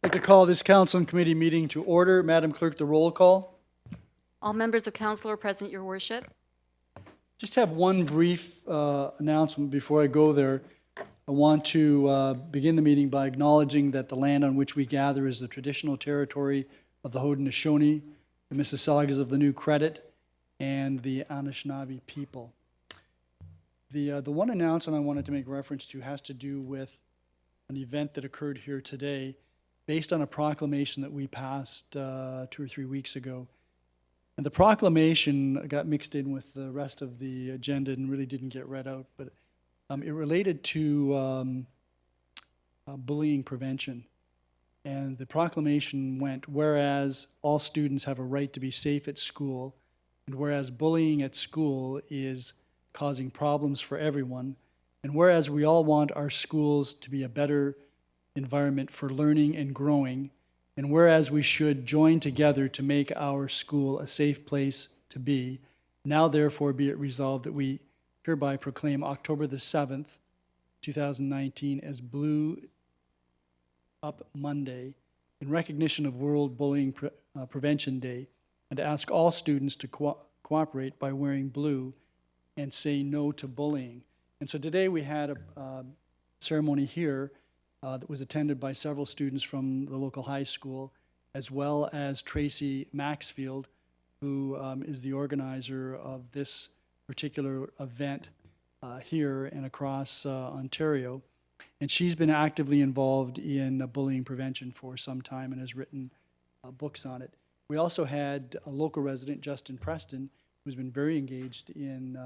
I'd like to call this council and committee meeting to order. Madam Clerk, the roll call. All members of council are present, your worship. Just have one brief announcement before I go there. I want to begin the meeting by acknowledging that the land on which we gather is the traditional territory of the Haudenosaunee, the Mississaugas of the New Credit, and the Anishinaabe people. The one announcement I wanted to make reference to has to do with an event that occurred here today based on a proclamation that we passed 2 or 3 weeks ago. And the proclamation got mixed in with the rest of the agenda and really didn't get read out, but it related to bullying prevention. And the proclamation went, whereas all students have a right to be safe at school, and whereas bullying at school is causing problems for everyone, and whereas we all want our schools to be a better environment for learning and growing, and whereas we should join together to make our school a safe place to be, now therefore be it resolved that we hereby proclaim October the 7th, 2019 as Blue Up Monday in recognition of World Bullying Prevention Day, and to ask all students to cooperate by wearing blue and say no to bullying. And so today we had a ceremony here that was attended by several students from the local high school, as well as Tracy Maxfield, who is the organizer of this particular event here and across Ontario. And she's been actively involved in bullying prevention for some time and has written books on it. We also had a local resident, Justin Preston, who's been very engaged in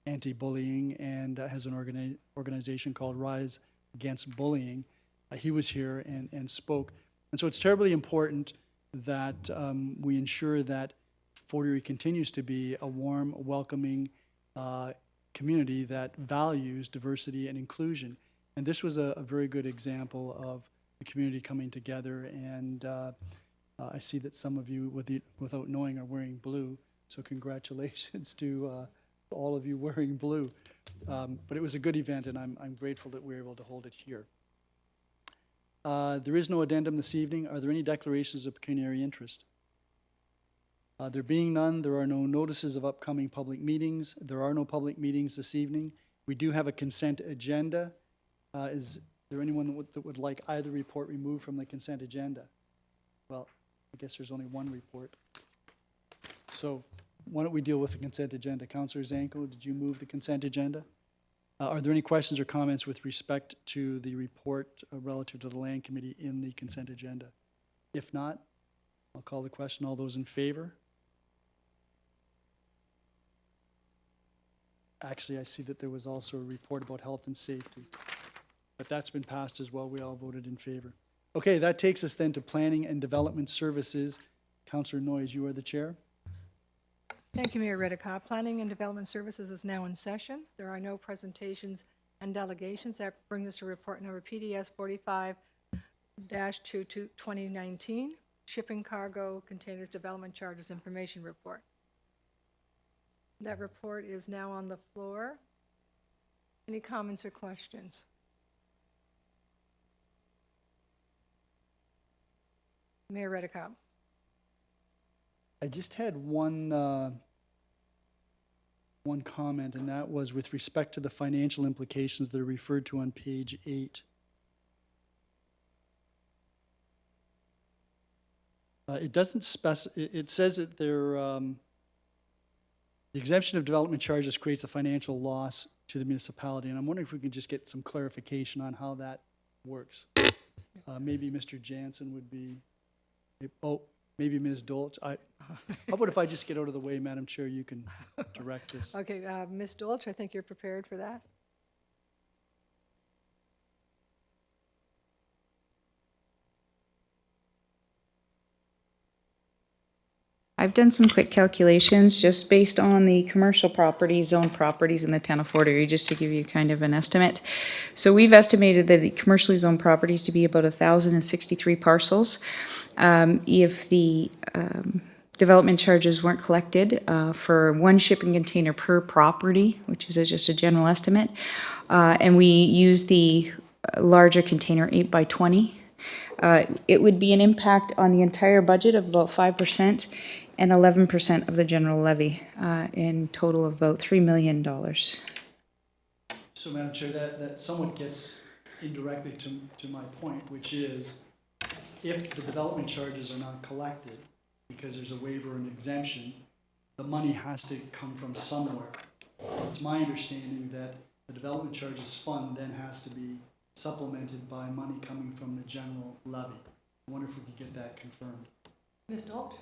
anti-bullying and has an organization called Rise Against Bullying. He was here and spoke. And so it's terribly important that we ensure that Fort Erie continues to be a warm, welcoming community that values diversity and inclusion. And this was a very good example of the community coming together. And I see that some of you, without knowing, are wearing blue. So congratulations to all of you wearing blue. But it was a good event, and I'm grateful that we were able to hold it here. There is no addendum this evening. Are there any declarations of pecuniary interest? There being none, there are no notices of upcoming public meetings. There are no public meetings this evening. We do have a consent agenda. Is there anyone that would like either report removed from the consent agenda? Well, I guess there's only one report. So why don't we deal with the consent agenda? Councillor Zanko, did you move the consent agenda? Are there any questions or comments with respect to the report relative to the Land Committee in the consent agenda? If not, I'll call the question. All those in favor? Actually, I see that there was also a report about health and safety, but that's been passed as well. We all voted in favor. Okay, that takes us then to Planning and Development Services. Councillor Noyes, you are the chair. Thank you, Mayor Redekop. Planning and Development Services is now in session. There are no presentations and delegations. That brings us to report number PDS 45-2019, Shipping Cargo Containers Development Charges Information Report. That report is now on the floor. Any comments or questions? Mayor Redekop. I just had one comment, and that was with respect to the financial implications that are referred to on page 8. It doesn't specify. It says that the exemption of development charges creates a financial loss to the municipality, and I'm wondering if we could just get some clarification on how that works. Maybe Mr. Jansen would be. Maybe Ms. Dolch. How about if I just get out of the way, Madam Chair, you can direct this. Okay, Ms. Dolch, I think you're prepared for that. I've done some quick calculations just based on the commercial properties, zone properties in the town of Fort Erie, just to give you kind of an estimate. So we've estimated that the commercially zoned properties to be about 1,063 parcels. If the development charges weren't collected for one shipping container per property, which is just a general estimate, and we use the larger container 8 by 20, It would be an impact on the entire budget of about 5% and 11% of the general levy, in total of about $3 million. So, Madam Chair, that somewhat gets indirectly to my point, which is if the development charges are not collected because there's a waiver and exemption, the money has to come from somewhere. It's my understanding that the development charges fund then has to be supplemented by money coming from the general levy. I wonder if we could get that confirmed. Ms. Dolch?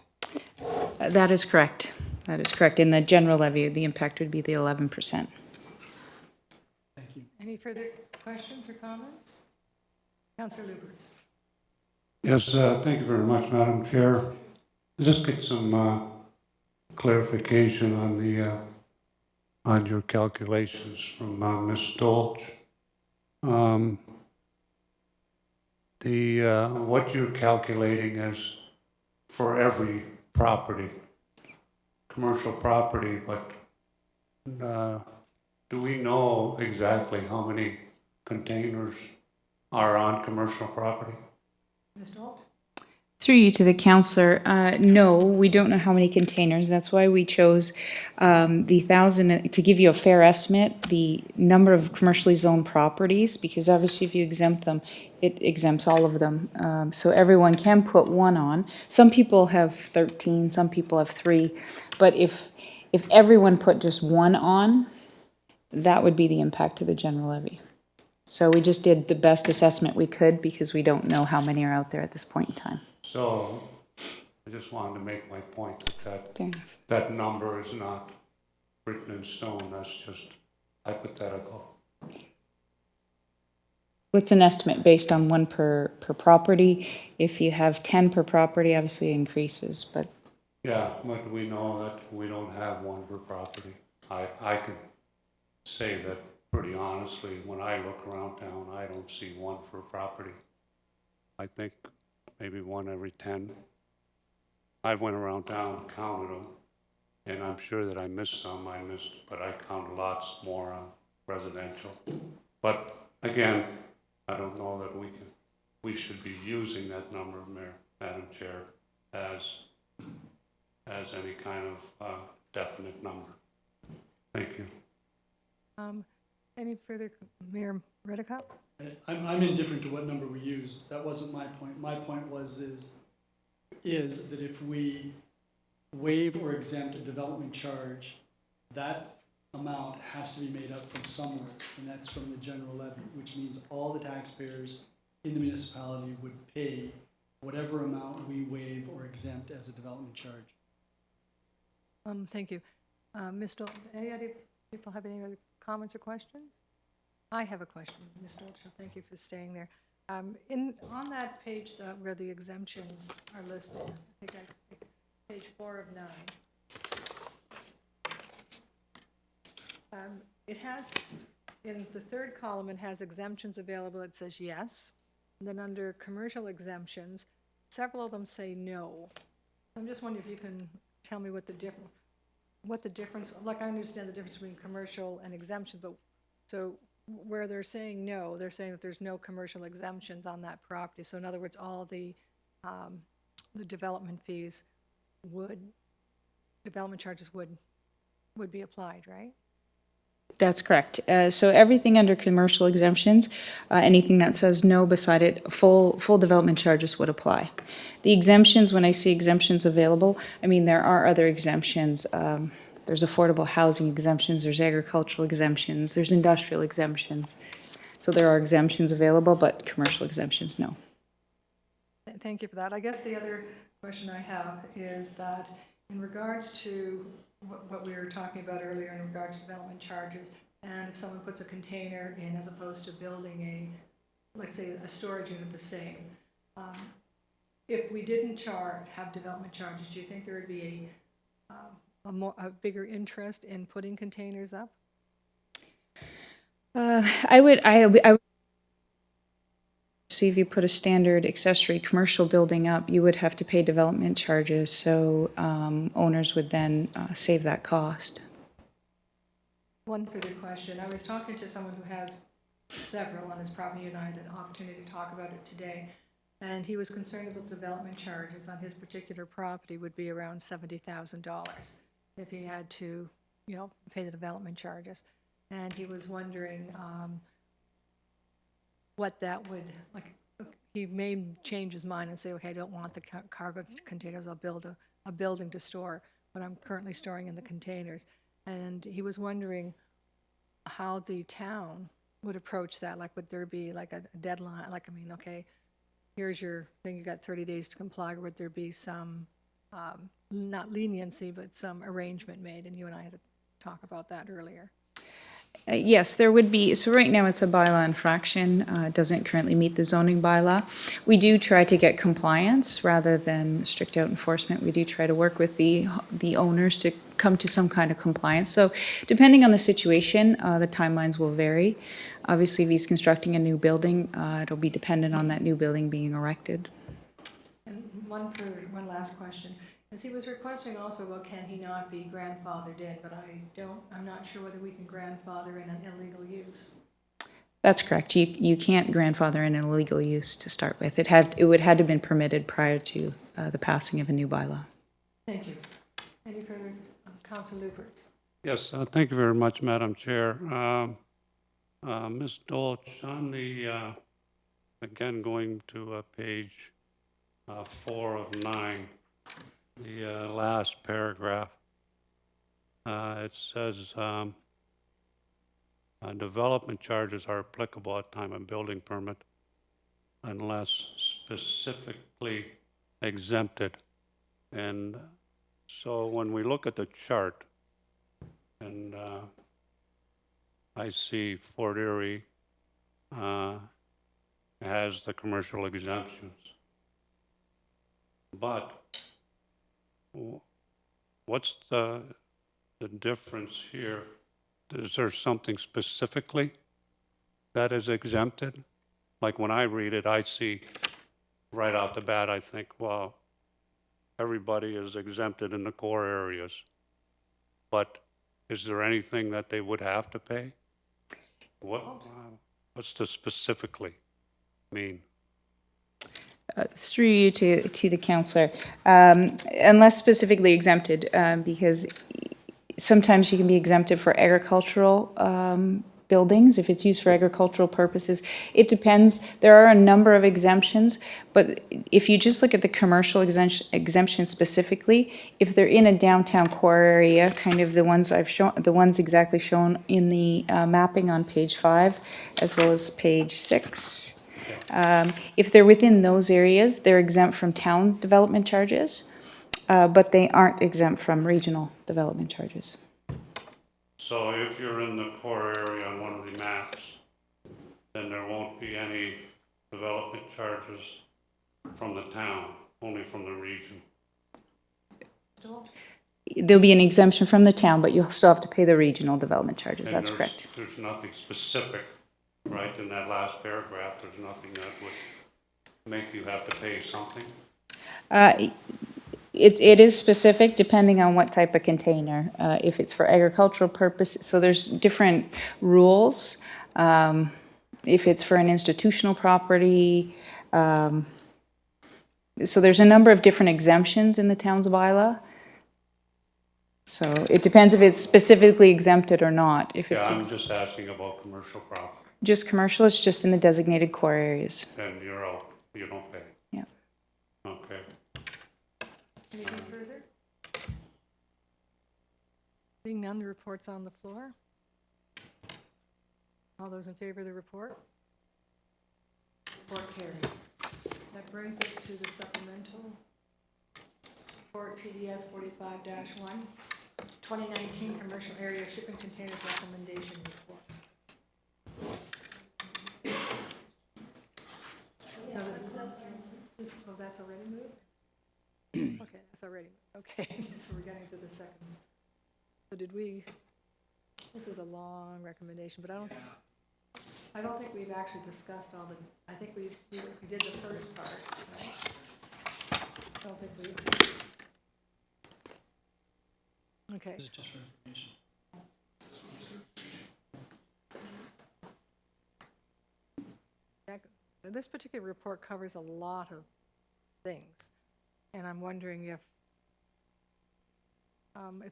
That is correct. That is correct. In the general levy, the impact would be the 11%. Thank you. Any further questions or comments? Councillor Lubberts? Yes, thank you very much, Madam Chair. Just get some clarification on the on your calculations from Ms. Dolch. What you're calculating is for every property, commercial property, but do we know exactly how many containers are on commercial property? Ms. Dolch? Through you to the councillor, no, we don't know how many containers. That's why we chose the 1,000, to give you a fair estimate, the number of commercially zoned properties, because obviously if you exempt them, it exempts all of them. So everyone can put one on. Some people have 13, some people have 3, but if everyone put just one on, that would be the impact to the general levy. So we just did the best assessment we could because we don't know how many are out there at this point in time. So I just wanted to make my point that Okay. that number is not written in stone. That's just hypothetical. What's an estimate based on one per property? If you have 10 per property, obviously it increases, but Yeah, but we know that we don't have one per property. I could say that pretty honestly, when I look around town, I don't see one for property. I think maybe one every 10. I went around town and counted them, and I'm sure that I missed some. But I counted lots more on residential. But again, I don't know that we should be using that number, Madam Chair, as any kind of definite number. Thank you. Any further, Mayor Redekop? I'm indifferent to what number we use. That wasn't my point. My point is that if we waive or exempt a development charge, that amount has to be made up from somewhere, and that's from the general levy, which means all the taxpayers in the municipality would pay whatever amount we waive or exempt as a development charge. Thank you. Ms. Dolch, any other people have any other comments or questions? I have a question, Ms. Dolch, so thank you for staying there. On that page where the exemptions are listed, I think page 4 of 9. It has, in the third column, it has exemptions available, it says yes. And then under commercial exemptions, several of them say no. So I'm just wondering if you can tell me what the difference, like I understand the difference between commercial and exemption, but so where they're saying no, they're saying that there's no commercial exemptions on that property. So in other words, all the development fees development charges would be applied, right? that's correct. So everything under commercial exemptions, anything that says no beside it, full development charges would apply. The exemptions, when I see exemptions available, I mean, there are other exemptions. There's affordable housing exemptions, there's agricultural exemptions, there's industrial exemptions. So there are exemptions available, but commercial exemptions, no. Thank you for that. I guess the other question I have is that in regards to what we were talking about earlier in regards to development charges, and if someone puts a container in as opposed to building let's say a storage unit the same, if we didn't have development charges, do you think there would be a bigger interest in putting containers up? I would see if you put a standard accessory commercial building up, you would have to pay development charges, so owners would then save that cost. One further question. I was talking to someone who has several on his property, and I had an opportunity to talk about it today. And he was concerned about development charges on his particular property would be around $70,000 if he had to, pay the development charges. And he was wondering what that would, like, he may change his mind and say, okay, I don't want the cargo containers, I'll build a building to store what I'm currently storing in the containers. And he was wondering how the town would approach that. Like, would there be like a deadline? Like, I mean, okay, here's your thing, you got 30 days to comply. Or would there be some, not leniency, but some arrangement made? And you and I had to talk about that earlier. Yes, there would be. So right now it's a bylaw infraction. It doesn't currently meet the zoning bylaw. We do try to get compliance rather than strict out enforcement. We do try to work with the owners to come to some kind of compliance. So depending on the situation, the timelines will vary. Obviously, if he's constructing a new building, it'll be dependent on that new building being erected. And one last question. As he was requesting also, well, can he not be grandfathered in? But I'm not sure whether we can grandfather in an illegal use. That's correct. You can't grandfather in an illegal use to start with. It would had to have been permitted prior to the passing of a new bylaw. Thank you. Any further, Councillor Lubberts? Yes, thank you very much, Madam Chair. Ms. Dolch, on the, again, going to page 4 of 9, the last paragraph, it says development charges are applicable at time of building permit unless specifically exempted. And so when we look at the chart, and I see Fort Erie has the commercial exemptions. But what's the difference here? Is there something specifically that is exempted? Like when I read it, I see right off the bat, I think, well, everybody is exempted in the core areas. But is there anything that they would have to pay? What's the specifically mean? Through you to the councillor, unless specifically exempted, because sometimes you can be exempted for agricultural buildings if it's used for agricultural purposes. It depends. There are a number of exemptions, but if you just look at the commercial exemption specifically, if they're in a downtown core area, kind of the ones I've shown, the ones exactly shown in the mapping on page 5, as well as page 6. If they're within those areas, they're exempt from town development charges, but they aren't exempt from regional development charges. So if you're in the core area on one of the maps, then there won't be any development charges from the town, only from the region. There'll be an exemption from the town, but you'll still have to pay the regional development charges. And That's correct. There's nothing specific, right, in that last paragraph. There's nothing that would make you have to pay something. It is specific depending on what type of container. If it's for agricultural purposes, so there's different rules. If it's for an institutional property, so there's a number of different exemptions in the town's bylaw. So it depends if it's specifically exempted or not. If it's I'm just asking about commercial property. just commercial, it's just in the designated core areas. Then you're out. You don't pay. Yeah. Okay. Anything further? Seeing none, the report's on the floor. All those in favor of the report? Report carries. That brings us to the supplemental report PDS 45-1, 2019 Commercial Area Shipping Containers Recommendation Report. Now oh, that's already moved? Okay, that's already moved. Okay, so we're getting to the second. So this is a long recommendation, but I don't think we've actually discussed all the, I think we did the first part, right? I don't think we. Okay. This is just for information. this particular report covers a lot of things, and I'm wondering if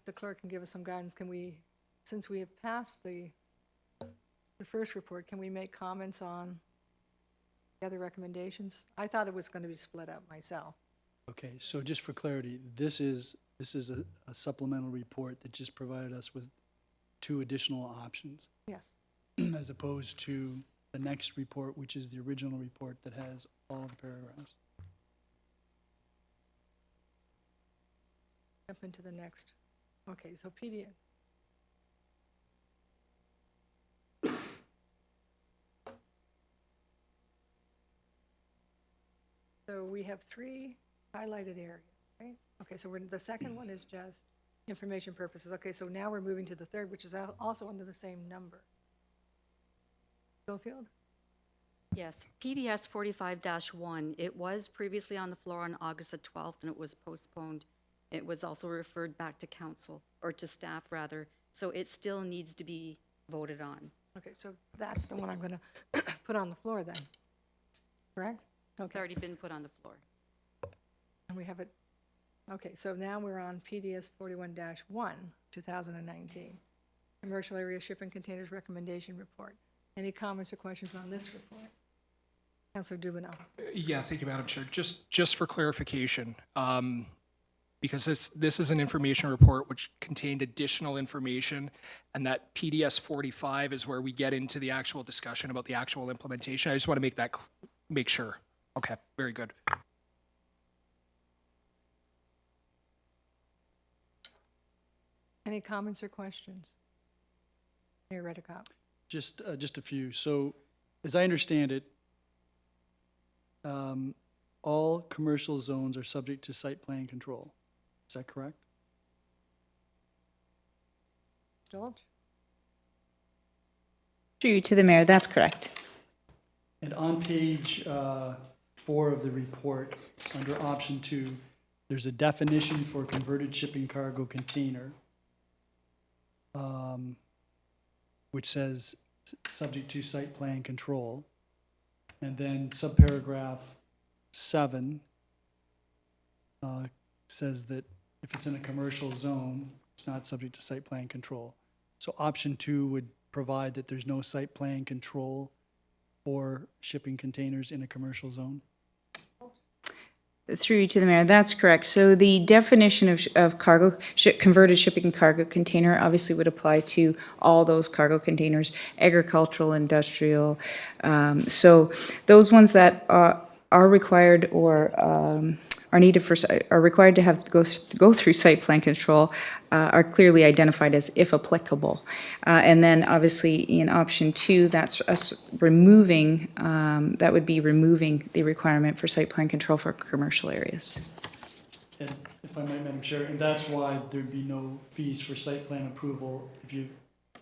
the clerk can give us some guidance, can we, since we have passed the first report, can we make comments on the other recommendations? I thought it was going to be split up myself. Okay, so just for clarity, this is a supplemental report that just provided us with 2 additional options, Yes. as opposed to the next report, which is the original report that has all the paragraphs. Jump into the next. Okay, so PDF. So we have 3 highlighted areas, right? Okay, so the second one is just information purposes. Okay, so now we're moving to the third, which is also under the same number. Schofield? Yes, PDS 45-1, it was previously on the floor on August the 12th, and it was postponed. It was also referred back to council, or to staff, rather, so it still needs to be voted on. Okay, so that's the one I'm going to put on the floor then, correct? It's Okay, already been put on the floor. and we have it. Okay, so now we're on PDS 41-1, 2019. Commercial Area Shipping Containers Recommendation Report. Any comments or questions on this report? Councillor Dubanow. Yeah, thank you, Madam Chair. Just for clarification, because this is an information report which contained additional information, and that PDS 45 is where we get into the actual discussion about the actual implementation. I just want to make sure. Okay, very good. Any comments or questions? Mayor Redekop. Just a few. So, as I understand it, all commercial zones are subject to site plan control. Is that correct? Stolch? Through you to the mayor, that's correct. And on page 4 of the report, under option 2, there's a definition for converted shipping cargo container, which says subject to site plan control. And then subparagraph 7 says that if it's in a commercial zone, it's not subject to site plan control. So option 2 would provide that there's no site plan control for shipping containers in a commercial zone. Through you to the mayor, that's correct. So the definition of converted shipping cargo container obviously would apply to all those cargo containers, agricultural, industrial. So those ones that are required or are needed are required to have go through site plan control are clearly identified as if applicable. And then obviously in option 2, that's us removing, that would be removing the requirement for site plan control for commercial areas. And if I might, Madam Chair, and that's why there'd be no fees for site plan approval if you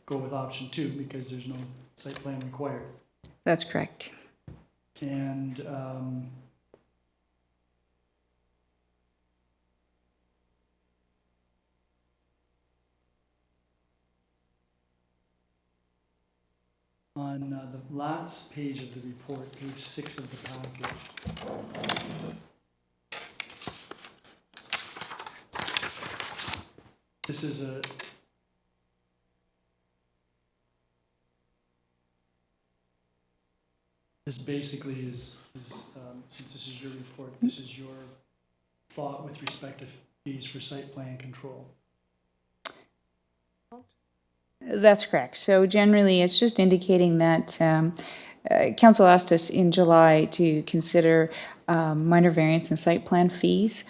go with option 2, because there's no site plan required. That's correct. And on the last page of the report, page 6 of the package, this is this basically is since this is your report, this is your thought with respect to fees for site plan control. That's correct. So generally, it's just indicating that council asked us in July to consider minor variance and site plan fees.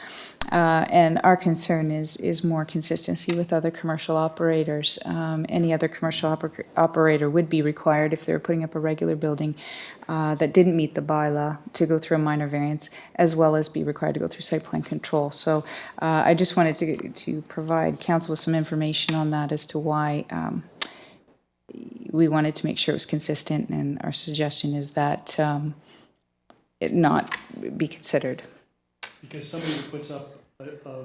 And our concern is more consistency with other commercial operators. Any other commercial operator would be required if they're putting up a regular building that didn't meet the bylaw to go through a minor variance, as well as be required to go through site plan control. So I just wanted to provide council with some information on that as to why we wanted to make sure it was consistent, and our suggestion is that it not be considered. Because somebody who puts up a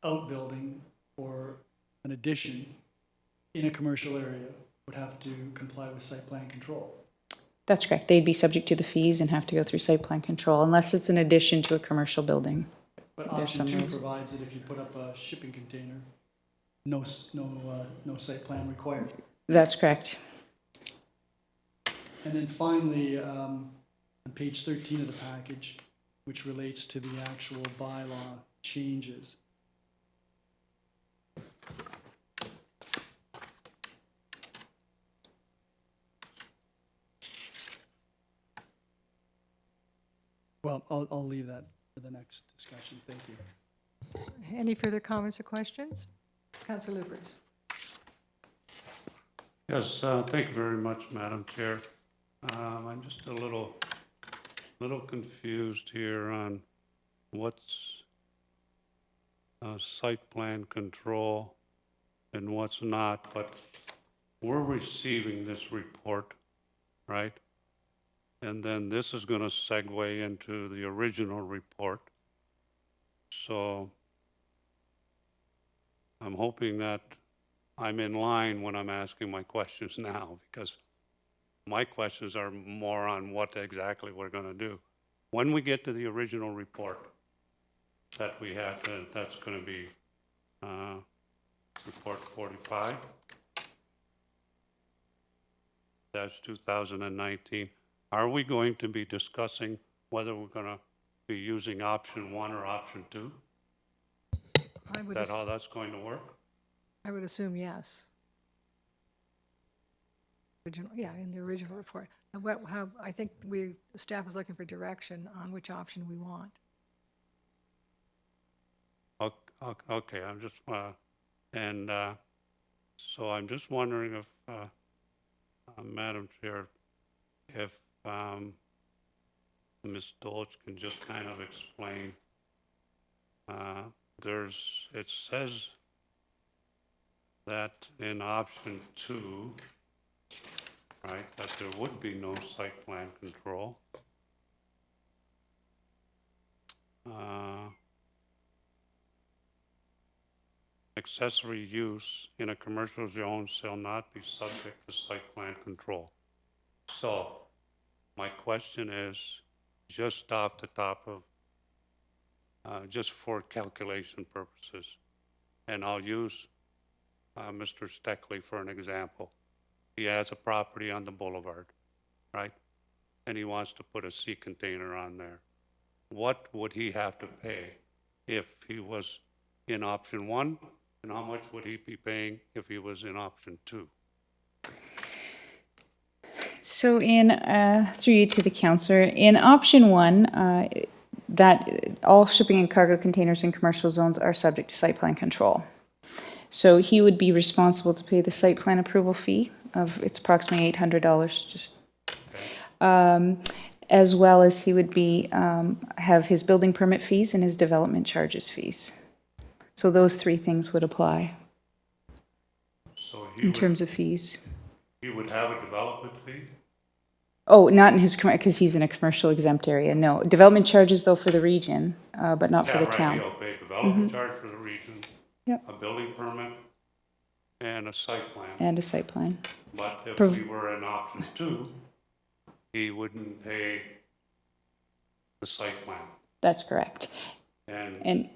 outbuilding or an addition in a commercial area would have to comply with site plan control. That's correct. They'd be subject to the fees and have to go through site plan control unless it's an addition to a commercial building. But There's option some two rules. provides that if you put up a shipping container, no site plan required. That's correct. And then finally, on page 13 of the package, which relates to the actual bylaw changes. Well, I'll leave that for the next discussion. Thank you. Any further comments or questions? Councillor Lubberts. Yes, thank you very much, Madam Chair. I'm just a little confused here on what's site plan control and what's not, but we're receiving this report, right? And then this is gonna segue into the original report. So I'm hoping that I'm in line when I'm asking my questions now, because my questions are more on what exactly we're gonna do. When we get to the original report that we have, that's gonna be report 45. That's 2019. Are we going to be discussing whether we're gonna be using option 1 or option 2? I Is would, that how that's going to work? I would assume yes. Original, yeah, in the original report. And how, I think the staff is looking for direction on which option we want. Okay, I'm just, so I'm just wondering if, Madam Chair, if Ms. Dolch can just kind of explain, it says that in option 2, right, that there would be no site plan control. Accessory use in a commercial zone shall not be subject to site plan control. So, my question is, just off the top of, just for calculation purposes, and I'll use Mr. Steckley for an example. He has a property on the boulevard, right? And he wants to put a sea container on there. What would he have to pay if he was in option 1? And how much would he be paying if he was in option 2? So in, through you to the councillor, in option 1, that all shipping and cargo containers in commercial zones are subject to site plan control. So he would be responsible to pay the site plan approval fee of, it's approximately $800, just, as well as he would be, have his building permit fees and his development charges fees. So those 3 things would apply So in terms of fees. he would have a development fee? Oh, not in his, because he's in a commercial exempt area, no. Development charges though for the region, but not for the town. He'll pay development charge for the region, Yep. a building permit, and a site plan. And a site plan. But if Prov- we were in option 2, he wouldn't pay the site plan. That's correct. And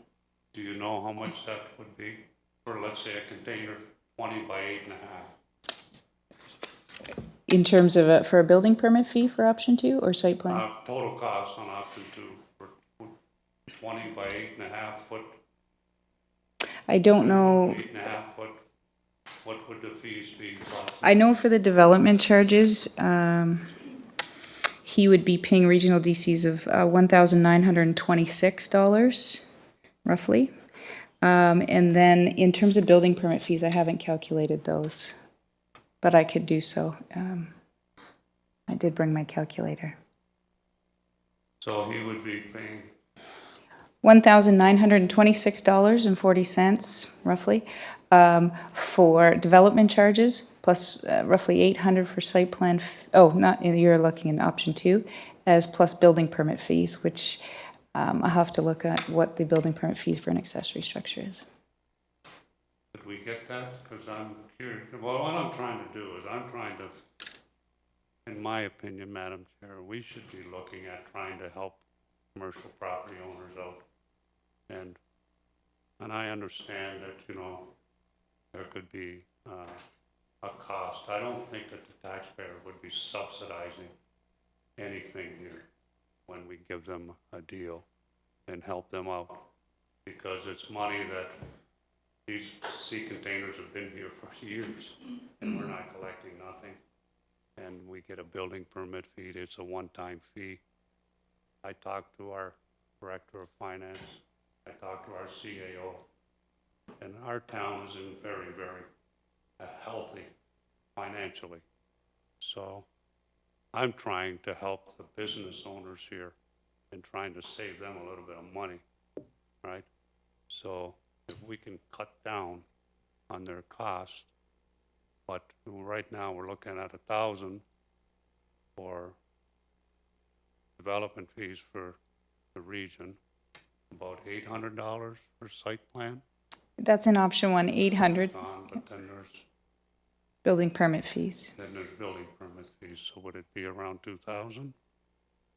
Do you know how much that would be for, let's say, a container 20 by 8.5? in terms of, for a building permit fee for option 2 or site plan? Total cost on option 2 for 20 by 8.5 foot, I don't know. 8.5 foot, what would the fees be? I know for the development charges, he would be paying regional DCs of $1,926, roughly. And then in terms of building permit fees, I haven't calculated those, but I could do so. I did bring my calculator. So he would be paying, $1,926.40, roughly, for development charges, plus roughly $800 for site plan, not, you're looking in option 2, as plus building permit fees, which I'll have to look at what the building permit fees for an accessory structure is. did we get that? Because I'm curious. Well, what I'm trying to do is I'm trying to in my opinion, Madam Chair, we should be looking at trying to help commercial property owners out. And I understand that, you know, there could be a cost. I don't think that the taxpayer would be subsidizing anything here when we give them a deal and help them out, because it's money that these sea containers have been here for years, and we're not collecting nothing. And we get a building permit fee. It's a one-time fee. I talked to our Director of Finance. I talked to our CAO. And our town is in very, very healthy financially. So I'm trying to help the business owners here and trying to save them a little bit of money, right? So if we can cut down on their cost, but right now we're looking at $1,000 for development fees for the region, about $800 for site plan. That's in option 1, 800 But then there's building permit fees. building permit fees, so would it be around 2,000?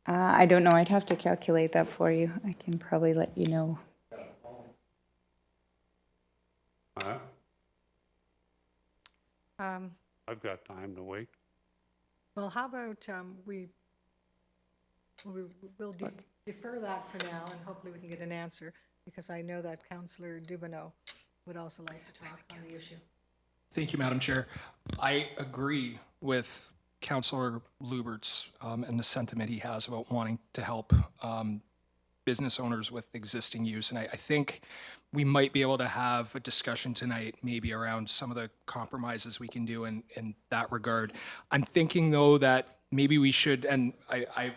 I don't know, I'd have to calculate that for you. I can probably let you know. Huh? Um, I've got time to wait. Well, how about we'll defer that for now, and hopefully we can get an answer, because I know that Councillor Dubanow would also like to talk on the issue. Thank you, Madam Chair. I agree with Councillor Lubberts and the sentiment he has about wanting to help business owners with existing use. And I think we might be able to have a discussion tonight maybe around some of the compromises we can do in that regard. I'm thinking, though, that maybe we should, and I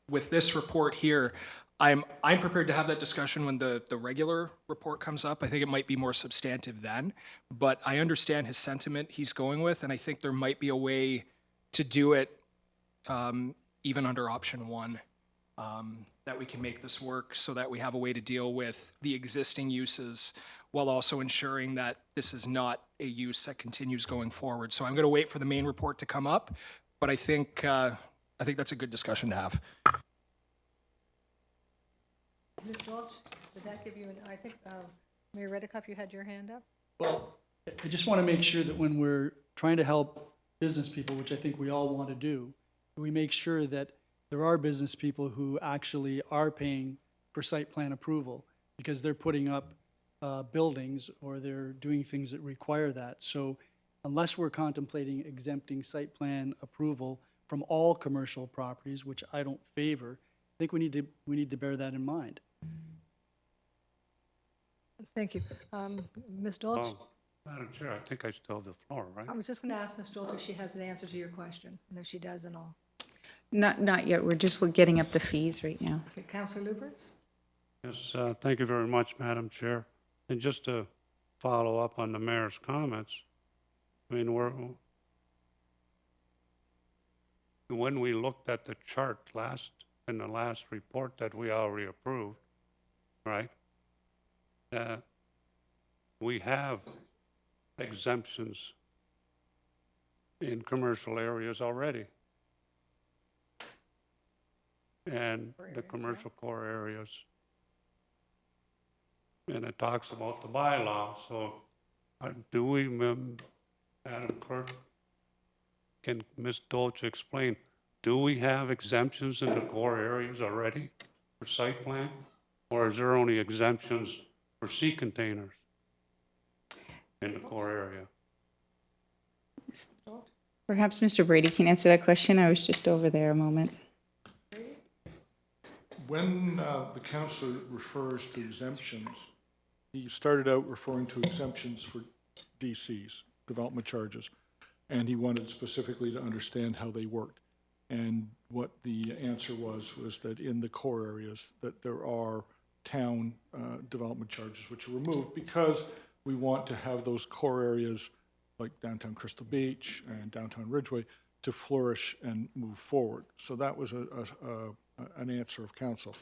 with this report here, I'm prepared to have that discussion when the regular report comes up. I think it might be more substantive then, but I understand his sentiment he's going with, and I think there might be a way to do it even under option 1, that we can make this work so that we have a way to deal with the existing uses while also ensuring that this is not a use that continues going forward. So I'm going to wait for the main report to come up, but I think that's a good discussion to have. Ms. Welch, did that give you I think, Mayor Redekop, you had your hand up? Well, I just want to make sure that when we're trying to help business people, which I think we all want to do, we make sure that there are business people who actually are paying for site plan approval because they're putting up buildings or they're doing things that require that. So unless we're contemplating exempting site plan approval from all commercial properties, which I don't favor, I think we need to bear that in mind. Thank you. Ms. Dolch? Oh, Madam Chair, I think I still have the floor, right? I was just going to ask Ms. Dolch if she has an answer to your question, and if she does, then I'll. Not yet, we're just getting up the fees right now. Okay, Councillor Lubberts? Yes, thank you very much, Madam Chair. And just to follow up on the mayor's comments, I mean, when we looked at the chart in the last report that we already approved, right? We have exemptions in commercial areas already. And the commercial core areas. And it talks about the bylaw, so do we, Madam Clerk, can Ms. Dolce explain, do we have exemptions in the core areas already for site plan? Or is there only exemptions for sea containers in the core area? Perhaps Mr. Brady can answer that question. I was just over there a moment. When the councillor refers to exemptions, he started out referring to exemptions for DCs, development charges, and he wanted specifically to understand how they worked. And what the answer was that in the core areas that there are town development charges which are removed because we want to have those core areas like downtown Crystal Beach and downtown Ridgeway to flourish and move forward. So that was an answer of council.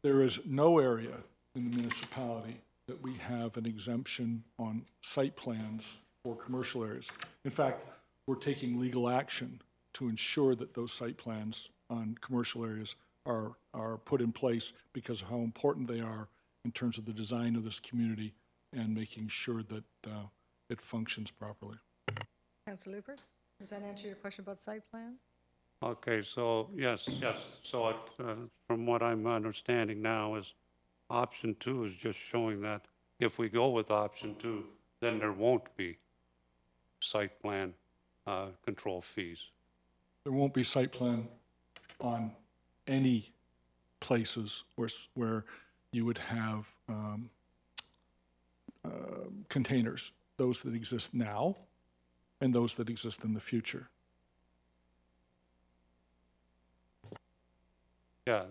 There is no area in the municipality that we have an exemption on site plans for commercial areas. In fact, we're taking legal action to ensure that those site plans on commercial areas are put in place because of how important they are in terms of the design of this community and making sure that it functions properly. Councillor Lubberts, does that answer your question about site plan? Okay, so, yes. So from what I'm understanding now is option 2 is just showing that if we go with option 2, then there won't be site plan control fees. There won't be site plan on any places where you would have containers, those that exist now and those that exist in the future. Yeah,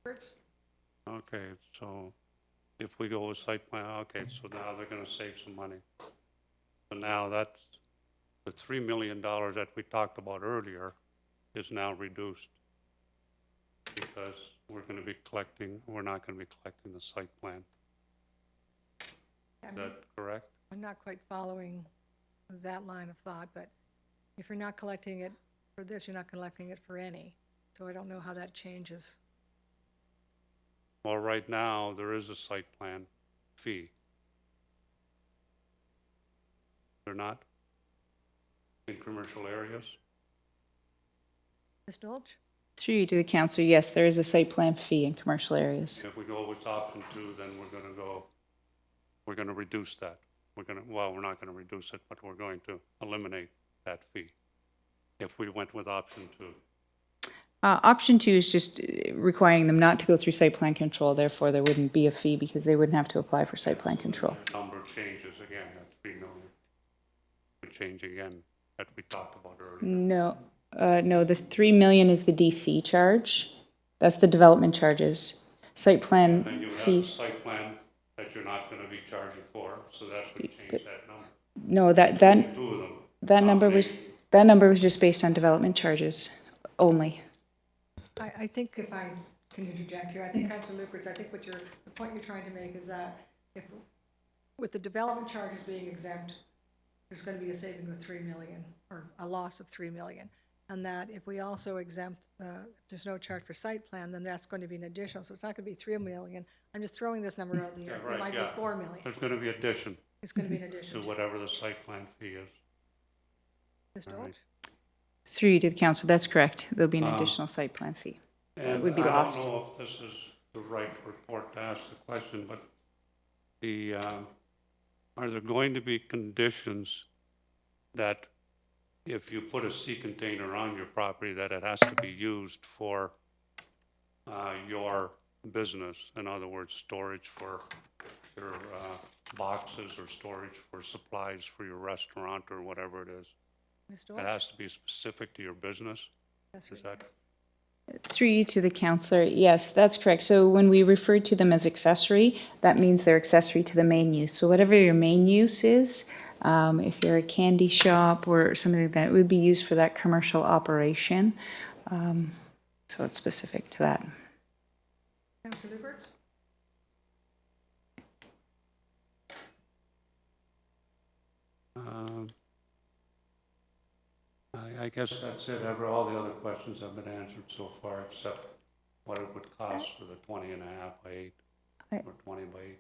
Lubberts? okay, so if we go with site plan, okay, so now they're gonna save some money. So now that's, the $3 million that we talked about earlier is now reduced because we're not gonna be collecting the site plan. Is that correct? I'm not quite following that line of thought, but if you're not collecting it for this, you're not collecting it for any. So I don't know how that changes. Well, right now, there is a site plan fee. They're not in commercial areas? Ms. Dolch? Through you to the councillor, yes, there is a site plan fee in commercial areas. If we go with option 2, then we're gonna reduce that. We're not gonna reduce it, but we're going to eliminate that fee if we went with option 2. Option 2 is just requiring them not to go through site plan control, therefore there wouldn't be a fee because they wouldn't have to apply for site plan control. The number changes again, that 3 million. Would change again, that we talked about earlier. No, the 3 million is the DC charge. That's the development charges. Site plan And you have fee. a site plan that you're not gonna be charging for, so that would change that number. No, Two of them. that number was just based on development charges only. I think if I can interject here, I think Councillor Lubberts, I think the point you're trying to make is that if, with the development charges being exempt, there's going to be a saving of 3 million, or a loss of 3 million. And that if we also exempt, if there's no charge for site plan, then that's going to be an additional, so it's not going to be 3 million. I'm just throwing this number out there. Yeah, right, It might yeah. be 4 million. There's gonna be addition It's going to be an addition. to whatever the site plan fee is. Ms. All Dolch? right. Through you to the council, that's correct. There'll be an additional site plan fee. And would be lost. I don't know if this is the right report to ask the question, but are there going to be conditions that if you put a sea container on your property, that it has to be used for your business? In other words, storage for your boxes or storage for supplies for your restaurant or whatever it is? Ms. It Dolch? has to be specific to your business? That's Is right. that? Through you to the councillor, yes, that's correct. So when we refer to them as accessory, that means they're accessory to the main use. So whatever your main use is, if you're a candy shop or something like that, it would be used for that commercial operation. So it's specific to that. Councillor Lubberts? I guess that's it. All the other questions have been answered so far, except what it would cost for the 20.5 by 8, or 20 by 8.5.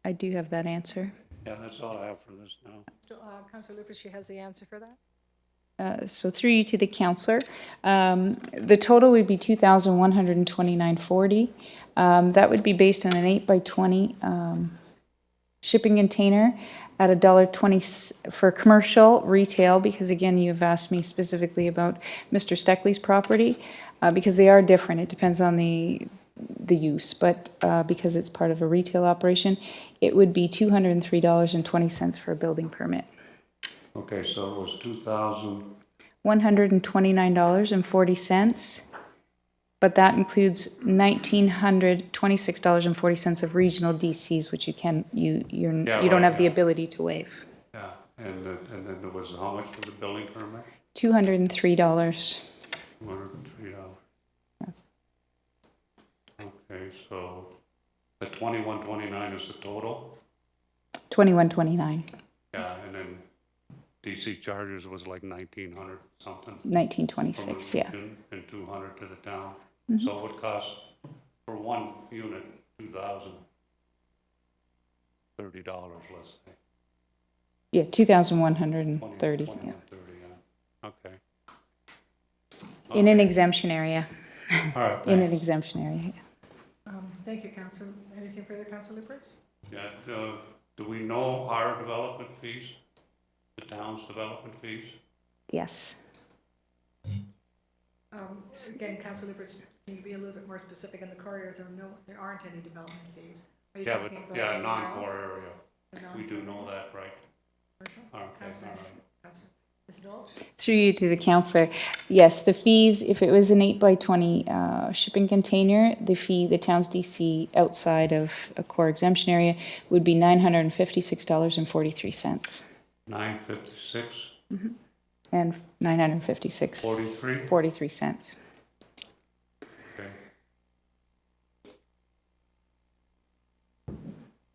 I do have that answer. Yeah, that's all I have for this now. So, Councillor Lubberts, she has the answer for that? So through you to the councillor, the total would be $2,129.40. That would be based on an 8 by 20 shipping container at $1.20 for commercial retail, because again, you've asked me specifically about Mr. Steckley's property, because they are different. It depends on the use, but because it's part of a retail operation, it would be $203.20 for a building permit. Okay, so it was 2,000. $129.40, but that includes $1,926.40 of regional DCs, which you don't have the ability to waive. Yeah, and then there was how much for the building permit? $203. $203. Okay, so the 2129 is the total? $21.29. Yeah, and then DC charges was like 1,900 something. 1926, yeah. And 200 to the town. So it would cost for one unit, $2,030, let's say. Yeah, 2,130, yeah. 130, yeah. Okay. In an exemption area, All right, in an thanks. exemption area, yeah. Thank you, Council. Anything further, Councillor Lubberts? Yeah, do we know our development fees? The town's development fees? Yes. Again, Councillor Lubberts, can you be a little bit more specific in the corridors? There aren't any development fees. Are you Yeah, but, talking about yeah, anywhere else? non-core area. The We do non-core know that, right? commercial? Okay, all Councillor, right. Councillor, Ms. Dolch? Through you to the councillor, yes, the fees, if it was an 8 by 20 shipping container, the fee, the town's DC outside of a core exemption area would be $956.43. 956, And 956. 43? 43 cents. Okay.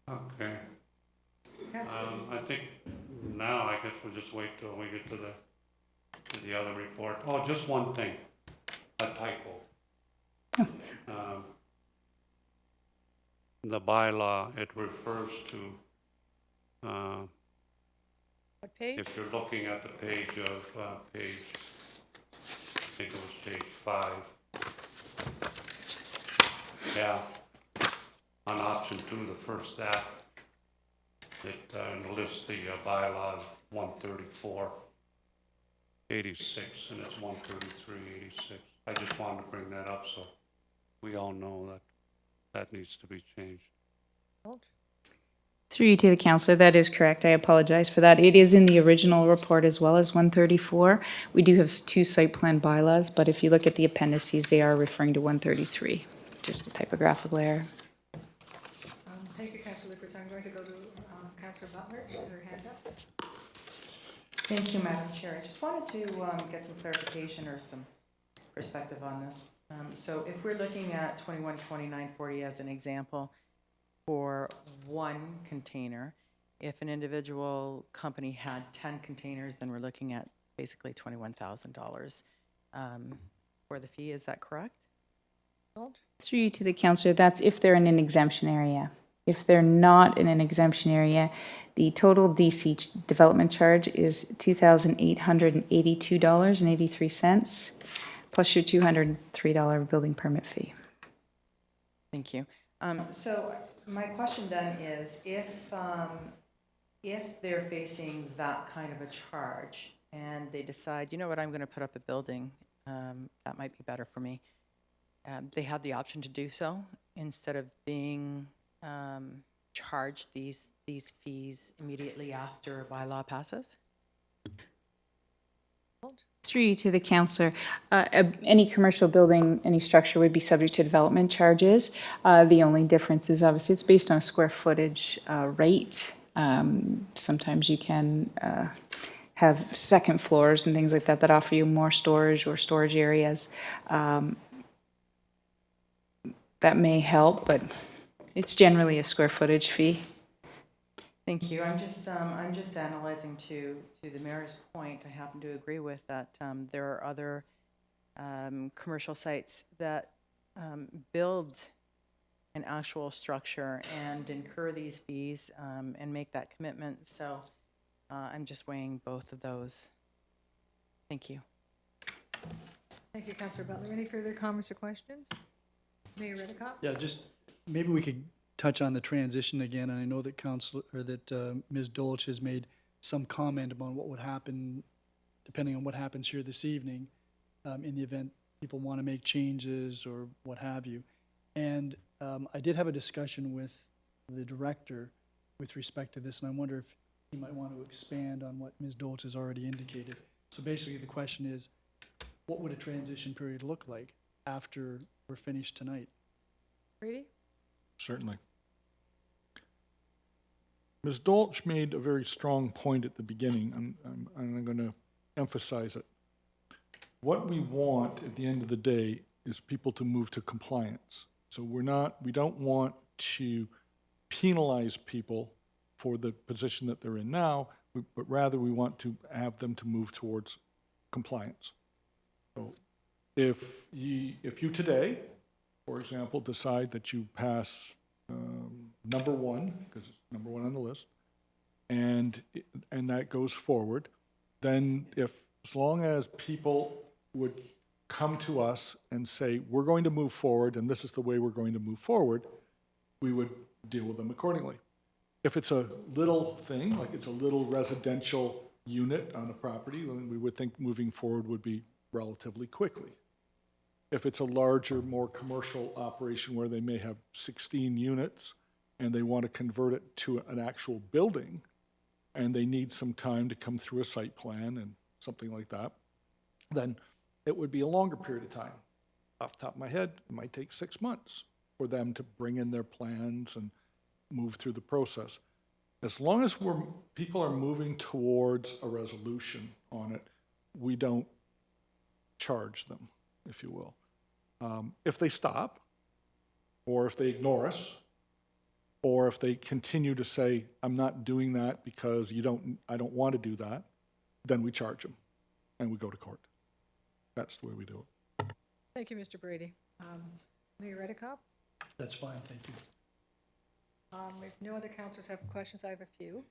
Okay. I think now, I guess we'll just wait till we get to the other report. Oh, just one thing, a typo. The bylaw, it refers to, What page? if you're looking at the page of, page, I think it was page 5. Yeah, on option 2, the first step, it lists the bylaws 134/86, and it's 133/86. I just wanted to bring that up so we all know that that needs to be changed. Through you to the councillor, that is correct. I apologize for that. It is in the original report as well as 134. We do have 2 site plan bylaws, but if you look at the appendices, they are referring to 133. Just a typographical error. Thank you, Councillor Lubberts. I'm going to go to Councillor Butler. She had her hand up. Thank you, Madam Chair. I just wanted to get some clarification or some perspective on this. So if we're looking at 212940 as an example for one container, if an individual company had 10 containers, then we're looking at basically $21,000 for the fee. Is that correct? Through you to the councillor, that's if they're in an exemption area. If they're not in an exemption area, the total DC development charge is $2,882.83, plus your $203 building permit fee. Thank you. So my question then is, if they're facing that kind of a charge and they decide, you know what, I'm going to put up a building, that might be better for me, they have the option to do so instead of being charged these fees immediately after a bylaw passes? Through you to the councillor, any commercial building, any structure would be subject to development charges. The only difference is obviously it's based on a square footage rate. Sometimes you can have second floors and things like that that offer you more storage or storage areas. That may help, but it's generally a square footage fee. Thank you. I'm just analyzing to the mayor's point. I happen to agree with that. There are other commercial sites that build an actual structure and incur these fees and make that commitment. So I'm just weighing both of those. Thank you. Thank you, Councillor Butler. Any further comments or questions? Mayor Redekop? Yeah, just, maybe we could touch on the transition again, and I know that Ms. Dolch has made some comment about what would happen, depending on what happens here this evening, in the event people want to make changes or what have you. And I did have a discussion with the director with respect to this, and I wonder if he might want to expand on what Ms. Dolch has already indicated. So basically, the question is, what would a transition period look like after we're finished tonight? Brady? Certainly. Ms. Dolch made a very strong point at the beginning, and I'm going to emphasize it. What we want at the end of the day is people to move to compliance. So we don't want to penalize people for the position that they're in now. but rather we want to have them to move towards compliance. So if you today, for example, decide that you pass number one, because it's number one on the list, and that goes forward, then as long as people would come to us and say, we're going to move forward, and this is the way we're going to move forward, we would deal with them accordingly. If it's a little thing, like it's a little residential unit on a property, then we would think moving forward would be relatively quickly. If it's a larger, more commercial operation where they may have 16 units and they want to convert it to an actual building, and they need some time to come through a site plan and something like that, then it would be a longer period of time. Off the top of my head, it might take 6 months for them to bring in their plans and move through the process. As long as people are moving towards a resolution on it, we don't charge them, if you will. If they stop, or if they ignore us, or if they continue to say, I'm not doing that because I don't want to do that, then we charge them and we go to court. That's the way we do it. Thank you, Mr. Brady. Mayor Redekop? That's fine, thank you. If no other councillors have questions, I have a few.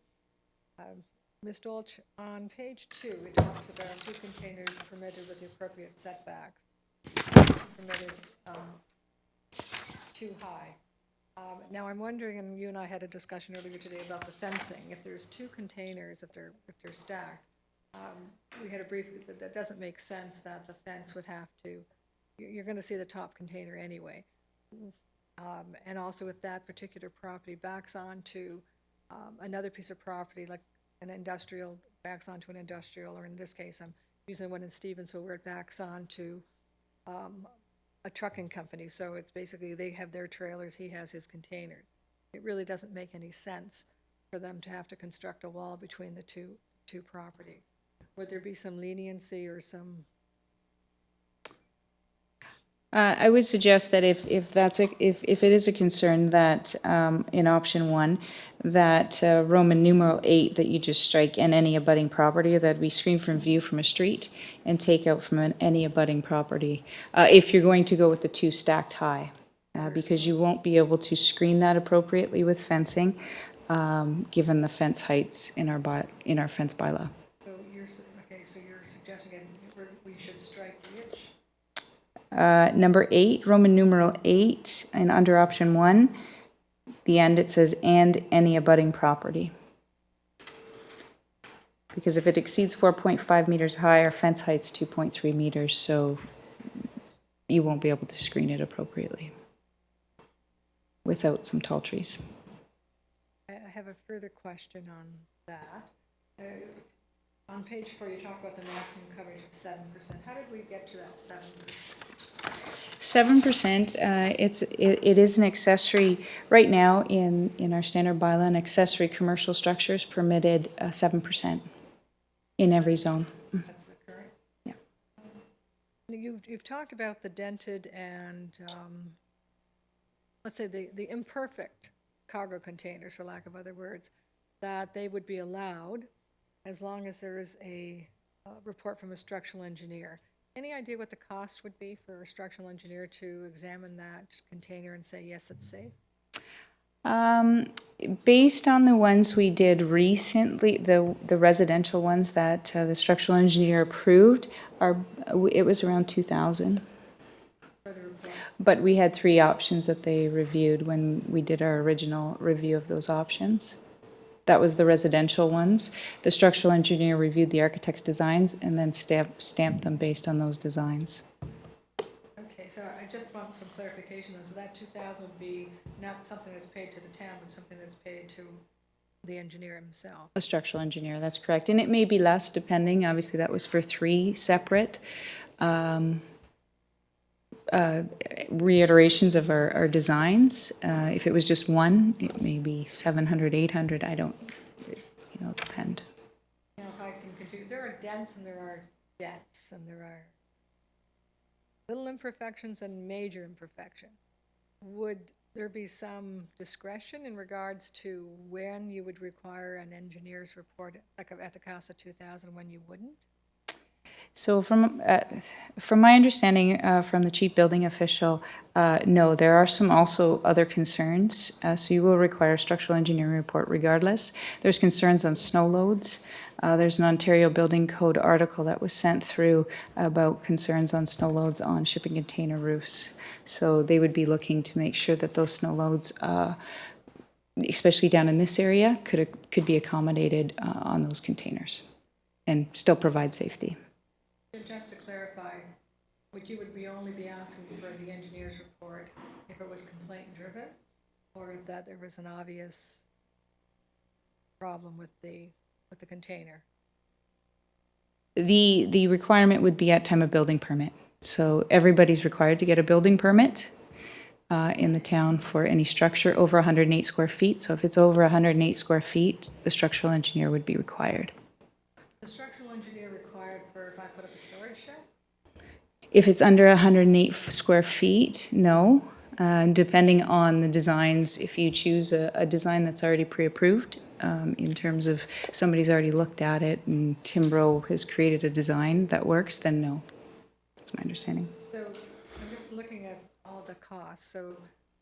Ms. Dolch, on page 2, it talks about 2 containers permitted with the appropriate setbacks. Permitted too high. Now, I'm wondering, and you and I had a discussion earlier today about the fencing. If there's 2 containers, if they're stacked, we had a brief, that doesn't make sense that the fence would have to, you're going to see the top container anyway. And also if that particular property backs onto another piece of property, like an industrial, backs onto an industrial, or in this case, I'm using the one in Stevensville where it backs onto a trucking company. So it's basically they have their trailers, he has his containers. It really doesn't make any sense for them to have to construct a wall between the two properties. Would there be some leniency or some? I would suggest that if it is a concern that in option 1, that Roman numeral 8 that you just strike and any abutting property, that we screen from view from a street and take out from any abutting property. If you're going to go with the 2 stacked high, because you won't be able to screen that appropriately with fencing, given the fence heights in our fence bylaw. So you're suggesting we should strike which? Number 8, Roman numeral 8, and under option 1, the end it says, and any abutting property. Because if it exceeds 4.5 meters high, our fence height's 2.3 meters, so you won't be able to screen it appropriately without some tall trees. I have a further question on that. On page 4, you talk about the maximum coverage of 7%. How did we get to that 7%? 7%, it is an accessory, right now in our standard bylaw, an accessory commercial structure is permitted 7% in every zone. That's the current? Yeah. You've talked about the dented and, let's say the imperfect cargo containers, for lack of other words, that they would be allowed as long as there is a report from a structural engineer. Any idea what the cost would be for a structural engineer to examine that container and say, yes, it's safe? Based on the ones we did recently, the residential ones that the structural engineer approved, it was around $2,000. But we had 3 options that they reviewed when we did our original review of those options. That was the residential ones. The structural engineer reviewed the architect's designs and then stamped them based on those designs. Okay, so I just want some clarification. So that 2,000 would be not something that's paid to the town, but something that's paid to the engineer himself. A structural engineer, that's correct. And it may be less depending, obviously that was for 3 separate reiterations of our designs. If it was just 1, it may be 700, 800, I don't, depend. Now, if I can continue, there are dents and there are dents and there are little imperfections and major imperfections. Would there be some discretion in regards to when you would require an engineer's report, like at the CASA 2000, when you wouldn't? So from my understanding from the chief building official, no, there are some also other concerns. So you will require a structural engineering report regardless. There's concerns on snow loads. There's an Ontario Building Code article that was sent through about concerns on snow loads on shipping container roofs. So they would be looking to make sure that those snow loads, especially down in this area, could be accommodated on those containers and still provide safety. Just to clarify, you would only be asking for the engineer's report if it was complaint driven, or if that there was an obvious problem with the container? The requirement would be at time of building permit. So everybody's required to get a building permit in the town for any structure over 108 square feet. So if it's over 108 square feet, the structural engineer would be required. The structural engineer required for if I put up a storage shed? If it's under 108 square feet, no. Depending on the designs, if you choose a design that's already pre-approved, in terms of somebody's already looked at it and Timbro has created a design that works, then no. That's my understanding. So I'm just looking at all the costs. So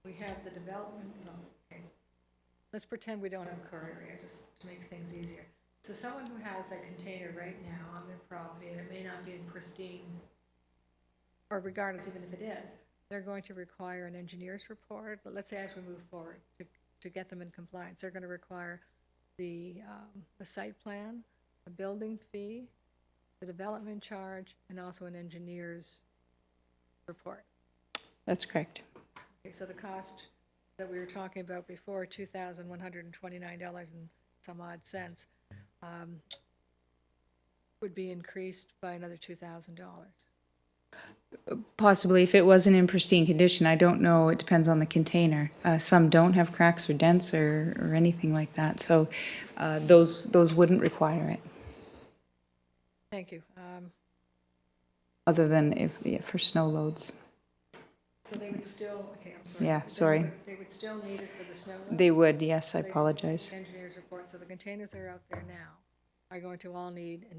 we have the development, okay. Let's pretend we don't have a core area, just to make things easier. So someone who has a container right now on their property, and it may not be in pristine, or regardless, even if it is, they're going to require an engineer's report. But let's say as we move forward, to get them in compliance, they're going to require the site plan, a building fee, the development charge, and also an engineer's report. That's correct. Okay, so the cost that we were talking about before, $2,129 and some odd cents, would be increased by another $2,000. Possibly, if it wasn't in pristine condition. I don't know. It depends on the container. Some don't have cracks or dents or anything like that. So those wouldn't require it, Thank you. other than for snow loads. So they would still, okay, I'm sorry. Yeah, sorry. They would still need it for the snow loads? They would, yes, I They- apologize. Engineer's report, so the containers that are out there now are going to all need an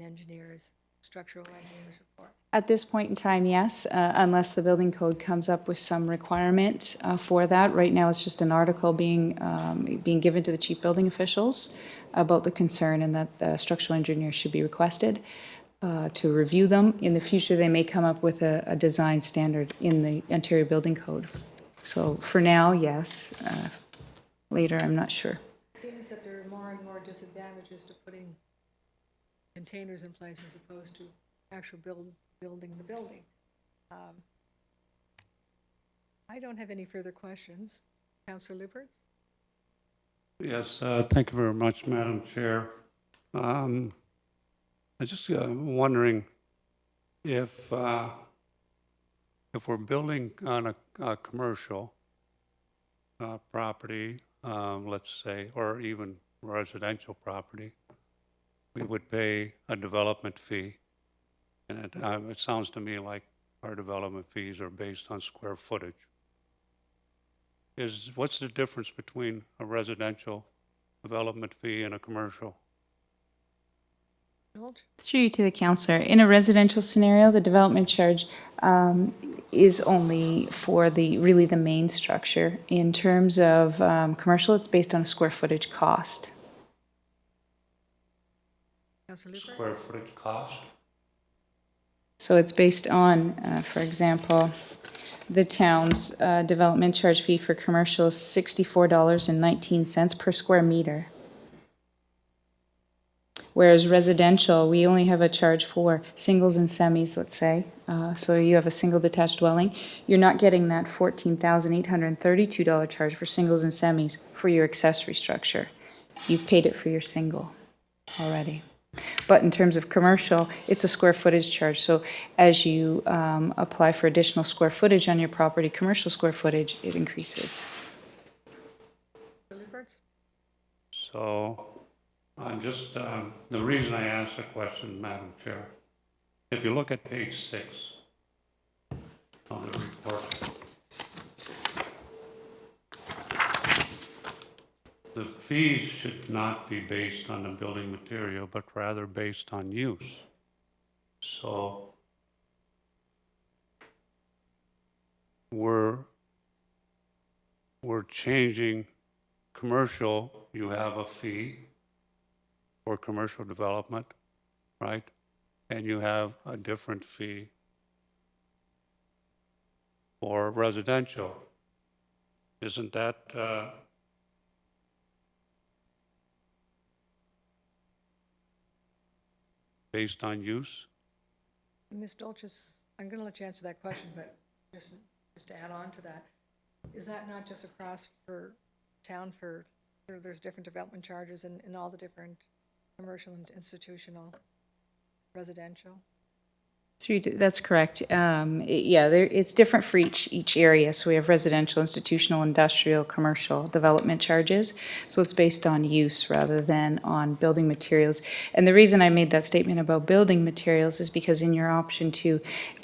structural engineer's report. At this point in time, yes, unless the building code comes up with some requirement for that. Right now, it's just an article being given to the chief building officials about the concern and that the structural engineer should be requested to review them. In the future, they may come up with a design standard in the Ontario Building Code. So for now, yes. Later, I'm not sure. It seems that there are more and more disadvantages to putting containers in place as opposed to actual building the building. I don't have any further questions. Councillor Lubberts? Yes, thank you very much, Madam Chair. I'm just wondering if we're building on a commercial property, let's say, or even residential property, we would pay a development fee. And it sounds to me like our development fees are based on square footage. What's the difference between a residential development fee and a commercial? Through you to the councillor. In a residential scenario, the development charge is only for really the main structure. In terms of commercial, it's based on a square footage cost. Councillor Lubberts? Square footage cost? So it's based on, for example, the town's development charge fee for commercial is $64.19 per square meter. Whereas residential, we only have a charge for singles and semis, let's say. So you have a single detached dwelling. You're not getting that $14,832 charge for singles and semis for your accessory structure. You've paid it for your single already. But in terms of commercial, it's a square footage charge. So as you apply for additional square footage on your property, commercial square footage, it increases. Lubberts? So I'm just, the reason I asked the question, Madam Chair, if you look at page 6 of the report, the fees should not be based on the building material, but rather based on use. So we're changing commercial, you have a fee for commercial development, right? And you have a different fee for residential. Isn't that, based on use? Ms. Dolchus, I'm going to let you answer that question, but just to add on to that, is that not just across for town there's different development charges in all the different commercial and institutional, residential? That's correct. Yeah, it's different for each area. So we have residential, institutional, industrial, commercial development charges. So it's based on use rather than on building materials. And the reason I made that statement about building materials is because in your option 2,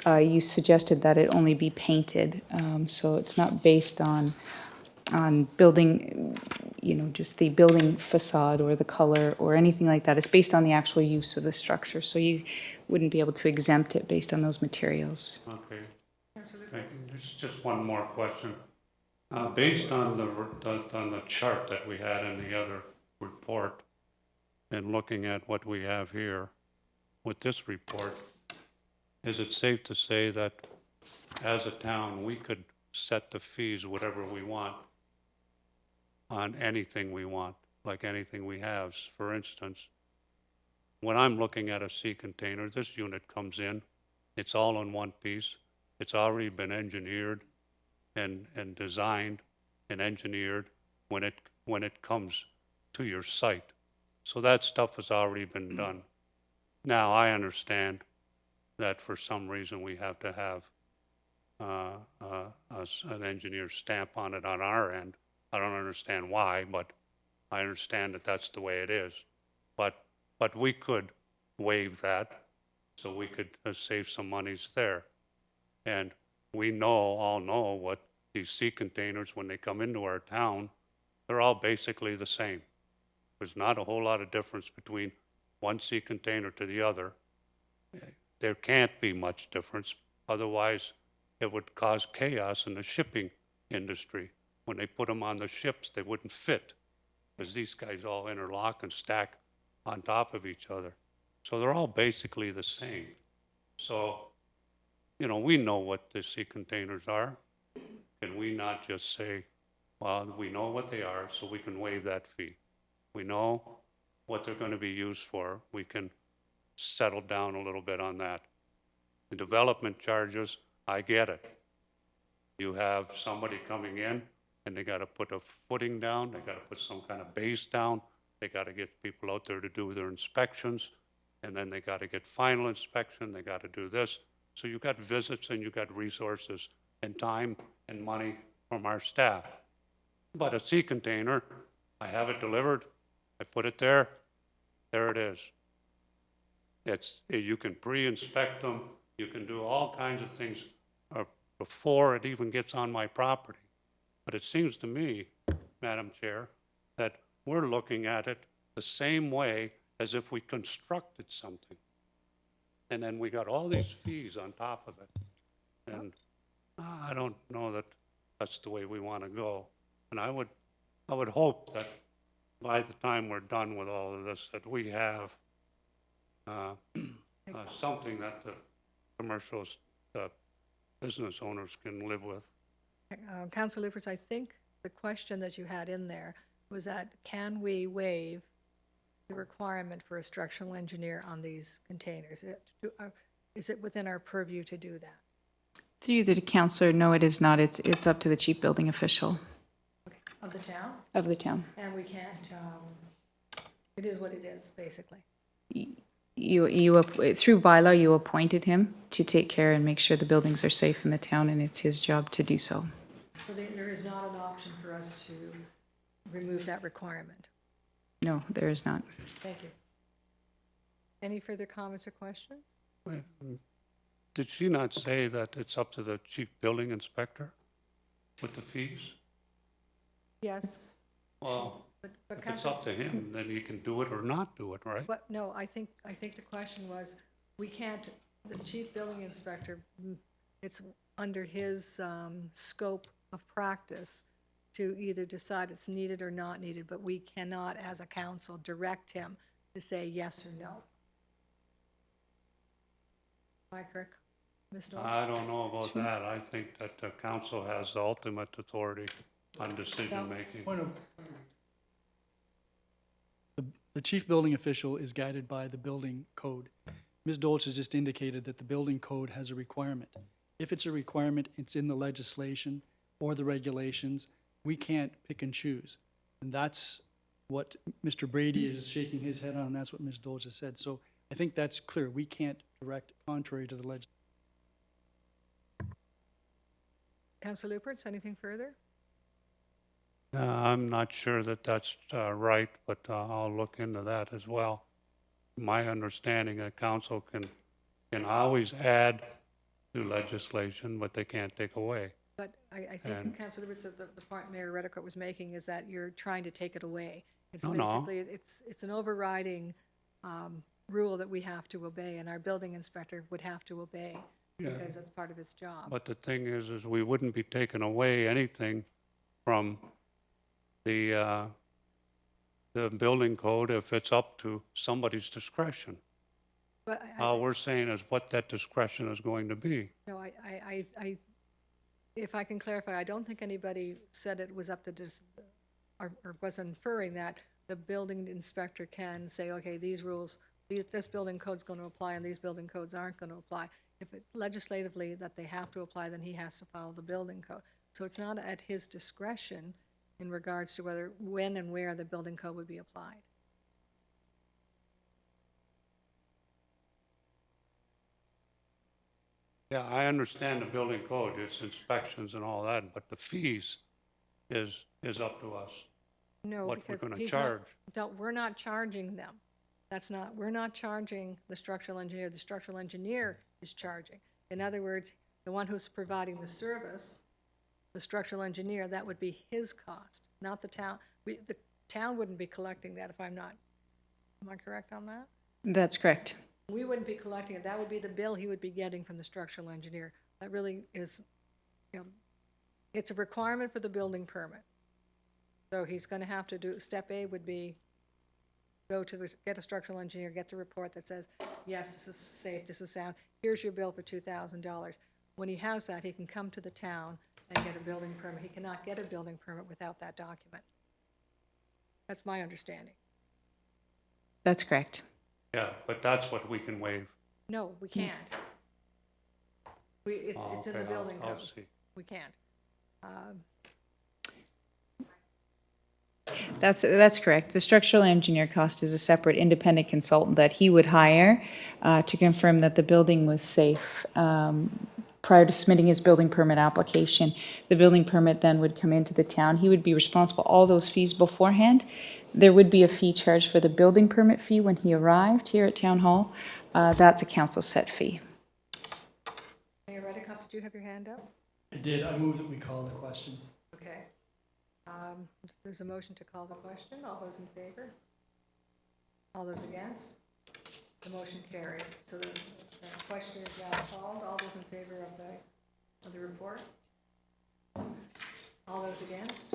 you suggested that it only be painted. So it's not based on building, just the building facade or the color or anything like that. It's based on the actual use of the structure. So you wouldn't be able to exempt it based on those materials. Okay. Thank you. There's just one more question. Based on the chart that we had in the other report, and looking at what we have here with this report, is it safe to say that as a town, we could set the fees whatever we want on anything we want, like anything we have? For instance, when I'm looking at a sea container, this unit comes in, it's all in one piece. It's already been engineered and designed and engineered when it comes to your site. So that stuff has already been done. Now, I understand that for some reason we have to have an engineer's stamp on it on our end. I don't understand why, but I understand that that's the way it is. But we could waive that, so we could save some monies there. And we all know what these sea containers, when they come into our town, they're all basically the same. There's not a whole lot of difference between one sea container to the other. There can't be much difference, otherwise it would cause chaos in the shipping industry. When they put them on the ships, they wouldn't fit, because these guys all interlock and stack on top of each other. So they're all basically the same. So, we know what the sea containers are. Can we not just say, well, we know what they are, so we can waive that fee? We know what they're going to be used for. We can settle down a little bit on that. The development charges, I get it. You have somebody coming in, and they got to put a footing down, they got to put some kind of base down, they got to get people out there to do their inspections, and then they got to get final inspection, they got to do this. So you got visits and you got resources and time and money from our staff. But a sea container, I have it delivered, I put it there it is. You can pre-inspect them, you can do all kinds of things before it even gets on my property. But it seems to me, Madam Chair, that we're looking at it the same way as if we constructed something. And then we got all these fees on top of it. And I don't know that that's the way we want to go. And I would hope that by the time we're done with all of this, that we have something that the commercial business owners can live with. Councillor Lubberts, I think the question that you had in there was that can we waive the requirement for a structural engineer on these containers? Is it within our purview to do that? Through the councillor, no, it is not. It's up to the chief building official Okay. Of the town? of the town. And we can't, it is what it is, basically. You through bylaw, you appointed him to take care and make sure the buildings are safe in the town, and it's his job to do so. So there is not an option for us to remove that requirement. No, there is not. Thank you. Any further comments or questions? Did she not say that it's up to the chief building inspector with the fees? Yes. Well, But if it's up to him, then he can do it or not do it, right? But, no, I think the question was, we can't, the chief building inspector, it's under his scope of practice to either decide it's needed or not needed, but we cannot, as a council, direct him to say yes or no. Am I correct, Ms. Noel? I don't know about that. I think that the council has the ultimate authority on decision-making. Point of- The chief building official is guided by the building code. Ms. Dolce has just indicated that the building code has a requirement. If it's a requirement, it's in the legislation or the regulations. We can't pick and choose. And that's what Mr. Brady is shaking his head on, and that's what Ms. Dolce said. So I think that's clear. We can't direct contrary to the legislation. Councillor Lubberts, anything further? I'm not sure that that's right, but I'll look into that as well. My understanding, that council can always add to legislation, but they can't take away. But I think, And- Councillor Lubberts, the point Mayor Redekop was making is that you're trying to take it away. It's No, no. basically, it's an overriding rule that we have to obey, and our building inspector would have to obey Yeah. because that's part of his job. But the thing is we wouldn't be taking away anything from the building code if it's up to somebody's discretion. But All we're saying is what that discretion is going to be. no, if I can clarify, I don't think anybody said it was up to or was inferring that the building inspector can say, okay, these rules, this building code's going to apply and these building codes aren't going to apply. If it legislatively that they have to apply, then he has to follow the building code. So it's not at his discretion in regards to whether, when and where the building code would be applied. Yeah, I understand the building code, it's inspections and all that, but the fees is up to us. No, What we're because gonna he's not- charge. We're not charging them. We're not charging the structural engineer. The structural engineer is charging. In other words, the one who's providing the service, the structural engineer, that would be his cost, not the town. The town wouldn't be collecting that if am I correct on that? That's correct. We wouldn't be collecting it. That would be the bill he would be getting from the structural engineer. That really is, it's a requirement for the building permit. So he's going to have to do, step A would be get a structural engineer, get the report that says, yes, this is safe, this is sound. Here's your bill for $2,000. When he has that, he can come to the town and get a building permit. He cannot get a building permit without that document. That's my understanding. That's correct. Yeah, but that's what we can waive. No, we can't. It's Oh, in the okay, building I'll code. see. We can't. That's correct. The structural engineer cost is a separate independent consultant that he would hire to confirm that the building was safe prior to submitting his building permit application. The building permit then would come into the town. He would be responsible for all those fees beforehand. There would be a fee charged for the building permit fee when he arrived here at Town Hall. That's a council set fee. Mayor Redekop, did you have your hand up? I did. I move that we call the question. Okay. There's a motion to call the question. All those in favor? All those against? The motion carries. So the question is now called. All those in favor of the report? All those against?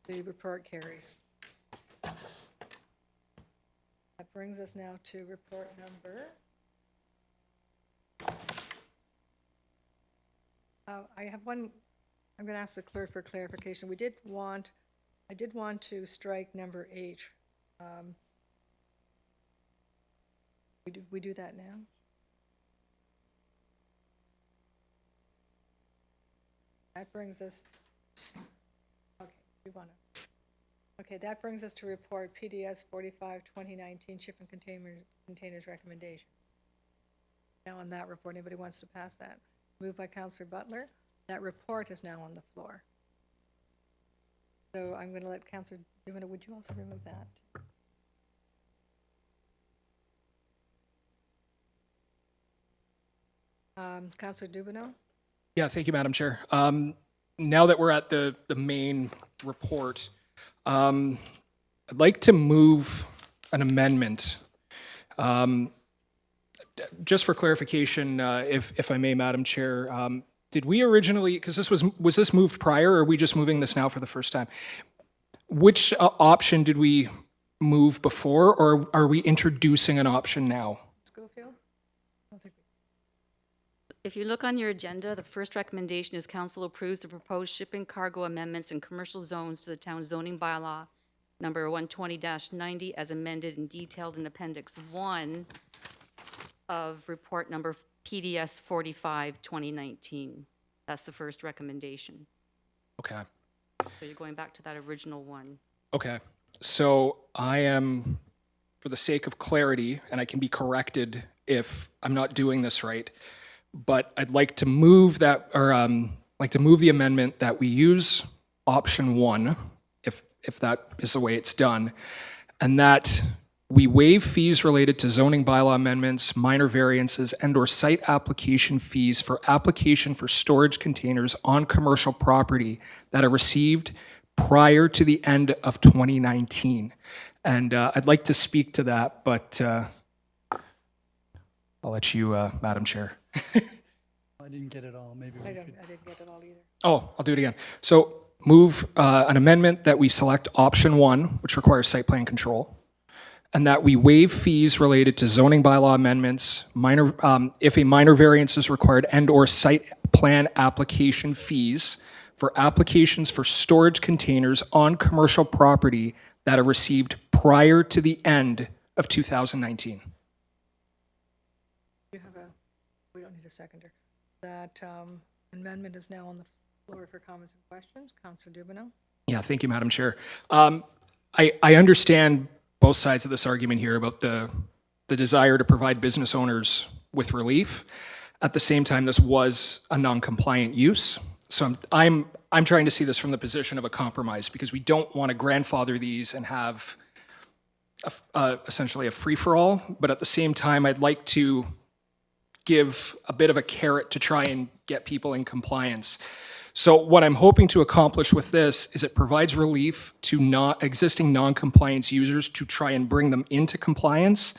The report carries. That brings us now to report number. I have one. I'm going to ask the clerk for clarification. I did want to strike number 8. We do that now? That brings us, that brings us to report PDS 45, 2019, shipping containers recommendation. Now on that report, anybody wants to pass that? Moved by Councillor Butler. That report is now on the floor. So I'm going to let Councillor Dubanow, would you also remove that? Councillor Dubanow? Yeah, thank you, Madam Chair. Now that we're at the main report, I'd like to move an amendment. Just for clarification, if I may, Madam Chair, did we originally, because was this moved prior, or are we just moving this now for the first time? Which option did we move before, or are we introducing an option now? Schofield? I don't think If you look on your agenda, the first recommendation is council approves the proposed shipping cargo amendments in commercial zones to the town zoning bylaw number 120-90 as amended and detailed in Appendix 1 of report number PDS 45, 2019. That's the first recommendation. Okay. So you're going back to that original one. Okay. So I am, for the sake of clarity, and I can be corrected if I'm not doing this right, but I'd like to move that, or like to move the amendment that we use option 1, if that is the way it's done, and that we waive fees related to zoning bylaw amendments, minor variances, and/or site application fees for application for storage containers on commercial property that are received prior to the end of 2019. And I'd like to speak to that, but I'll let you, Madam Chair. I didn't get it all, maybe we I could. didn't get it all either. Oh, I'll do it again. So move an amendment that we select option 1, which requires site plan control, and that we waive fees related to zoning bylaw amendments, minor, if a minor variance is required, and/or site plan application fees for applications for storage containers on commercial property that are received prior to the end of 2019. You have we don't need a seconder. That amendment is now on the floor for comments and questions. Councillor Dubanow? Yeah, thank you, Madam Chair. I understand both sides of this argument here about the desire to provide business owners with relief. At the same time, this was a non-compliant use. So I'm trying to see this from the position of a compromise, because we don't want to grandfather these and have essentially a free-for-all. But at the same time, I'd like to give a bit of a carrot to try and get people in compliance. So what I'm hoping to accomplish with this is it provides relief to existing non-compliance users to try and bring them into compliance.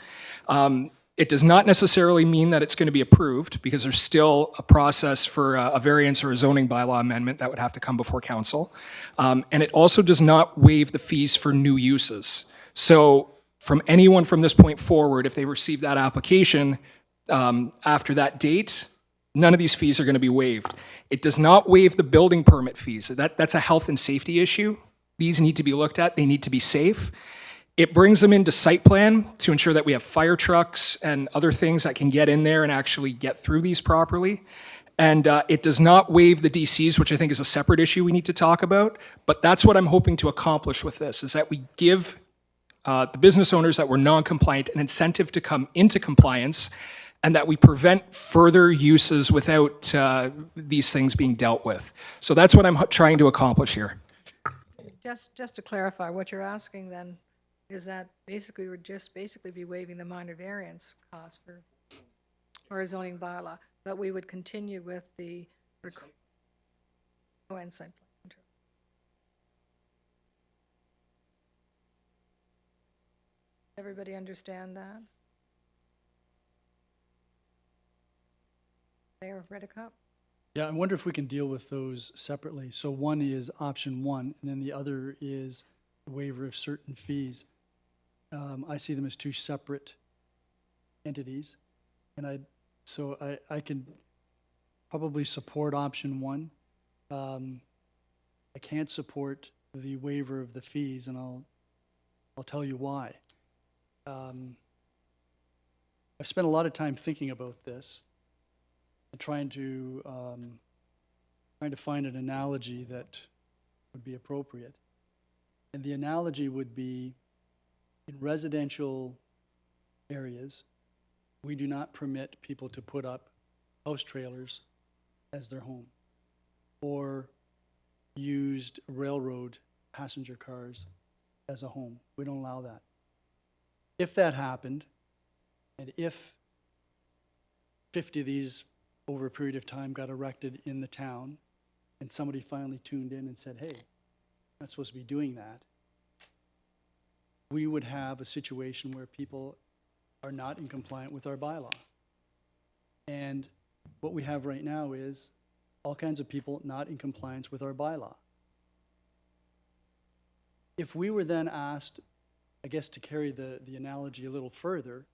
It does not necessarily mean that it's going to be approved, because there's still a process for a variance or a zoning bylaw amendment that would have to come before council. And it also does not waive the fees for new uses. So from anyone from this point forward, if they receive that application after that date, none of these fees are going to be waived. It does not waive the building permit fees. That's a health and safety issue. These need to be looked at. They need to be safe. It brings them into site plan to ensure that we have fire trucks and other things that can get in there and actually get through these properly. And it does not waive the DCs, which I think is a separate issue we need to talk about. But that's what I'm hoping to accomplish with this, is that we give the business owners that were non-compliant an incentive to come into compliance, and that we prevent further uses without these things being dealt with. So that's what I'm trying to accomplish here. Just to clarify, what you're asking then is that basically we're just be waiving the minor variance cost for a zoning bylaw, but we would continue with the and site plan control. Everybody understand that? Mayor Redekop? Yeah, I wonder if we can deal with those separately. So one is option 1, and then the other is the waiver of certain fees. I see them as two separate entities, and I can probably support option 1. I can't support the waiver of the fees, and I'll tell you why. I've spent a lot of time thinking about this and trying to find an analogy that would be appropriate. And the analogy would be, in residential areas, we do not permit people to put up house trailers as their home, or used railroad passenger cars as a home. We don't allow that. If that happened, and if 50 of these over a period of time got erected in the town, and somebody finally tuned in and said, hey, you're not supposed to be doing that, we would have a situation where people are not in compliance with our bylaw. And what we have right now is all kinds of people not in compliance with our bylaw. If we were then asked, I guess to carry the analogy a little further,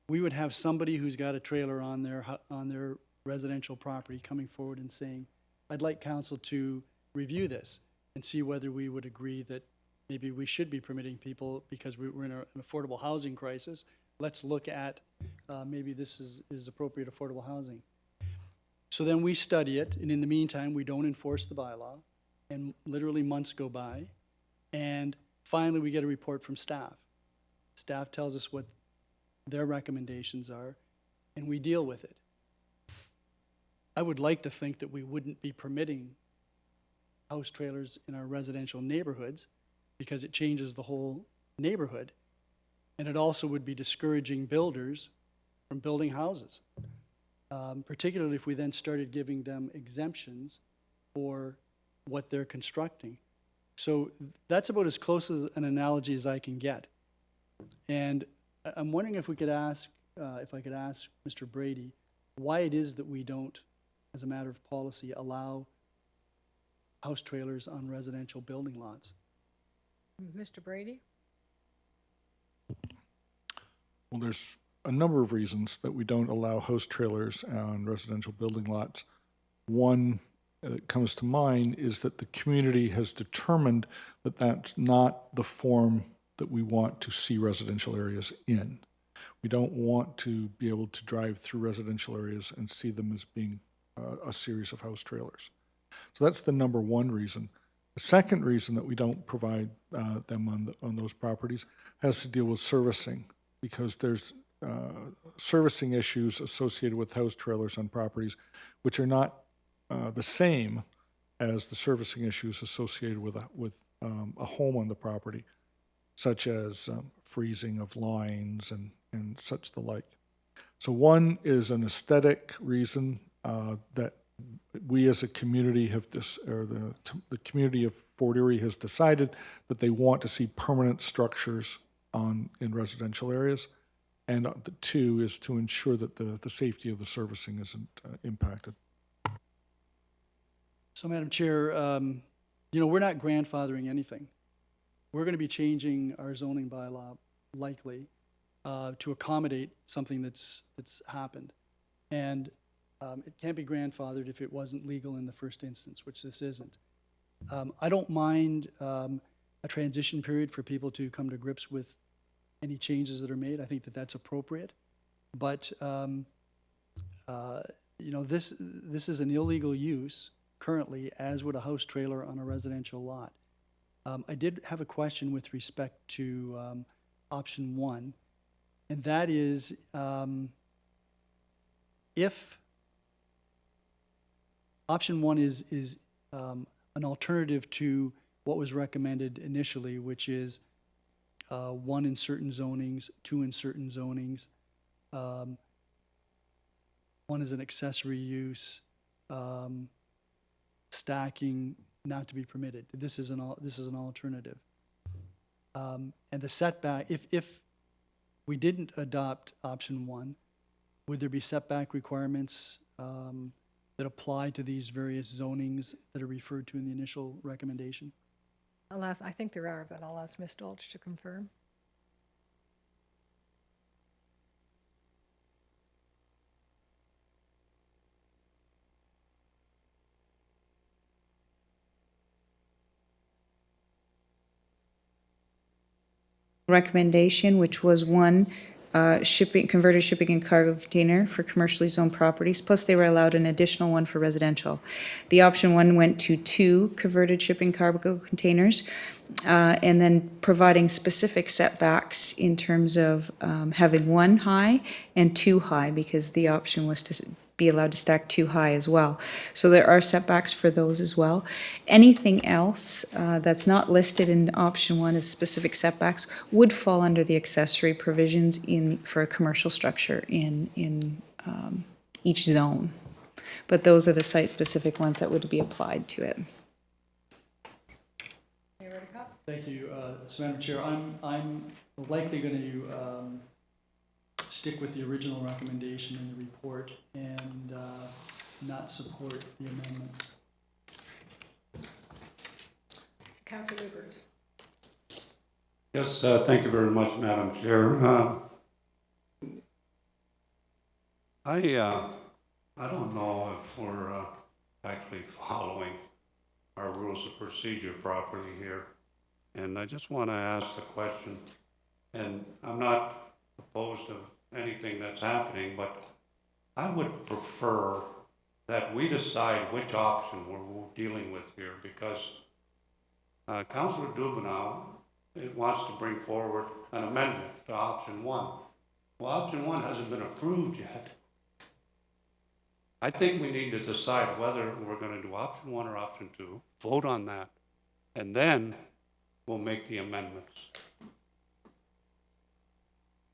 we would have somebody who's got a trailer on their residential property coming forward and saying, I'd like council to review this and see whether we would agree that maybe we should be permitting people because we're in an affordable housing crisis. Let's look at maybe this is appropriate affordable housing. So then we study it, and in the meantime, we don't enforce the bylaw, and literally months go by, and finally we get a report from staff. Staff tells us what their recommendations are, and we deal with it. I would like to think that we wouldn't be permitting house trailers in our residential neighborhoods because it changes the whole neighborhood, and it also would be discouraging builders from building houses. Particularly if we then started giving them exemptions for what they're constructing. So that's about as close as an analogy as I can get. And I'm wondering if we could ask, if I could ask Mr. Brady, why it is that we don't, as a matter of policy, allow house trailers on residential building lots. Mr. Brady? Well, there's a number of reasons that we don't allow house trailers on residential building lots. One that comes to mind is that the community has determined that that's not the form that we want to see residential areas in. We don't want to be able to drive through residential areas and see them as being a series of house trailers. So that's the number one reason. The second reason that we don't provide them on those properties has to deal with servicing, because there's servicing issues associated with house trailers on properties which are not the same as the servicing issues associated with a home on the property, such as freezing of lines and such the like. So one is an aesthetic reason that we as a community have the community of Fort Erie has decided that they want to see permanent structures in residential areas. And the two is to ensure that the safety of the servicing isn't impacted. So, Madam Chair, we're not grandfathering anything. We're going to be changing our zoning bylaw likely to accommodate something that's happened. And it can't be grandfathered if it wasn't legal in the first instance, which this isn't. I don't mind a transition period for people to come to grips with any changes that are made. I think that that's appropriate. But, this is an illegal use currently, as would a house trailer on a residential lot. I did have a question with respect to option one, and that is if option one is an alternative to what was recommended initially, which is 1 in certain zonings, 2 in certain zonings. 1 is an accessory use, stacking not to be permitted. This is an alternative. And the setback, if we didn't adopt option 1, would there be setback requirements that apply to these various zonings that are referred to in the initial recommendation? I think there are, but I'll ask Ms. Dolch to confirm. Recommendation, which was 1, converted shipping and cargo container for commercially zoned properties, plus they were allowed an additional 1 for residential. The option 1 went to 2 converted shipping cargo containers, and then providing specific setbacks in terms of having 1 high and 2 high, because the option was to be allowed to stack 2 high as well. So there are setbacks for those as well. Anything else that's not listed in option 1 as specific setbacks would fall under the accessory provisions for a commercial structure in each zone. But those are the site-specific ones that would be applied to it. Any Redekop? Thank you, so Madam Chair. I'm likely going to stick with the original recommendation in the report and not support the amendment. Councillor Lubberts? Yes, thank you very much, Madam Chair. I don't know if we're actually following our rules of procedure properly here. And I just want to ask the question, and I'm not opposed to anything that's happening, but I would prefer that we decide which option we're dealing with here, because Councillor Dubanow wants to bring forward an amendment to option 1. Well, option 1 hasn't been approved yet. I think we need to decide whether we're going to do option 1 or option 2, vote on that, and then we'll make the amendments.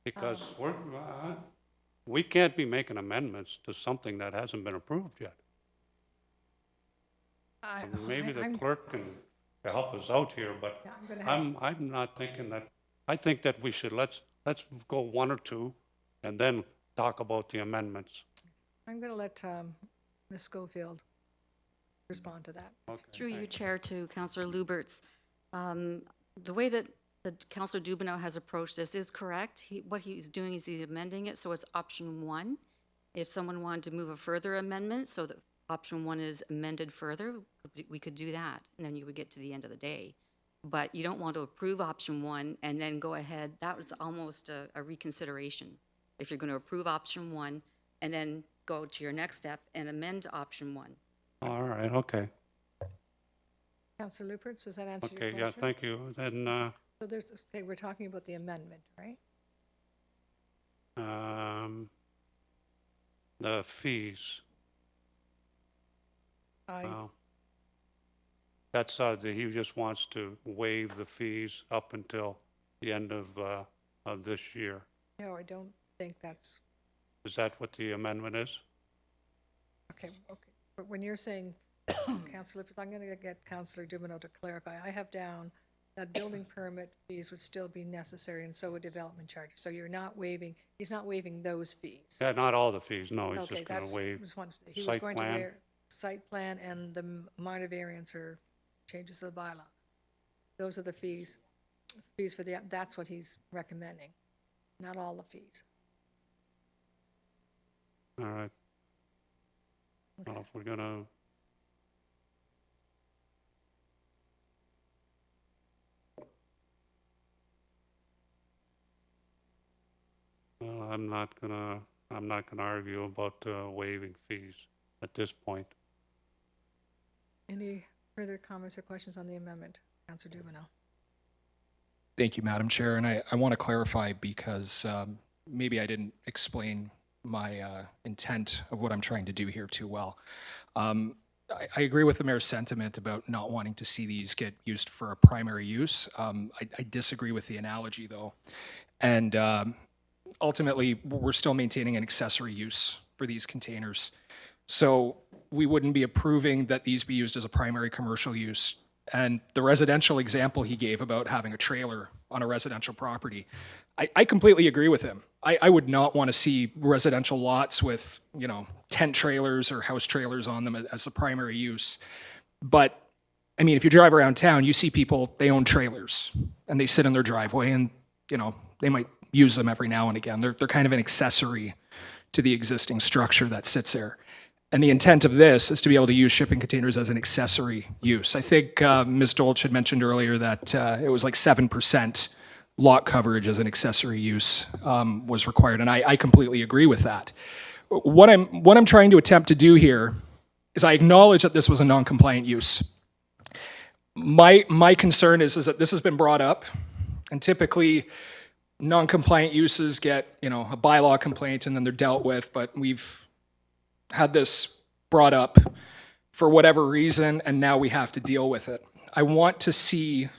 Because we can't be making amendments to something that hasn't been approved yet. Maybe the clerk can help us out here, but Yeah, I'm gonna have, I'm not thinking that. I think that we should let's go 1 or 2, and then talk about the amendments. I'm gonna let Ms. Schofield respond to that. Okay, Through you, thank Chair, to Councillor Lubberts. The way that Councillor Dubanow has approached this is correct. What he's doing is he's amending it, so it's option 1. If someone wanted to move a further amendment so that option 1 is amended further, we could do that, and then you would get to the end of the day. But you don't want to approve option 1 and then go ahead. That was almost a reconsideration. If you're going to approve option 1 and then go to your next step and amend option 1. All right, okay. Councillor Lubberts, does that answer your Okay, question? yeah, thank you. Then, So there's, okay, we're talking about the amendment, right? the fees. I, That's, he just wants to waive the fees up until the end of this year. no, I don't think that's, Is that what the amendment is? okay. But when you're saying, Councillor Lubberts, I'm gonna get Councillor Dubanow to clarify. I have down that building permit fees would still be necessary, and so would development charges. So you're not waiving, he's not waiving those fees. Yeah, not all the fees, no, he's Okay, just gonna that's, waive. he was site going to plan. waive site plan and the minor variance or changes to the bylaw. Those are the fees for the, that's what he's recommending, not all the fees. All right. Well, if we're gonna, well, I'm not gonna argue about waiving fees at this point. Any further comments or questions on the amendment? Councillor Dubanow. Thank you, Madam Chair, and I want to clarify because maybe I didn't explain my intent of what I'm trying to do here too well. I agree with the mayor's sentiment about not wanting to see these get used for a primary use. I disagree with the analogy, though. And ultimately, we're still maintaining an accessory use for these containers. So we wouldn't be approving that these be used as a primary commercial use. And the residential example he gave about having a trailer on a residential property, I completely agree with him. I would not want to see residential lots with, tent trailers or house trailers on them as the primary use. But, I mean, if you drive around town, you see people, they own trailers and they sit in their driveway and, they might use them every now and again. They're kind of an accessory to the existing structure that sits there. And the intent of this is to be able to use shipping containers as an accessory use. I think Ms. Dolch had mentioned earlier that it was like 7% lot coverage as an accessory use was required, and I completely agree with that. What I'm trying to attempt to do here is I acknowledge that this was a non-compliant use. My concern is that this has been brought up, and typically non-compliant uses get a bylaw complaint and then they're dealt with, but we've had this brought up for whatever reason, and now we have to deal with it. I want to see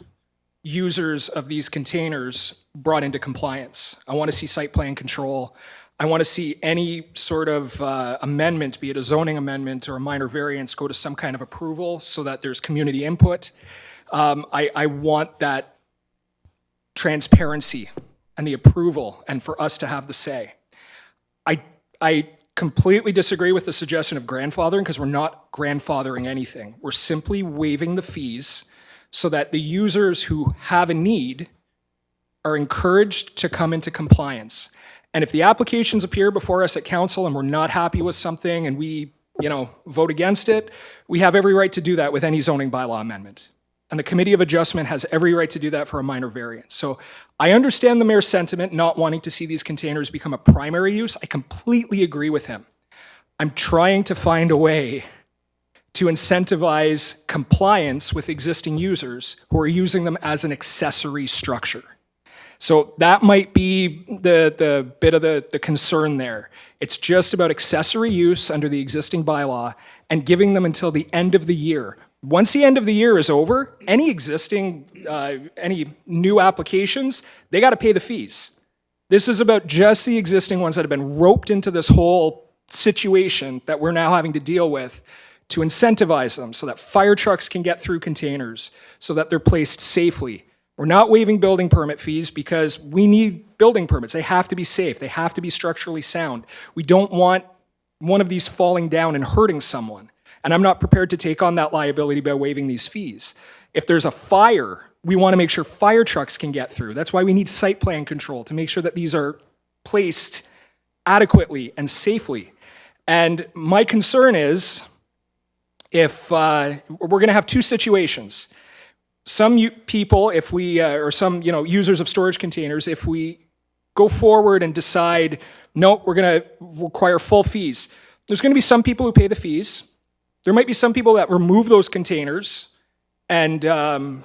users of these containers brought into compliance. I want to see site plan control. I want to see any sort of amendment, be it a zoning amendment or a minor variance, go to some kind of approval so that there's community input. I want that transparency and the approval and for us to have the say. I completely disagree with the suggestion of grandfathering because we're not grandfathering anything. We're simply waiving the fees so that the users who have a need are encouraged to come into compliance. And if the applications appear before us at council and we're not happy with something and we, vote against it, we have every right to do that with any zoning bylaw amendment. And the Committee of Adjustment has every right to do that for a minor variance. So I understand the mayor's sentiment not wanting to see these containers become a primary use. I completely agree with him. I'm trying to find a way to incentivize compliance with existing users who are using them as an accessory structure. So that might be the bit of the concern there. It's just about accessory use under the existing bylaw and giving them until the end of the year. Once the end of the year is over, any existing, any new applications, they got to pay the fees. This is about just the existing ones that have been roped into this whole situation that we're now having to deal with to incentivize them so that fire trucks can get through containers, so that they're placed safely. We're not waiving building permit fees because we need building permits. They have to be safe. They have to be structurally sound. We don't want one of these falling down and hurting someone. And I'm not prepared to take on that liability by waiving these fees. If there's a fire, we want to make sure fire trucks can get through. That's why we need site plan control to make sure that these are placed adequately and safely. And my concern is if we're going to have two situations. Some people, if we, or some, users of storage containers, if we go forward and decide, no, we're going to require full fees, there's going to be some people who pay the fees. There might be some people that remove those containers and, go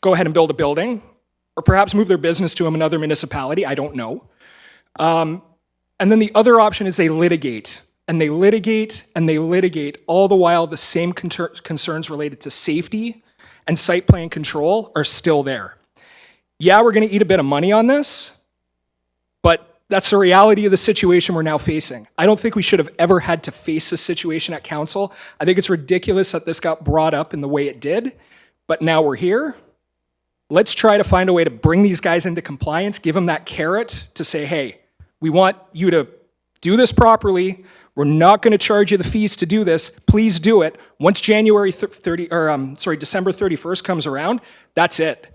ahead and build a building, or perhaps move their business to another municipality. I don't know. And then the other option is they litigate. And they litigate and they litigate, all the while the same concerns related to safety and site plan control are still there. Yeah, we're going to eat a bit of money on this, but that's the reality of the situation we're now facing. I don't think we should have ever had to face this situation at council. I think it's ridiculous that this got brought up in the way it did, but now we're here. Let's try to find a way to bring these guys into compliance, give them that carrot to say, hey, we want you to do this properly. We're not going to charge you the fees to do this. Please do it. Once December 31st comes around, that's it.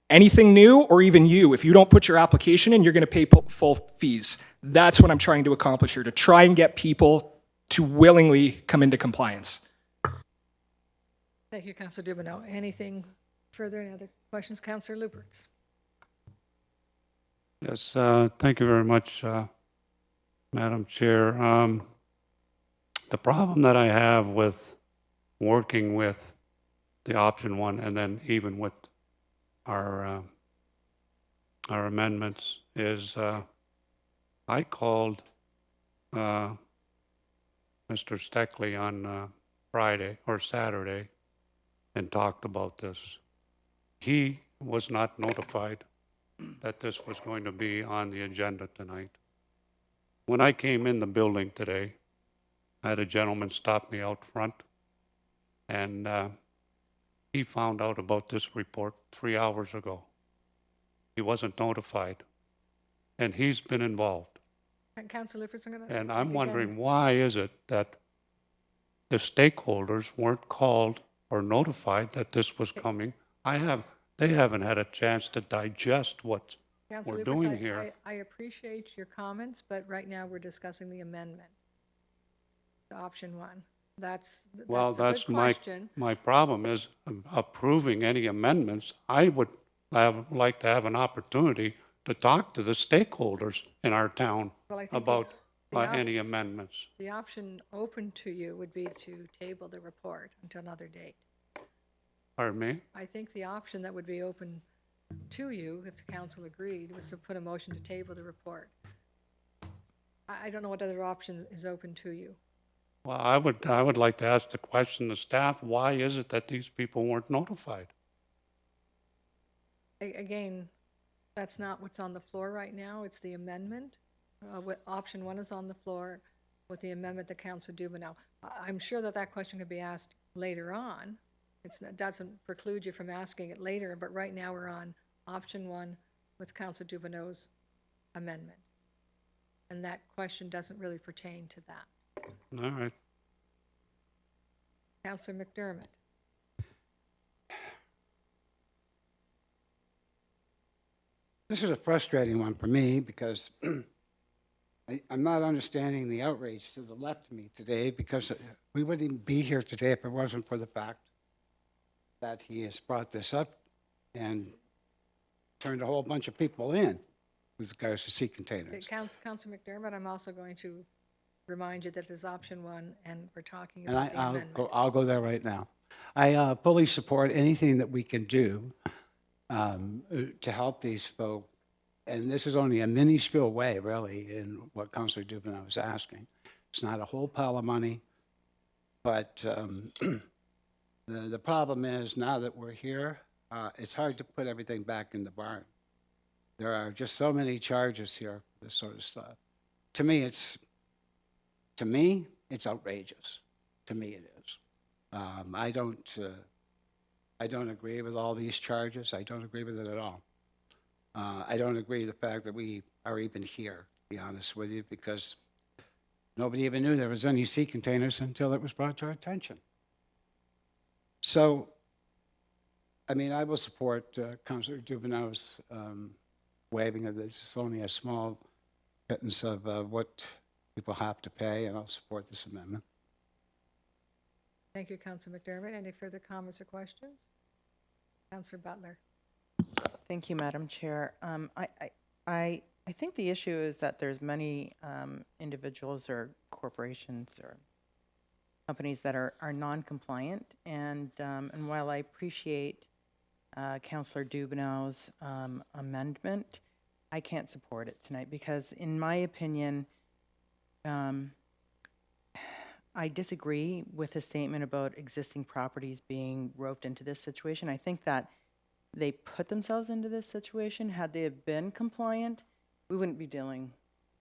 Anything new, or even you, if you don't put your application in, you're going to pay full fees. That's what I'm trying to accomplish here, to try and get people to willingly come into compliance. Thank you, Councillor Dubanow. Anything further? Any other questions? Councillor Lubberts. Yes, thank you very much, Madam Chair. The problem that I have with working with the option one and then even with our amendments is I called Mr. Steckley on Friday or Saturday and talked about this. He was not notified that this was going to be on the agenda tonight. When I came in the building today, I had a gentleman stop me out front, and he found out about this report 3 hours ago. He wasn't notified, and he's been involved. Councillor Lubberts, And I'm wondering, why is it that the stakeholders weren't called or notified that this was coming? They haven't had a chance to digest what we're doing here. I appreciate your comments, but right now we're discussing the amendment, the option one. That's a good question. My problem is approving any amendments. I would like to have an opportunity to talk to the stakeholders in our town Well, I think about the any amendments. The option open to you would be to table the report until another date. Pardon me? I think the option that would be open to you, if the council agreed, was to put a motion to table the report. I don't know what other option is open to you. Well, I would like to ask the question to staff, why is it that these people weren't notified? Again, that's not what's on the floor right now. It's the amendment. Option one is on the floor with the amendment that Councillor Dubanow. I'm sure that question could be asked later on, It doesn't preclude you from asking it later, but right now we're on option 1 with Councillor Dubanow's amendment. And that question doesn't really pertain to that. All right. Councillor McDermott. This is a frustrating one for me because I'm not understanding the outrage to the left of me today, because we wouldn't even be here today if it wasn't for the fact that he has brought this up and turned a whole bunch of people in with regards to sea containers. Councillor McDermott, I'm also going to remind you that there's option 1 and we're talking And about the amendment. I'll go there right now. I fully support anything that we can do to help these folk. And this is only a minuscule way, really, in what Councillor Dubanow was asking. It's not a whole pile of money, but the problem is, now that we're here, it's hard to put everything back in the barn. There are just so many charges here for this sort of stuff. To me, it's outrageous. To me, it is. I don't agree with all these charges. I don't agree with it at all. I don't agree with the fact that we are even here, to be honest with you, because nobody even knew there was any sea containers until it was brought to our attention. So, I mean, I will support Councillor Dubanow's waiving of this. It's only a small pittance of what people have to pay, and I'll support this amendment. Thank you, Councillor McDermott. Any further comments or questions? Councillor Butler. Thank you, Madam Chair. I think the issue is that there's many individuals or corporations or companies that are non-compliant, and while I appreciate Councillor Dubanow's amendment, I can't support it tonight because, in my opinion, I disagree with his statement about existing properties being roped into this situation. I think that they put themselves into this situation. Had they have been compliant, we wouldn't be dealing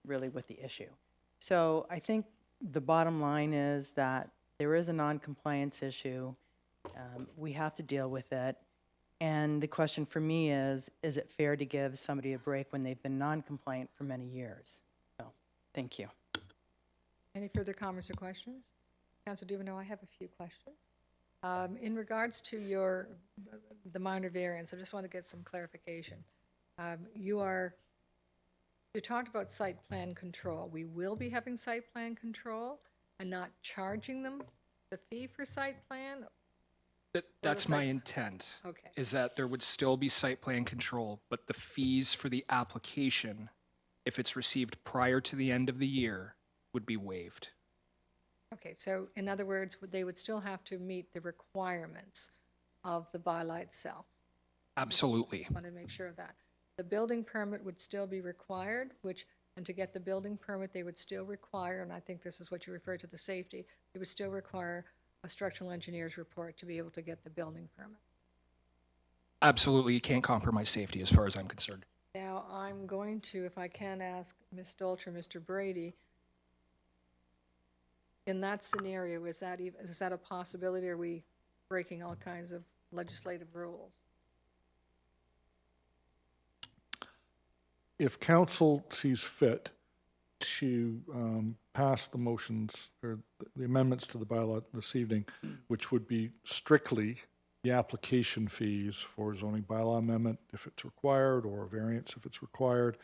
really with the issue. So I think the bottom line is that there is a non-compliance issue. We have to deal with it. And the question for me is it fair to give somebody a break when they've been non-compliant for many years? So, thank you. Any further comments or questions? Councillor Dubanow, I have a few questions. In regards to the minor variance, I just want to get some clarification. You talked about site plan control. We will be having site plan control and not charging them the fee for site plan? That's my intent. Okay. Is that there would still be site plan control, but the fees for the application, if it's received prior to the end of the year, would be waived. Okay, so in other words, they would still have to meet the requirements of the bylaw itself. Absolutely. I want to make sure of that. The building permit would still be required, and to get the building permit, they would still require, and I think this is what you referred to, the safety, they would still require a structural engineer's report to be able to get the building permit. Absolutely. You can't compromise safety as far as I'm concerned. Now, I'm going to, if I can, ask Ms. Dolcher, Mr. Brady, in that scenario, is that a possibility? Are we breaking all kinds of legislative rules? If council sees fit to pass the motions or the amendments to the bylaw this evening, which would be strictly the application fees for zoning bylaw amendment if it's required, or a variance if it's required,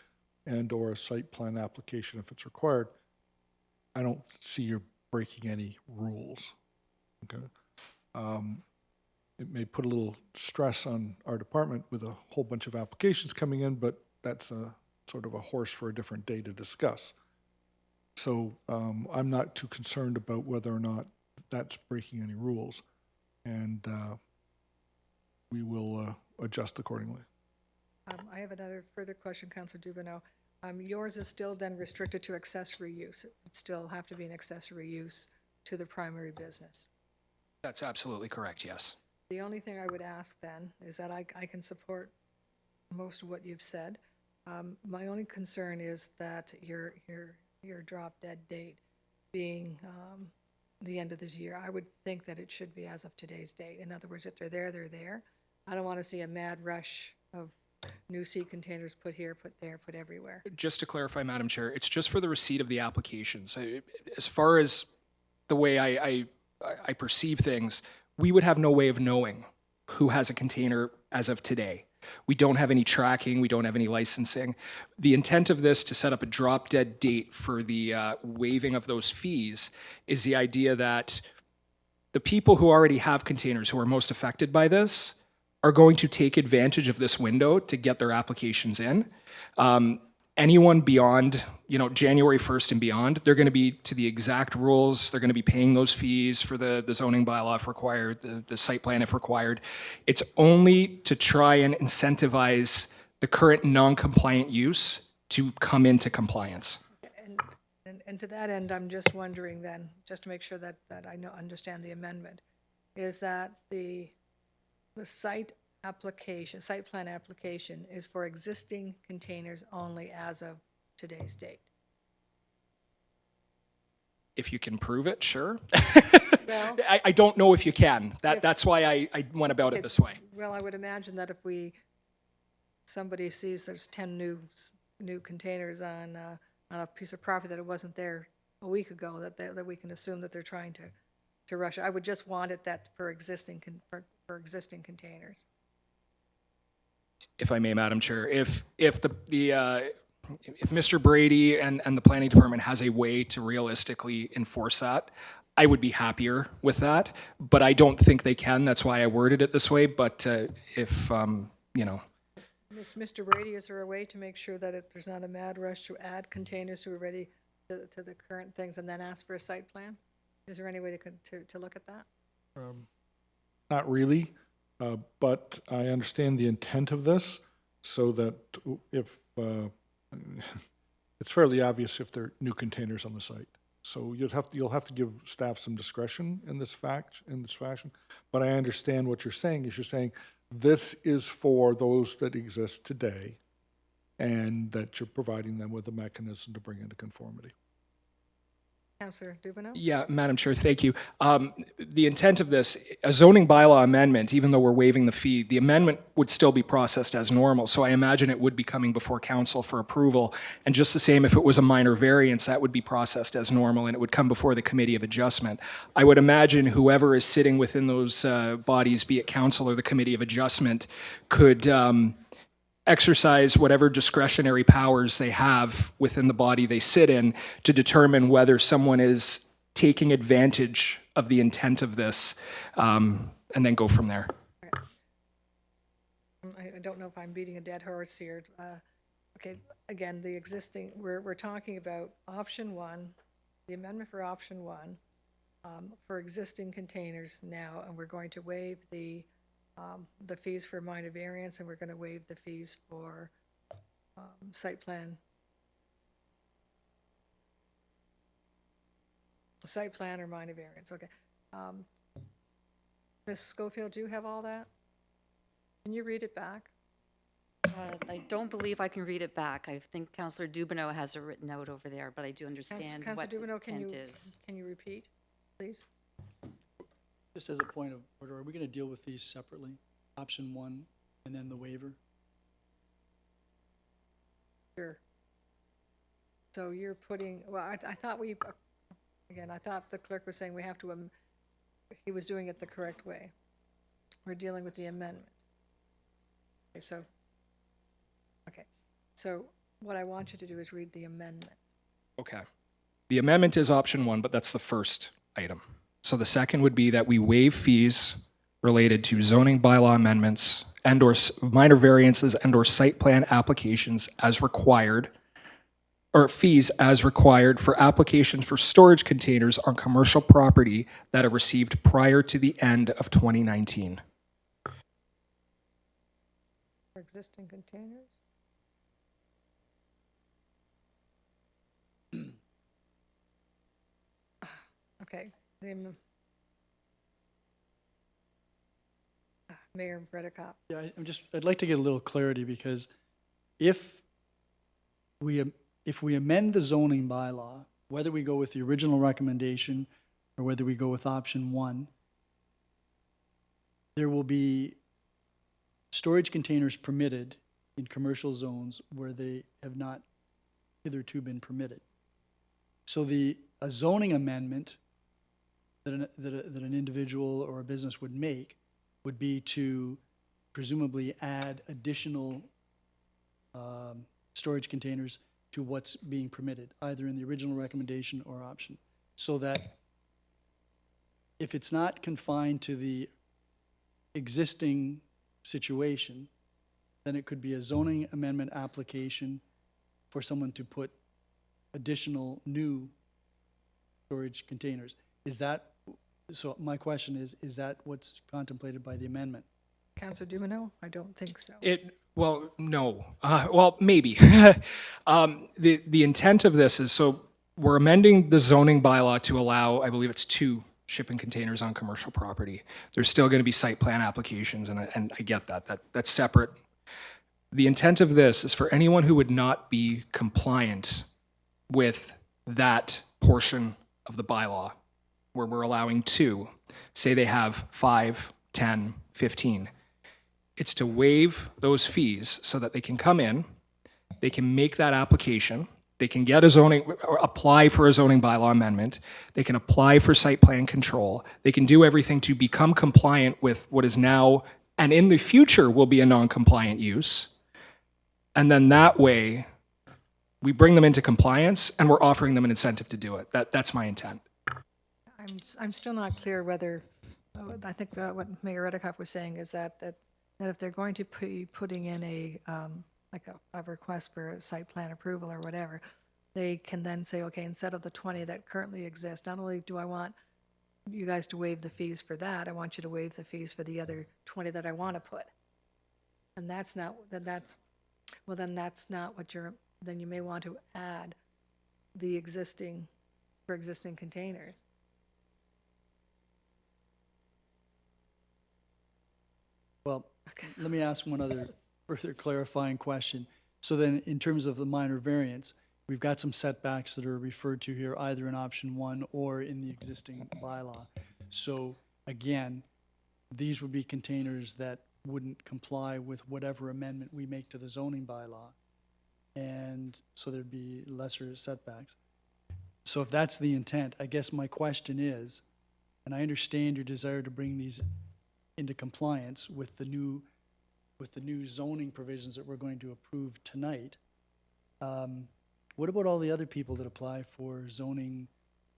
and or a site plan application if it's required, I don't see you breaking any rules. Okay. It may put a little stress on our department with a whole bunch of applications coming in, but that's a sort of a horse for a different day to discuss. So I'm not too concerned about whether or not that's breaking any rules, and we will adjust accordingly. I have another further question, Councillor Dubanow. Yours is still then restricted to accessory use. It would still have to be an accessory use to the primary business. That's absolutely correct, yes. The only thing I would ask then is that I can support most of what you've said. My only concern is that your drop dead date being the end of this year. I would think that it should be as of today's date. In other words, if they're there, they're there. I don't want to see a mad rush of new seed containers put here, put there, put everywhere. Just to clarify, Madam Chair, it's just for the receipt of the applications. As far as the way I perceive things, we would have no way of knowing who has a container as of today. We don't have any tracking. We don't have any licensing. The intent of this to set up a drop-dead date for the waiving of those fees is the idea that the people who already have containers who are most affected by this are going to take advantage of this window to get their applications in. Anyone beyond, January 1st and beyond, they're going to be to the exact rules. They're going to be paying those fees for the zoning bylaw if required, the site plan if required. It's only to try and incentivize the current non-compliant use to come into compliance. And to that end, I'm just wondering then, just to make sure that I understand the amendment, is that the site plan application is for existing containers only as of today's date. If you can prove it, sure. Well, I don't know if you can. That's why I went about it this way. Well, I would imagine that if somebody sees there's 10 new containers on a piece of property that it wasn't there a week ago, that we can assume that they're trying to rush. I would just want it that for existing containers. If I may, Madam Chair, if Mr. Brady and the planning department has a way to realistically enforce that, I would be happier with that, but I don't think they can. That's why I worded it this way. But if Mr. Brady, is there a way to make sure that there's not a mad rush to add containers who are ready to the current things and then ask for a site plan? Is there any way to look at that? Not really, but I understand the intent of this, so that if, it's fairly obvious if there are new containers on the site. So you'll have to give staff some discretion in this fashion. But I understand what you're saying, is you're saying this is for those that exist today, and that you're providing them with a mechanism to bring into conformity. Councillor Dubanow? Yeah, Madam Chair, thank you. The intent of this, a zoning bylaw amendment, even though we're waiving the fee, the amendment would still be processed as normal. So I imagine it would be coming before council for approval. And just the same, if it was a minor variance, that would be processed as normal and it would come before the committee of adjustment. I would imagine whoever is sitting within those bodies, be it council or the committee of adjustment, could exercise whatever discretionary powers they have within the body they sit in to determine whether someone is taking advantage of the intent of this, and then go from there. I don't know if I'm beating a dead horse here. Okay, again, the existing, we're talking about option one, the amendment for option one, for existing containers now, and we're going to waive the fees for minor variance, and we're going to waive the fees for site plan or minor variance. Okay. Ms. Schofield, do you have all that? Can you read it back? I don't believe I can read it back. I think Councillor Dubanow has it written out over there, but I do understand what the Councillor Dubanow, intent is. can you repeat, please? Just as a point of order, are we going to deal with these separately? Option one and then the waiver? Sure. So you're putting, well, I thought I thought the clerk was saying we have to, he was doing it the correct way. We're dealing with the amendment. Okay, so what I want you to do is read the amendment. Okay. The amendment is option one, but that's the first item. So the second would be that we waive fees related to zoning bylaw amendments and or minor variances and or site plan applications as required, or fees as required for applications for storage containers on commercial property that are received prior to the end of 2019. For existing containers? Okay. Mayor Redekop. Yeah, I'd like to get a little clarity, because if we amend the zoning bylaw, whether we go with the original recommendation or whether we go with option 1, there will be storage containers permitted in commercial zones where they have not hitherto been permitted. So a zoning amendment that an individual or a business would make would be to presumably add additional storage containers to what's being permitted, either in the original recommendation or option, so that if it's not confined to the existing situation, then it could be a zoning amendment application for someone to put additional new storage containers. So my question is that what's contemplated by the amendment? Councillor Dubanow? I don't think so. Well, no. Well, maybe. The intent of this is, so we're amending the zoning bylaw to allow, I believe it's 2 shipping containers on commercial property. There's still going to be site plan applications, and I get that. That's separate. The intent of this is for anyone who would not be compliant with that portion of the bylaw, where we're allowing 2, say they have 5, 10, 15. It's to waive those fees so that they can come in, they can make that application, they can get a zoning, or apply for a zoning bylaw amendment, they can apply for site plan control, they can do everything to become compliant with what is now, and in the future will be a non-compliant use. And then that way, we bring them into compliance and we're offering them an incentive to do it. That's my intent. I'm still not clear whether, I think that what Mayor Redekop was saying is that if they're going to be putting in a request for a site plan approval or whatever, they can then say, okay, instead of the 20 that currently exist, not only do I want you guys to waive the fees for that, I want you to waive the fees for the other 20 that I want to put. And that's not, that's not what then you may want to add the existing containers. Well, let me ask one other further clarifying question. So then, in terms of the minor variance, we've got some setbacks that are referred to here, either in option 1 or in the existing bylaw. So again, these would be containers that wouldn't comply with whatever amendment we make to the zoning bylaw. And so there'd be lesser setbacks. So if that's the intent, I guess my question is, and I understand your desire to bring these into compliance with the new zoning provisions that we're going to approve tonight, what about all the other people that apply for zoning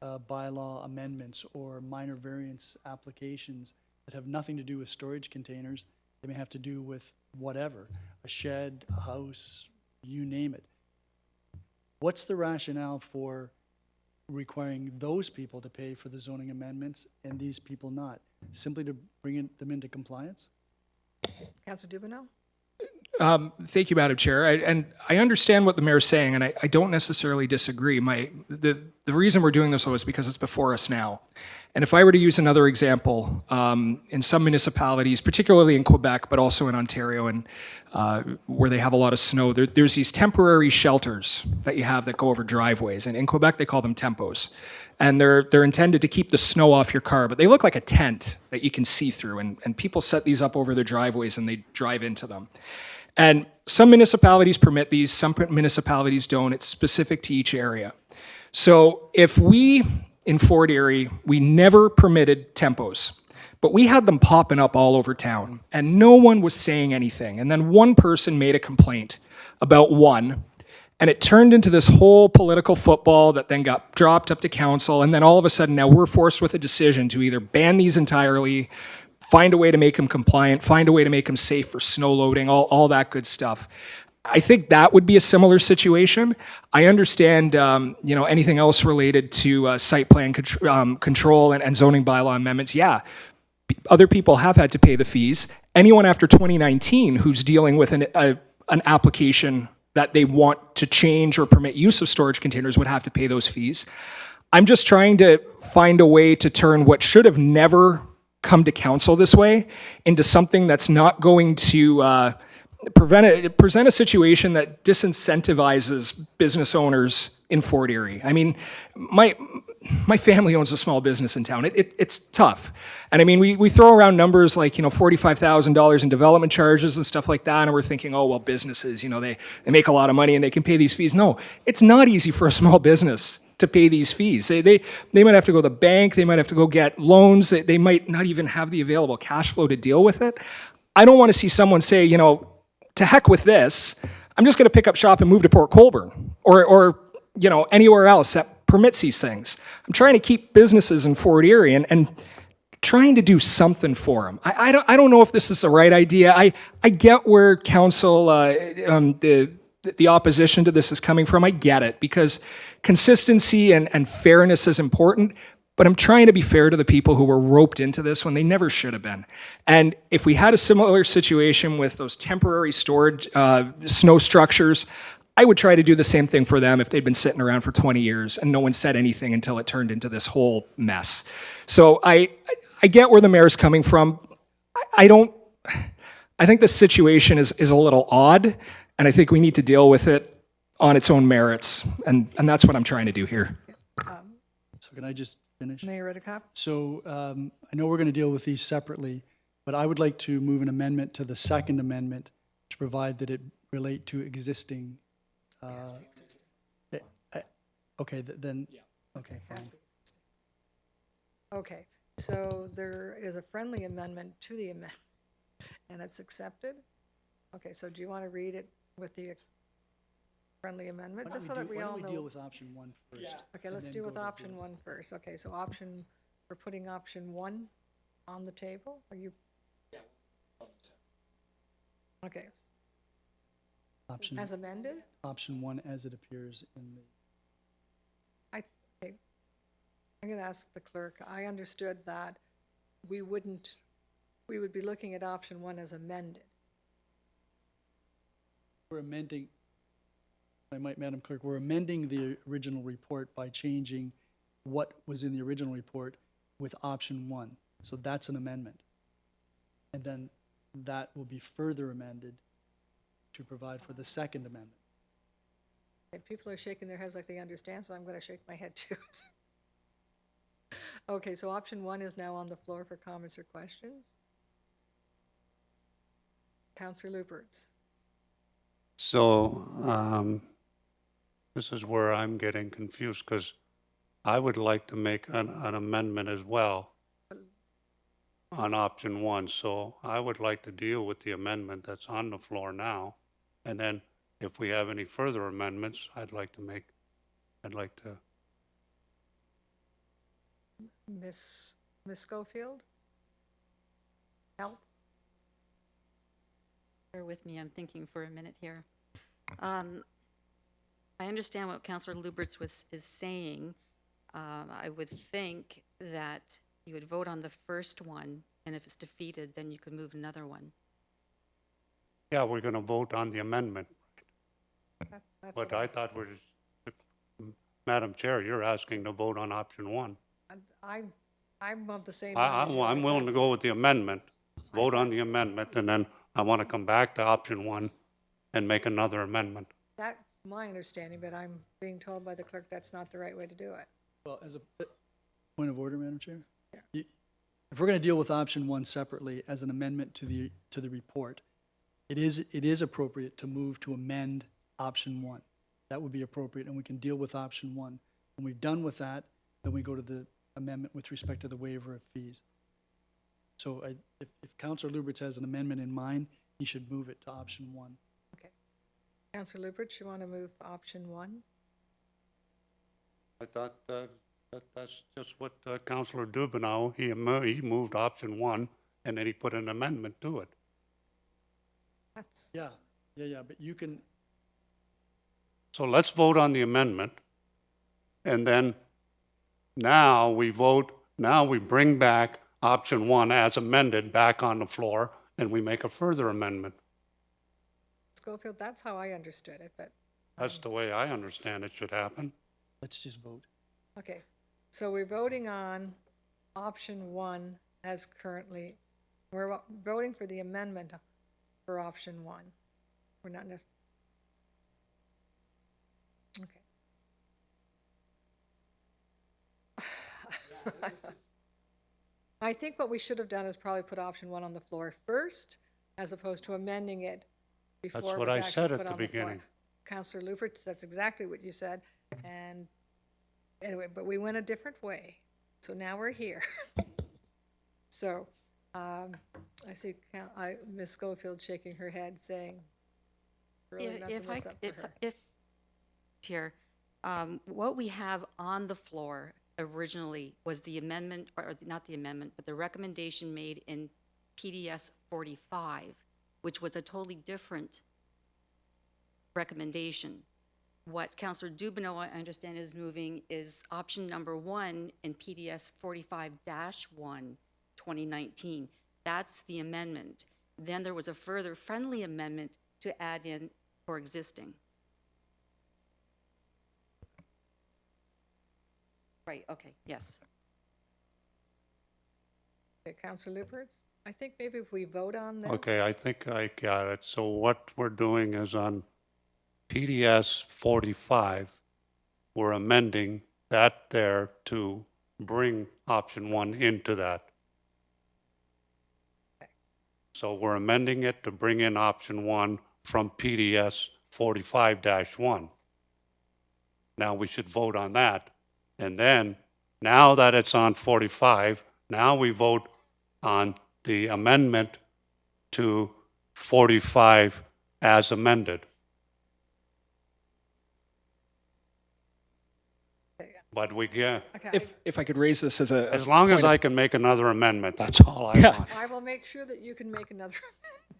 bylaw amendments or minor variance applications that have nothing to do with storage containers? They may have to do with whatever, a shed, a house, you name it. What's the rationale for requiring those people to pay for the zoning amendments and these people not? Simply to bring them into compliance? Councillor Dubanow? Thank you, Madam Chair. And I understand what the mayor's saying, and I don't necessarily disagree. The reason we're doing this, though, is because it's before us now. And if I were to use another example, in some municipalities, particularly in Quebec, but also in Ontario, and where they have a lot of snow, there's these temporary shelters that you have that go over driveways. And in Quebec, they call them tempos. And they're intended to keep the snow off your car, but they look like a tent that you can see through. And people set these up over their driveways and they drive into them. And some municipalities permit these, some municipalities don't. It's specific to each area. So if we, in Fort Erie, we never permitted tempos, but we had them popping up all over town, and no one was saying anything. And then one person made a complaint about one, and it turned into this whole political football that then got dropped up to council, and then all of a sudden now we're forced with a decision to either ban these entirely, find a way to make them compliant, find a way to make them safe for snow loading, all that good stuff. I think that would be a similar situation. I understand, anything else related to site plan control and zoning bylaw amendments. Yeah, other people have had to pay the fees. Anyone after 2019 who's dealing with an application that they want to change or permit use of storage containers would have to pay those fees. I'm just trying to find a way to turn what should have never come to council this way into something that's not going to present a situation that disincentivizes business owners in Fort Erie. I mean, my family owns a small business in town. It's tough. And I mean, we throw around numbers like, $45,000 in development charges and stuff like that, and we're thinking, oh, well, businesses, they make a lot of money and they can pay these fees. No, it's not easy for a small business to pay these fees. They might have to go to the bank, they might have to go get loans, they might not even have the available cash flow to deal with it. I don't want to see someone say, to heck with this, I'm just going to pick up shop and move to Port Colborne or anywhere else that permits these things. I'm trying to keep businesses in Fort Erie and trying to do something for them. I don't know if this is the right idea. I get where council, the opposition to this is coming from. I get it, because consistency and fairness is important, but I'm trying to be fair to the people who were roped into this when they never should have been. And if we had a similar situation with those temporary storage snow structures, I would try to do the same thing for them if they'd been sitting around for 20 years and no one said anything until it turned into this whole mess. So I get where the mayor's coming from. I think the situation is a little odd, and I think we need to deal with it on its own merits, and that's what I'm trying to do here. So can I just finish? Mayor Redekop? So I know we're going to deal with these separately, but I would like to move an amendment to the second amendment to provide that it relate to existing. Okay, then, okay, fine. Okay, so there is a friendly amendment to the amendment, and it's accepted? Okay, so do you want to read it with the friendly amendment, just so that we all know? Why don't we deal with option one first? Okay, let's deal with option one first. Okay, so we're putting option one on the table? Are you? Okay, Option, as amended? option one as it appears in the, Okay. I'm gonna ask the clerk. I understood that we would be looking at option one as amended. we're amending, Madam Clerk, we're amending the original report by changing what was in the original report with option one. So that's an amendment. And then that will be further amended to provide for the second amendment. Okay, people are shaking their heads like they understand, so I'm gonna shake my head too. Okay, so option one is now on the floor for comments or questions. Councillor Lubberts. So, this is where I'm getting confused, because I would like to make an amendment as well on option one. So I would like to deal with the amendment that's on the floor now. And then if we have any further amendments, I'd like to. Miss Schofield? Help? Bear with me, I'm thinking for a minute here. I understand what Councillor Lubberts is saying. I would think that you would vote on the first one, and if it's defeated, then you could move another one. Yeah, we're going to vote on the amendment. That's But what I thought Madam Chair, you're asking to vote on option one. I'm of the same. I'm willing to go with the amendment, vote on the amendment, and then I want to come back to option one and make another amendment. That's my understanding, but I'm being told by the clerk that's not the right way to do it. Well, as a point of order, Madam Chair? If we're going to deal with option one separately as an amendment to the report, it is appropriate to move to amend option one. That would be appropriate, and we can deal with option one. When we've done with that, then we go to the amendment with respect to the waiver of fees. So if Councillor Lubberts has an amendment in mind, he should move it to option one. Okay. Councillor Lubberts, you want to move option one? I thought that's just what Councillor Dubanow, he moved option one, and then he put an amendment to it. That's. Yeah, but you can, So let's vote on the amendment, and then now we bring back option one as amended back on the floor, and we make a further amendment. Schofield, that's how I understood it, but, That's the way I understand it should happen. let's just vote. okay. So we're voting on option one as currently, we're voting for the amendment for option one. We're not necessarily. Okay. I think what we should have done is probably put option 1 on the floor first, as opposed to amending it before That's it what was I actually said put at the on the floor. beginning. Councillor Lubberts, that's exactly what you said. And anyway, but we went a different way. So now we're here. So I see Ms. Schofield shaking her head saying, really messing If I, this up for her. if, here, what we have on the floor originally was the amendment, or not the amendment, but the recommendation made in PDS 45, which was a totally different recommendation. What Councillor Dubanow, I understand, is moving is option number 1 in PDS 45-1, 2019. That's the amendment. Then there was a further friendly amendment to add in for existing. Right, okay, yes. Okay, Councillor Lubberts, I think maybe if we vote on this. Okay, I think I got it. So what we're doing is on PDS 45, we're amending that there to bring option 1 into that. So we're amending it to bring in option 1 from PDS 45-1. Now we should vote on that. And then, now that it's on 45, now we vote on the amendment to 45 as amended. But we get, Okay, If I could raise this as a. as long as point of- I can make another amendment, that's all I want. I will make sure that you can make another.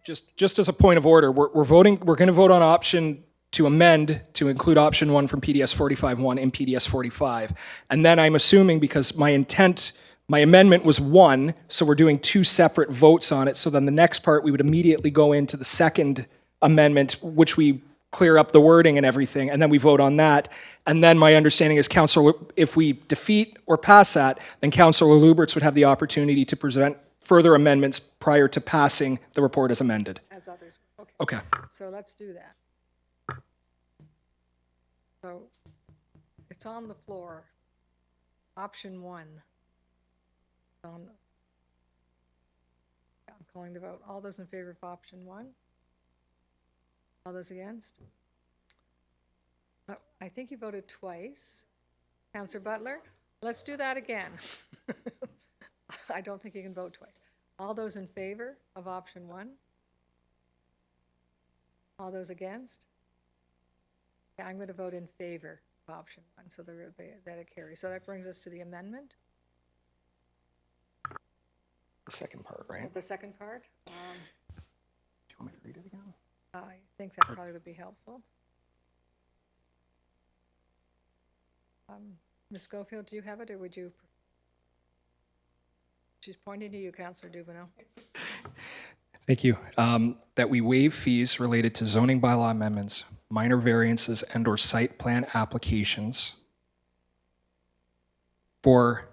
Just as a point of order, we're voting, we're going to vote on option to amend to include option 1 from PDS 45-1 in PDS 45. And then I'm assuming, because my amendment was 1, so we're doing 2 separate votes on it. So then the next part, we would immediately go into the second amendment, which we clear up the wording and everything, and then we vote on that. And then my understanding is if we defeat or pass that, then Councillor Lubberts would have the opportunity to present further amendments prior to passing the report as amended. As others, okay. Okay. So let's do that. So it's on the floor. Option 1. I'm calling the vote. All those in favor of option 1? All those against? Oh, I think you voted twice. Councillor Butler, let's do that again. I don't think you can vote twice. All those in favor of option 1? All those against? Yeah, I'm going to vote in favor of option 1, so that it carries. So that brings us to the amendment. The second part, right? The second part, Do you want me to read it again? I think that probably would be helpful. Ms. Schofield, do you have it, or would you? She's pointing to you, Councillor Dubanow. Thank you. That we waive fees related to zoning bylaw amendments, minor variances, and/or site plan applications for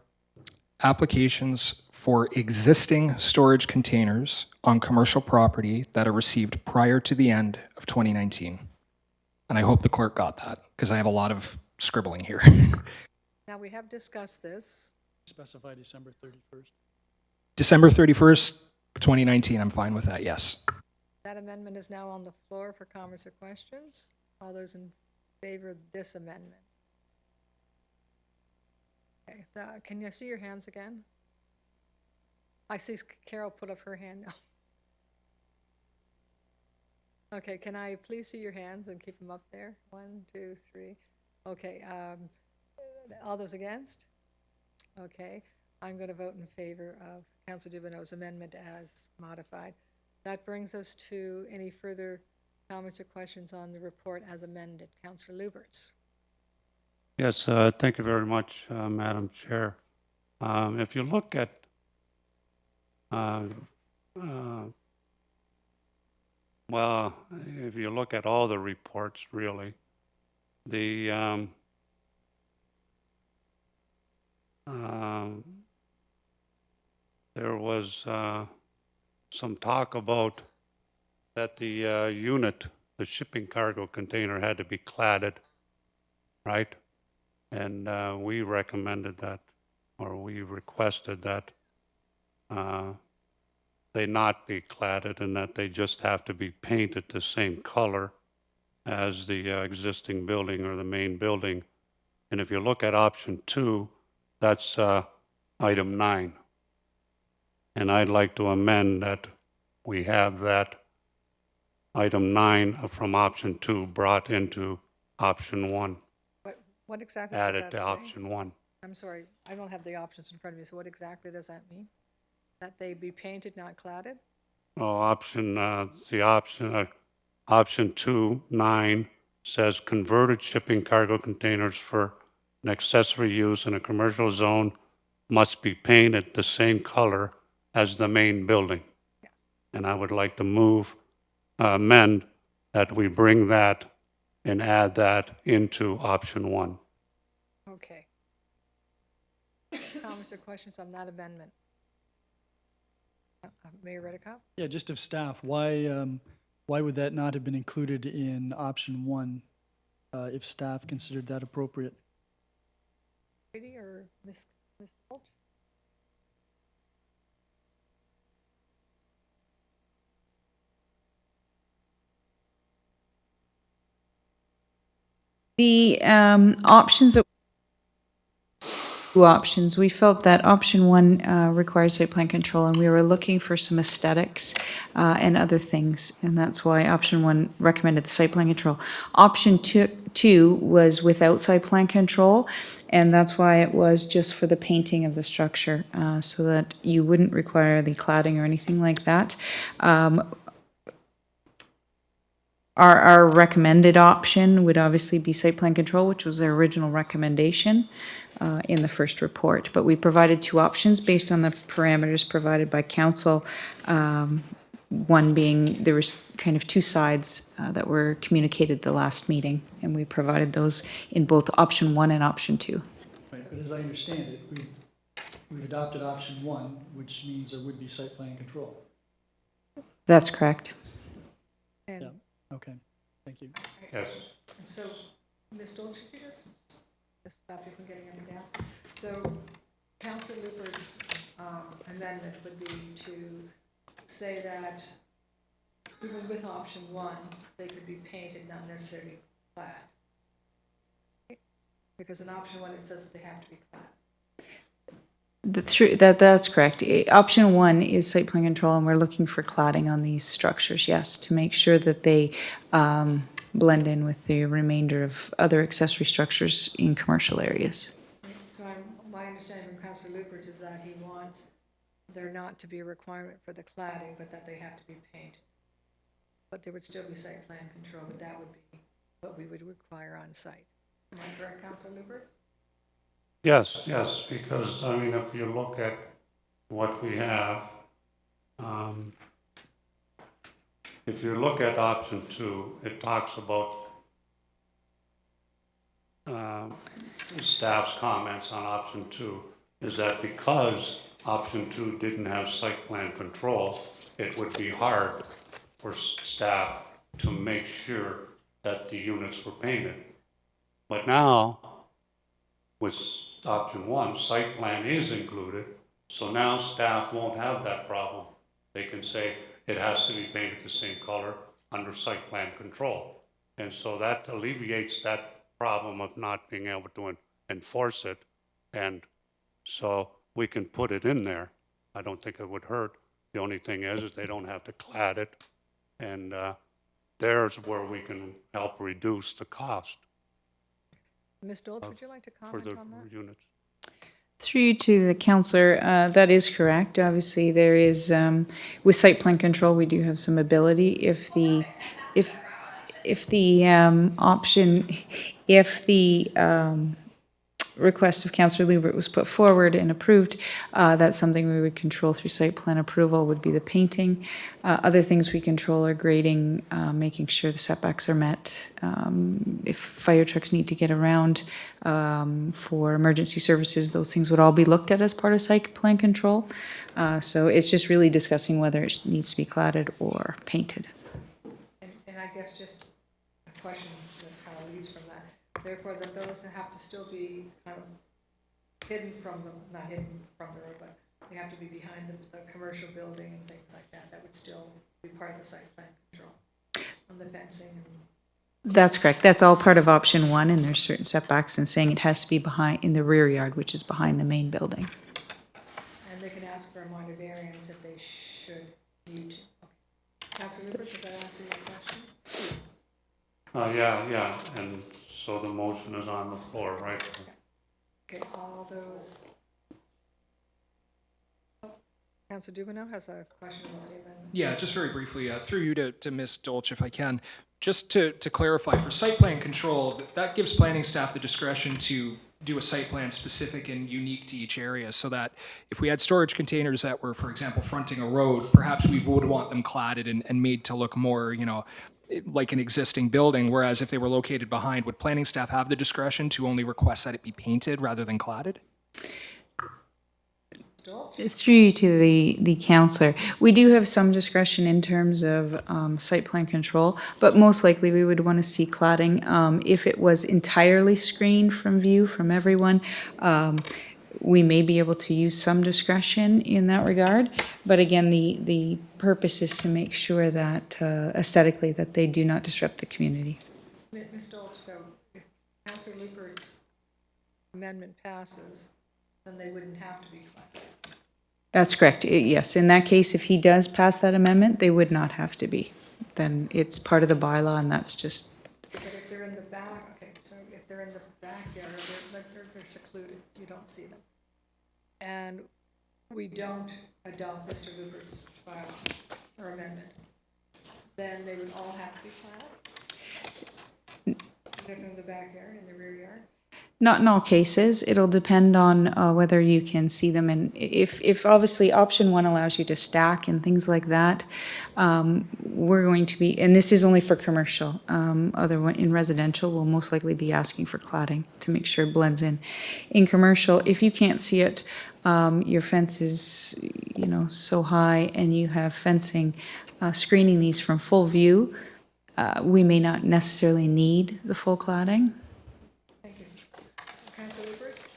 applications for existing storage containers on commercial property that are received prior to the end of 2019. And I hope the clerk got that, because I have a lot of scribbling here. Now, we have discussed this. Specify December 31st. December 31st, 2019, I'm fine with that, yes. That amendment is now on the floor for comments or questions. All those in favor of this amendment? Okay, can you see your hands again? I see Carol put up her hand now. Okay, can I please see your hands and keep them up there? 1, 2, 3. Okay, all those against? Okay, I'm going to vote in favor of Councillor Dubanow's amendment as modified. That brings us to any further comments or questions on the report as amended. Councillor Lubberts. Yes, thank you very much, Madam Chair. If you look at well, if you look at all the reports, really, the there was some talk about that the unit, the shipping cargo container, had to be cladded, right? And we recommended that or we requested that they not be cladded and that they just have to be painted the same color as the existing building or the main building. And if you look at option 2, that's item 9. And I'd like to amend that we have that item 9 from option 2 brought into option 1, What exactly does added that to say? option 1. I'm sorry, I don't have the options in front of me, so what exactly does that mean? That they be painted, not cladded? Oh, option 2, 9, says converted shipping cargo containers for an accessory use in a commercial zone must be painted the same color as the main building. Yes. And I would like to amend that we bring that and add that into option 1. Okay. Comments or questions on that amendment? Mayor Redekop? Yeah, just of staff, why would that not have been included in option 1 if staff considered that appropriate? Katie or Ms. Holt? The options that two options. We felt that option 1 requires site plan control, and we were looking for some aesthetics and other things, and that's why option 1 recommended the site plan control. Option 2 was without site plan control, and that's why it was just for the painting of the structure, so that you wouldn't require the cladding or anything like that. Our recommended option would obviously be site plan control, which was their original recommendation in the first report. But we provided 2 options based on the parameters provided by council. One being, there was kind of 2 sides that were communicated the last meeting, and we provided those in both option 1 and option 2. Right, but as I understand it, we've adopted option 1, which means there would be site plan control. That's correct. And Yeah. Okay, thank you. Yes. so, Ms. Holt, should you just stop you from getting any down? So, Councillor Lubberts' amendment would be to say that even with option 1, they could be painted, not necessarily clad. Because in option 1, it says that they have to be clad. That's correct. Option 1 is site plan control, and we're looking for cladding on these structures, yes, to make sure that they blend in with the remainder of other accessory structures in commercial areas. So my understanding from Councillor Lubberts is that he wants there not to be a requirement for the cladding, but that they have to be painted. But there would still be site plan control, but that would be what we would require on site. Am I correct, Councillor Lubberts? Yes, because, I mean, if you look at what we have, if you look at option 2, it talks about staff's comments on option 2, is that because option 2 didn't have site plan control, it would be hard for staff to make sure that the units were painted. But now, with option 1, site plan is included, so now staff won't have that problem. They can say it has to be painted the same color under site plan control. And so that alleviates that problem of not being able to enforce it. And so we can put it in there. I don't think it would hurt. The only thing is they don't have to clad it. And there's where we can help reduce the cost Ms. Dolce, would you like to for comment the on that? units. Through you to the councillor, that is correct. Obviously, there is, with site plan control, we do have some ability if the request of Councillor Lubert was put forward and approved, that's something we would control through site plan approval, would be the painting. Other things we control are grading, making sure the setbacks are met. If fire trucks need to get around for emergency services, those things would all be looked at as part of site plan control. So it's just really discussing whether it needs to be cladded or painted. And I guess just a question that kind of leads from that. Therefore, that those have to still be kind of hidden from the, not hidden from the road, but they have to be behind the commercial building and things like that. That would still be part of the site plan control on the fencing and That's correct. That's all part of option one, and there's certain setbacks and saying it has to be behind, in the rear yard, which is behind the main building. and they can ask for a minor variance if they should need to. Okay. Councillor Lubberts, does that answer your question? Yeah, and so the motion is on the floor, right? Okay, all those. Oh, Councillor Dubanow has a question about the amendment. Yeah, just very briefly, through you to Ms. Dolch, if I can. Just to clarify, for site plan control, that gives planning staff the discretion to do a site plan specific and unique to each area, so that if we had storage containers that were, for example, fronting a road, perhaps we would want them cladded and made to look more, you know, like an existing building, whereas if they were located behind, would planning staff have the discretion to only request that it be painted rather than cladded? Through you to the counselor, we do have some discretion in terms of site plan control, but most likely we would want to see cladding. If it was entirely screened from view from everyone, we may be able to use some discretion in that regard. But again, the purpose is to make sure that aesthetically that they do not disrupt the community. Ms. Dolch, so if Councillor Lubberts' amendment passes, then they wouldn't have to be cladded. That's correct. Yes, in that case, if he does pass that amendment, they would not have to be. Then it's part of the bylaw, and that's just, But if they're in the back, okay, so if they're in the backyard, they're secluded, you don't see them. And we don't adopt Mr. Lubberts' bylaw or amendment, then they would all have to be cladded? If they're in the backyard, in the rear yard? not in all cases. It'll depend on whether you can see them. And if obviously option one allows you to stack and things like that, we're going to be, and this is only for commercial, other one in residential, we'll most likely be asking for cladding to make sure it blends in. In commercial, if you can't see it, your fence is, you know, so high and you have fencing screening these from full view, we may not necessarily need the full cladding. Thank you. Councillor Lubberts?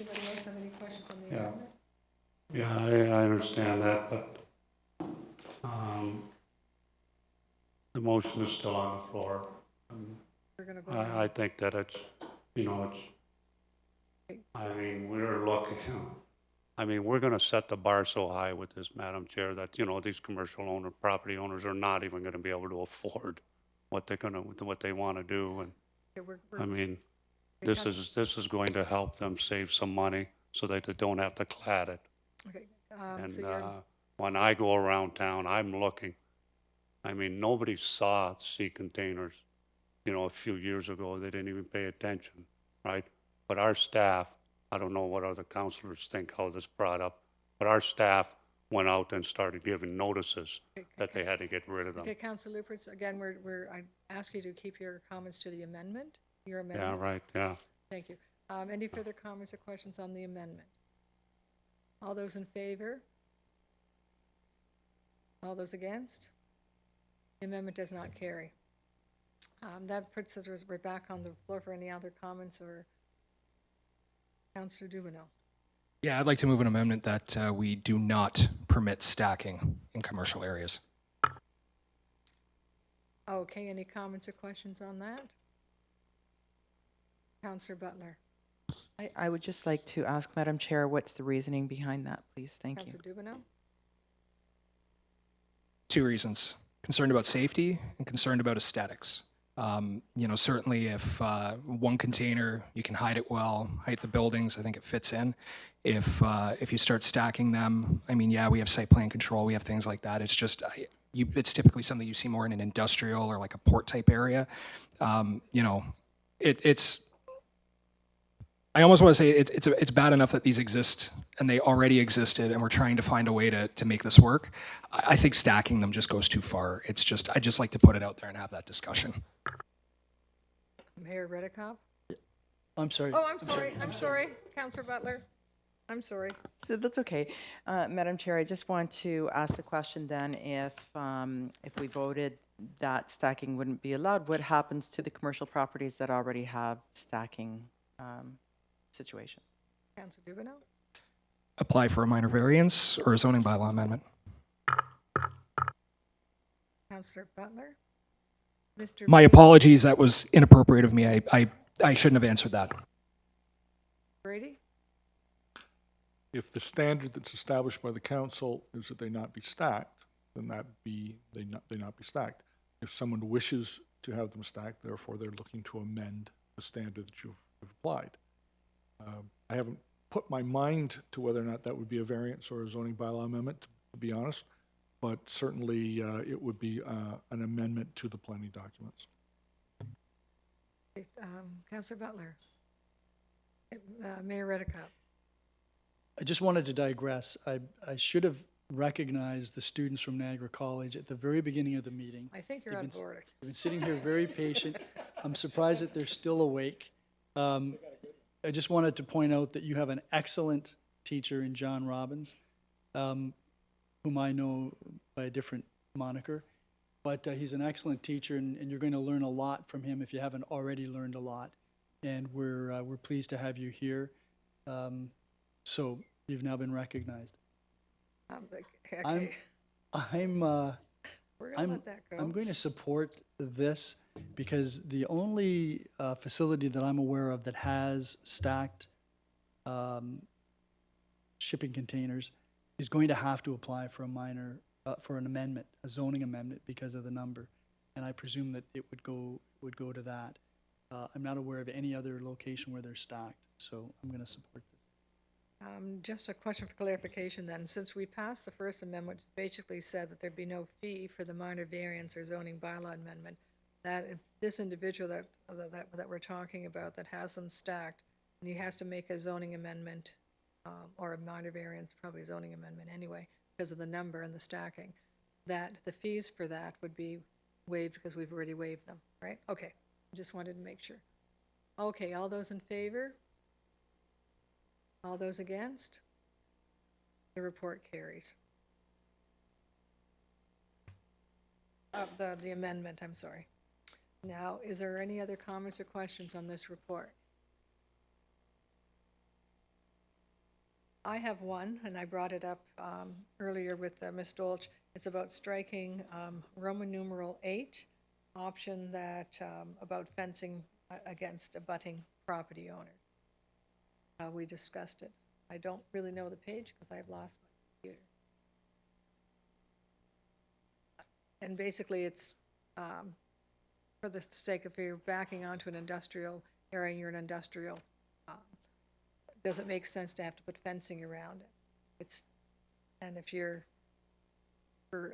Anybody else have any questions on the Yeah. amendment? Yeah, I understand that, but the motion is still on the floor. We're gonna vote. I think that it's, you know, it's, I mean, we're looking, I mean, we're gonna set the bar so high with this, Madam Chair, that, you know, these commercial property owners are not even gonna be able to afford what they wanna do, and, Okay, I mean, this is going to help them save some money so that they don't have to clad it. Okay, And so you're, when I go around town, I'm looking. I mean, nobody saw sea containers, you know, a few years ago. They didn't even pay attention, right? But our staff, I don't know what other councilors think how this brought up, but our staff went out and started giving notices that they had to get rid of them. okay, Councillor Lubberts, again, I ask you to keep your comments to the amendment, your Yeah, amendment. right, yeah. Thank you. Any further comments or questions on the amendment? All those in favor? All those against? The amendment does not carry. That puts us, we're back on the floor for any other comments or Councillor Dubanow. Yeah, I'd like to move an amendment that we do not permit stacking in commercial areas. Okay, any comments or questions on that? Councillor Butler. I would just like to ask, Madam Chair, what's the reasoning behind that, please? Thank you. Councillor Dubanow. Two reasons: concerned about safety and concerned about aesthetics. You know, certainly if one container, you can hide it well, height the buildings, I think it fits in. If you start stacking them, I mean, yeah, we have site plan control, we have things like that. It's just, it's typically something you see more in an industrial or like a port type area. You know, it's, I almost want to say it's bad enough that these exist and they already existed and we're trying to find a way to make this work. I think stacking them just goes too far. It's just, I just like to put it out there and have that discussion. Mayor Redekop. I'm sorry. Oh, I'm sorry, Councillor Butler. I'm sorry. So that's okay. Madam Chair, I just want to ask the question then, if we voted that stacking wouldn't be allowed, what happens to the commercial properties that already have stacking situations. Councillor Dubanow? Apply for a minor variance or a zoning bylaw amendment. Councillor Butler? Mr. My Brady? apologies, that was inappropriate of me. I shouldn't have answered that. Brady? If the standard that's established by the council is that they not be stacked, then they not be stacked. If someone wishes to have them stacked, therefore they're looking to amend the standard that you've applied. I haven't put my mind to whether or not that would be a variance or a zoning bylaw amendment, to be honest, but certainly it would be an amendment to the planning documents. Councillor Butler? Mayor Redekop? I just wanted to digress. I should have recognized the students from Niagara College at the very beginning of the meeting. I think you're They've on been- board. They've been sitting here very patient. I'm surprised that they're still awake. I just wanted to point out that you have an excellent teacher in John Robbins, whom I know by a different moniker. But he's an excellent teacher, and you're going to learn a lot from him if you haven't already learned a lot. And we're pleased to have you here. So you've now been recognized. Okay, I'm we're gonna let that go. I'm going to support this because the only facility that I'm aware of that has stacked shipping containers is going to have to apply for a minor, for an amendment, a zoning amendment because of the number. And I presume that it would go to that. I'm not aware of any other location where they're stacked, so I'm going to support this. Just a question for clarification then. Since we passed the First Amendment, which basically said that there'd be no fee for the minor variance or zoning bylaw amendment, that if this individual that we're talking about that has them stacked, and he has to make a zoning amendment or a minor variance, probably a zoning amendment anyway, because of the number and the stacking, that the fees for that would be waived because we've already waived them, right? Okay, just wanted to make sure. Okay, all those in favor? All those against? The report carries. The amendment, I'm sorry. Now, is there any other comments or questions on this report? I have one, and I brought it up earlier with Ms. Dolch. It's about striking Roman numeral 8, option that about fencing against abutting property owners. We discussed it. I don't really know the page because I've lost my computer. And basically it's for the sake of you're backing onto an industrial area and you're an industrial, does it make sense to have to put fencing around it? And if you're,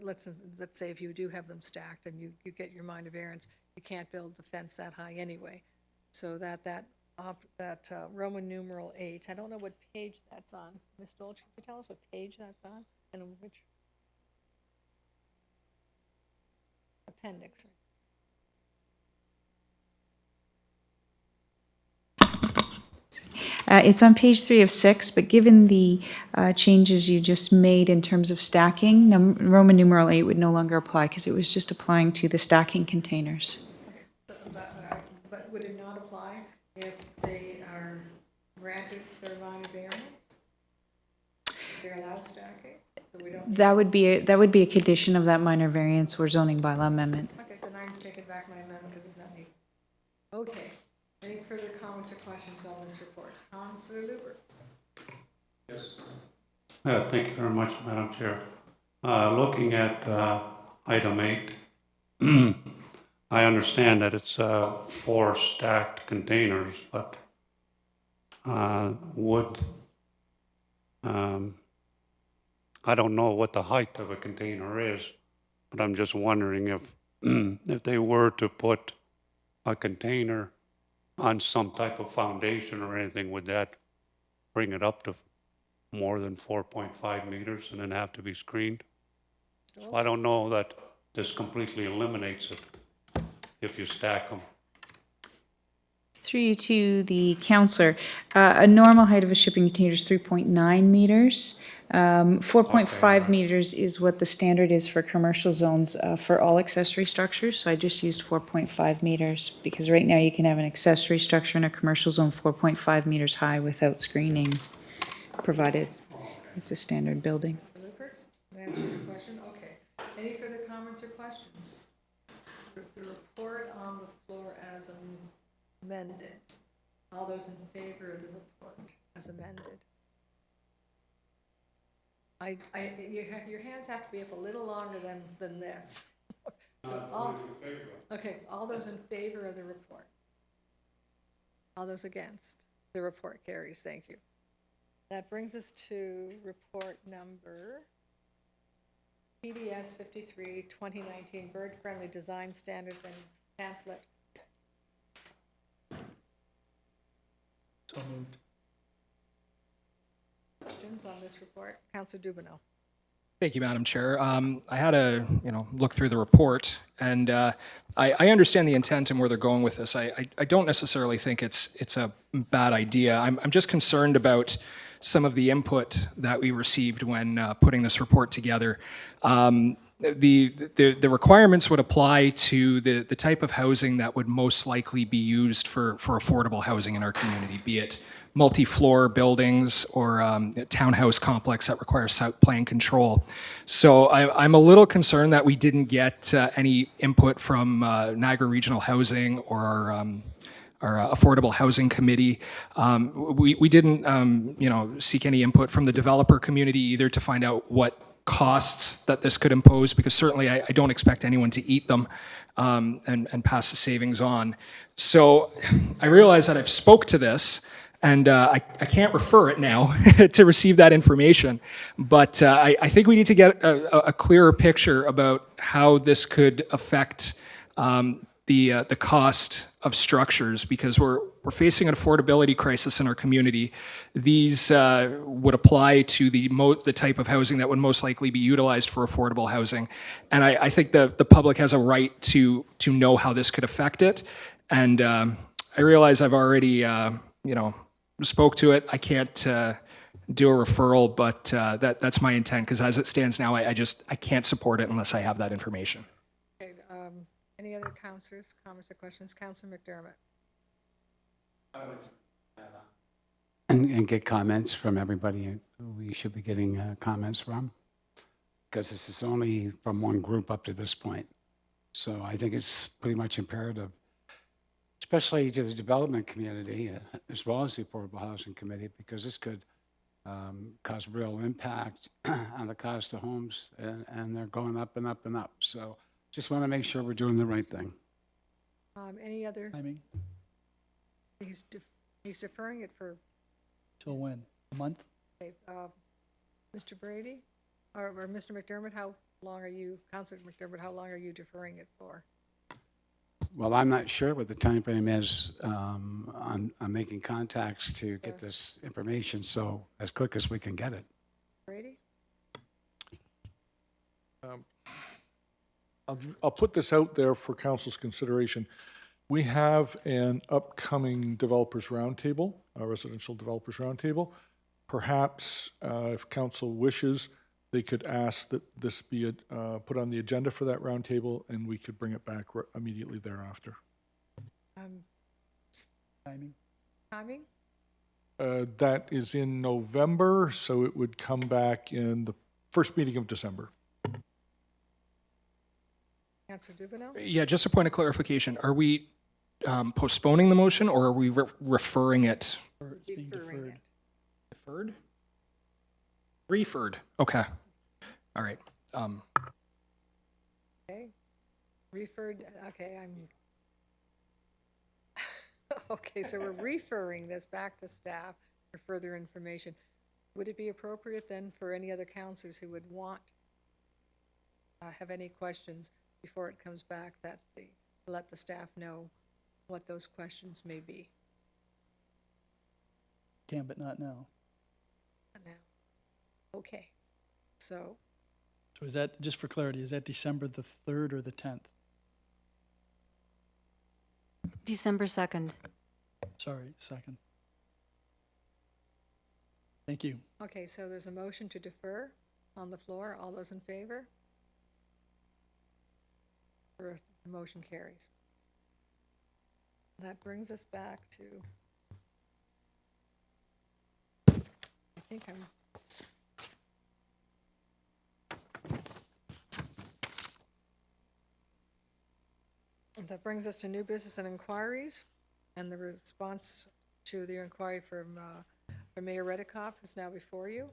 let's say if you do have them stacked and you get your minor variance, you can't build the fence that high anyway. So that Roman numeral 8, I don't know what page that's on. Ms. Dolch, can you tell us what page that's on and which appendix? It's on page 3 of 6, but given the changes you just made in terms of stacking, Roman numeral 8 would no longer apply because it was just applying to the stacking containers. But would it not apply if they are granted their minor variance? They're allowed stacking, so we don't. That would be a condition of that minor variance or zoning bylaw amendment. Okay, then I'm taking back my amendment because it's not me. Okay, any further comments or questions on this report? Councillor Lubberts. Yes. Thank you very much, Madam Chair. Looking at item 8, I understand that it's 4 stacked containers, but I don't know what the height of a container is, but I'm just wondering if if they were to put a container on some type of foundation or anything, would that bring it up to more than 4.5 meters and then have to be screened? So I don't know that this completely eliminates it if you stack them. Through you to the counselor. A normal height of a shipping container is 3.9 meters. 4.5 meters is what the standard is for commercial zones for all accessory structures. So I just used 4.5 meters because right now you can have an accessory structure in a commercial zone 4.5 meters high without screening provided. It's a standard building. Lubberts, answer your question? Okay. Any further comments or questions? The report on the floor as amended. All those in favor of the report as amended? Your hands have to be up a little longer than this. Okay, all those in favor of the report? All those against? The report carries, thank you. That brings us to report number PDS 53, 2019, bird-friendly design standards and pamphlet. So moved. Questions on this report? Councillor Dubanow. Thank you, Madam Chair. I had a look through the report, and I understand the intent and where they're going with this. I don't necessarily think it's a bad idea. I'm just concerned about some of the input that we received when putting this report together. The requirements would apply to the type of housing that would most likely be used for affordable housing in our community, be it multi-floor buildings or a townhouse complex that requires site plan control. So I'm a little concerned that we didn't get any input from Niagara Regional Housing or our Affordable Housing Committee. We didn't seek any input from the developer community either to find out what costs that this could impose, because certainly I don't expect anyone to eat them and pass the savings on. So I realize that I've spoke to this, and I can't refer it now to receive that information. But I think we need to get a clearer picture about how this could affect the cost of structures, because we're facing an affordability crisis in our community. These would apply to the type of housing that would most likely be utilized for affordable housing. And I think the public has a right to know how this could affect it. And I realize I've already, spoke to it. I can't do a referral, but that's my intent, because as it stands now, I can't support it unless I have that information. Okay, any other councillors, comments or questions? Councillor McDermott. And get comments from everybody who we should be getting comments from, because this is only from one group up to this point. So I think it's pretty much imperative, especially to the development community, as well as the Affordable Housing Committee, because this could cause real impact on the cost of homes, and they're going up and up and up. So just want to make sure we're doing the right thing. Any other? Timing, He's deferring it for, till when? A month? okay, Mr. Brady or Mr. McDermott, how long are you, Councillor McDermott, how long are you deferring it for? Well, I'm not sure what the time frame is on making contacts to get this information, so as quick as we can get it. Brady? I'll put this out there for council's consideration. We have an upcoming developers roundtable, a residential developers roundtable. Perhaps if council wishes, they could ask that this be put on the agenda for that roundtable, and we could bring it back immediately thereafter. Timing? Timing? That is in November, so it would come back in the first meeting of December. Councillor Dubanow? Yeah, just a point of clarification. Are we postponing the motion, or are we referring it? Or it's being Deferring deferred? it. Deferred? Referred. Okay. All right. Okay. Referred, okay, okay, so we're referring this back to staff for further information. Would it be appropriate then for any other councillors who would want, have any questions before it comes back, that they let the staff know what those questions may be? Can, but not now. Now. Okay, so So is that, just for clarity, is that December the 3rd or the 10th? December 2nd. Sorry, second. Thank you. Okay, so there's a motion to defer on the floor. All those in favor? The motion carries. That brings us back to, I think I'm, that brings us to new business and inquiries, and the response to the inquiry from Mayor Redekop is now before you.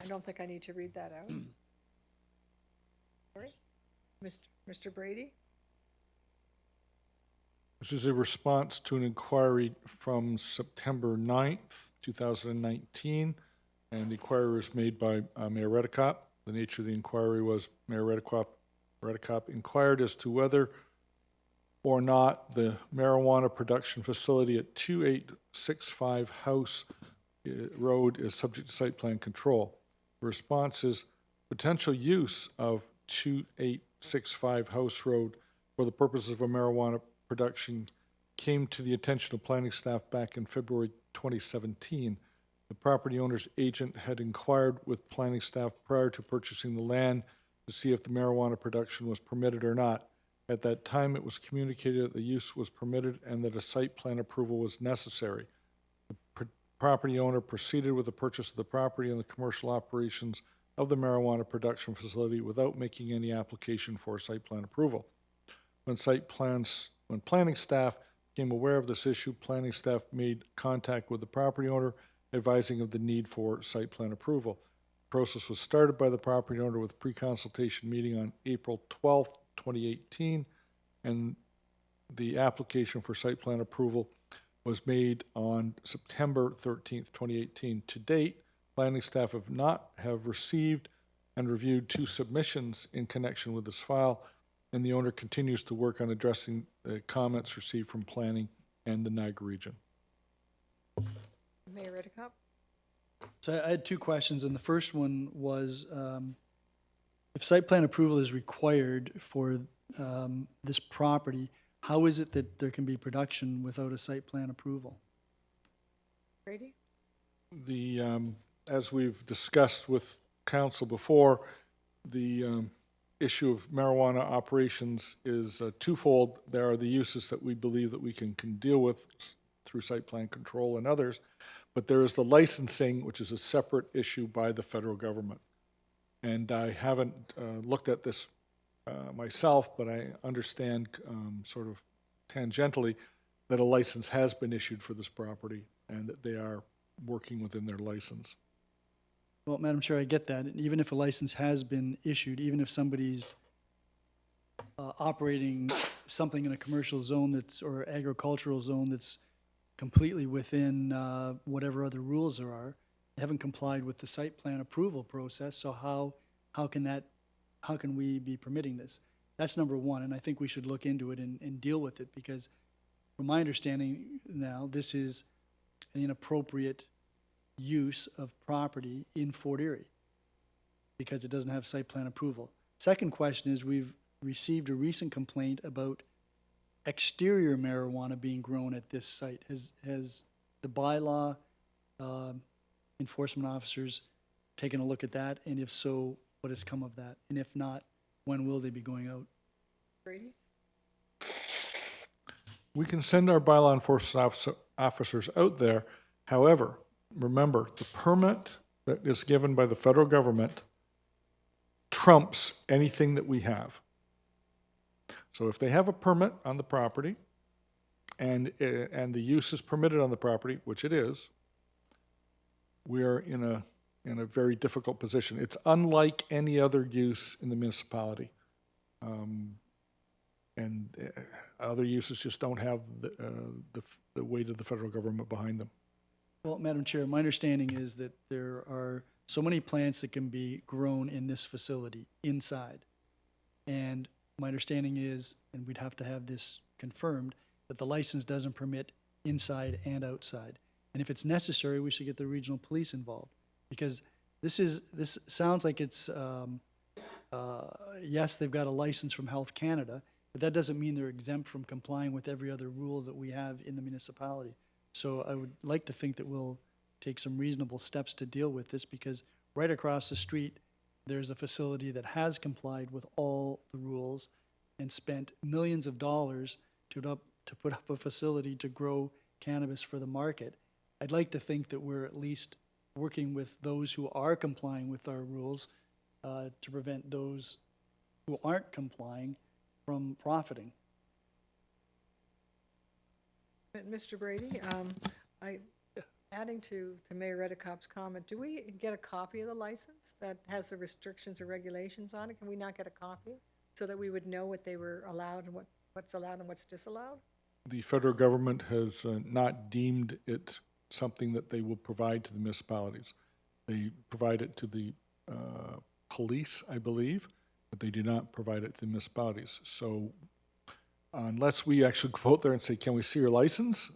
I don't think I need to read that out. Sorry. Mr. Brady? This is a response to an inquiry from September 9th, 2019, and the inquiry was made by Mayor Redekop. The nature of the inquiry was Mayor Redekop inquired as to whether or not the marijuana production facility at 2865 House Road is subject to site plan control. The response is potential use of 2865 House Road for the purposes of a marijuana production came to the attention of planning staff back in February 2017. The property owner's agent had inquired with planning staff prior to purchasing the land to see if the marijuana production was permitted or not. At that time, it was communicated that the use was permitted and that a site plan approval was necessary. The property owner proceeded with the purchase of the property and the commercial operations of the marijuana production facility without making any application for site plan approval. When planning staff became aware of this issue, planning staff made contact with the property owner, advising of the need for site plan approval. The process was started by the property owner with a pre-consultation meeting on April 12th, 2018, and the application for site plan approval was made on September 13th, 2018. To date, planning staff have received and reviewed 2 submissions in connection with this file, and the owner continues to work on addressing the comments received from planning and the Niagara Region. Mayor Redekop? So I had 2 questions, and the first one was, if site plan approval is required for this property, how is it that there can be production without a site plan approval? Brady? As we've discussed with council before, the issue of marijuana operations is twofold. There are the uses that we believe that we can deal with through site plan control and others, but there is the licensing, which is a separate issue by the federal government. And I haven't looked at this myself, but I understand sort of tangentially that a license has been issued for this property and that they are working within their license. Well, Madam Chair, I get that. And even if a license has been issued, even if somebody's operating something in a commercial zone or agricultural zone that's completely within whatever other rules there are, they haven't complied with the site plan approval process, so how can we be permitting this? That's number one, and I think we should look into it and deal with it, because from my understanding now, this is an inappropriate use of property in Fort Erie because it doesn't have site plan approval. Second question is, we've received a recent complaint about exterior marijuana being grown at this site. Has the bylaw enforcement officers taken a look at that? And if so, what has come of that? And if not, when will they be going out? Brady? We can send our bylaw enforcement officers out there. However, remember, the permit that is given by the federal government trumps anything that we have. So if they have a permit on the property and the use is permitted on the property, which it is, we are in a very difficult position. It's unlike any other use in the municipality. And other uses just don't have the weight of the federal government behind them. Well, Madam Chair, my understanding is that there are so many plants that can be grown in this facility inside. And my understanding is, and we'd have to have this confirmed, that the license doesn't permit inside and outside. And if it's necessary, we should get the regional police involved, because this sounds like it's, yes, they've got a license from Health Canada, but that doesn't mean they're exempt from complying with every other rule that we have in the municipality. So I would like to think that we'll take some reasonable steps to deal with this, because right across the street, there's a facility that has complied with all the rules and spent millions of dollars to put up a facility to grow cannabis for the market. I'd like to think that we're at least working with those who are complying with our rules to prevent those who aren't complying from profiting. Mr. Brady, adding to Mayor Redekop's comment, do we get a copy of the license that has the restrictions or regulations on it? Can we not get a copy so that we would know what they were allowed and what's allowed and what's disallowed? The federal government has not deemed it something that they will provide to the municipalities. They provide it to the police, I believe, but they do not provide it to the municipalities. So unless we actually go out there and say, can we see your license?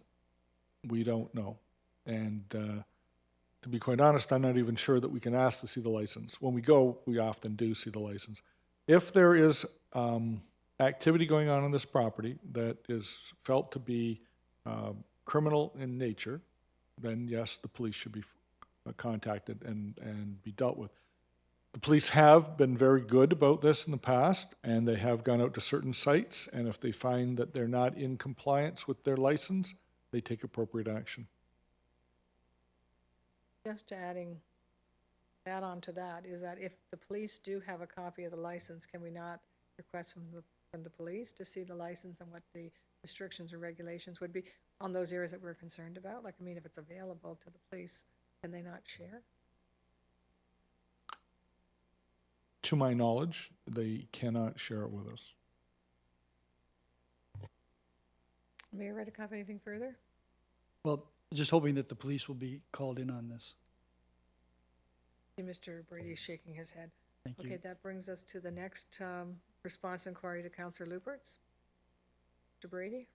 We don't know. And to be quite honest, I'm not even sure that we can ask to see the license. When we go, we often do see the license. If there is activity going on this property that is felt to be criminal in nature, then yes, the police should be contacted and be dealt with. The police have been very good about this in the past, and they have gone out to certain sites, and if they find that they're not in compliance with their license, they take appropriate action. Just add on to that, is that if the police do have a copy of the license, can we not request from the police to see the license and what the restrictions or regulations would be on those areas that we're concerned about? Like, I mean, if it's available to the police, can they not share? To my knowledge, they cannot share it with us. Mayor Redekop, anything further? Well, just hoping that the police will be called in on this. Mr. Brady is shaking his head. Thank you. Okay, that brings us to the next response inquiry to Councillor Lubberts. Mr. Brady?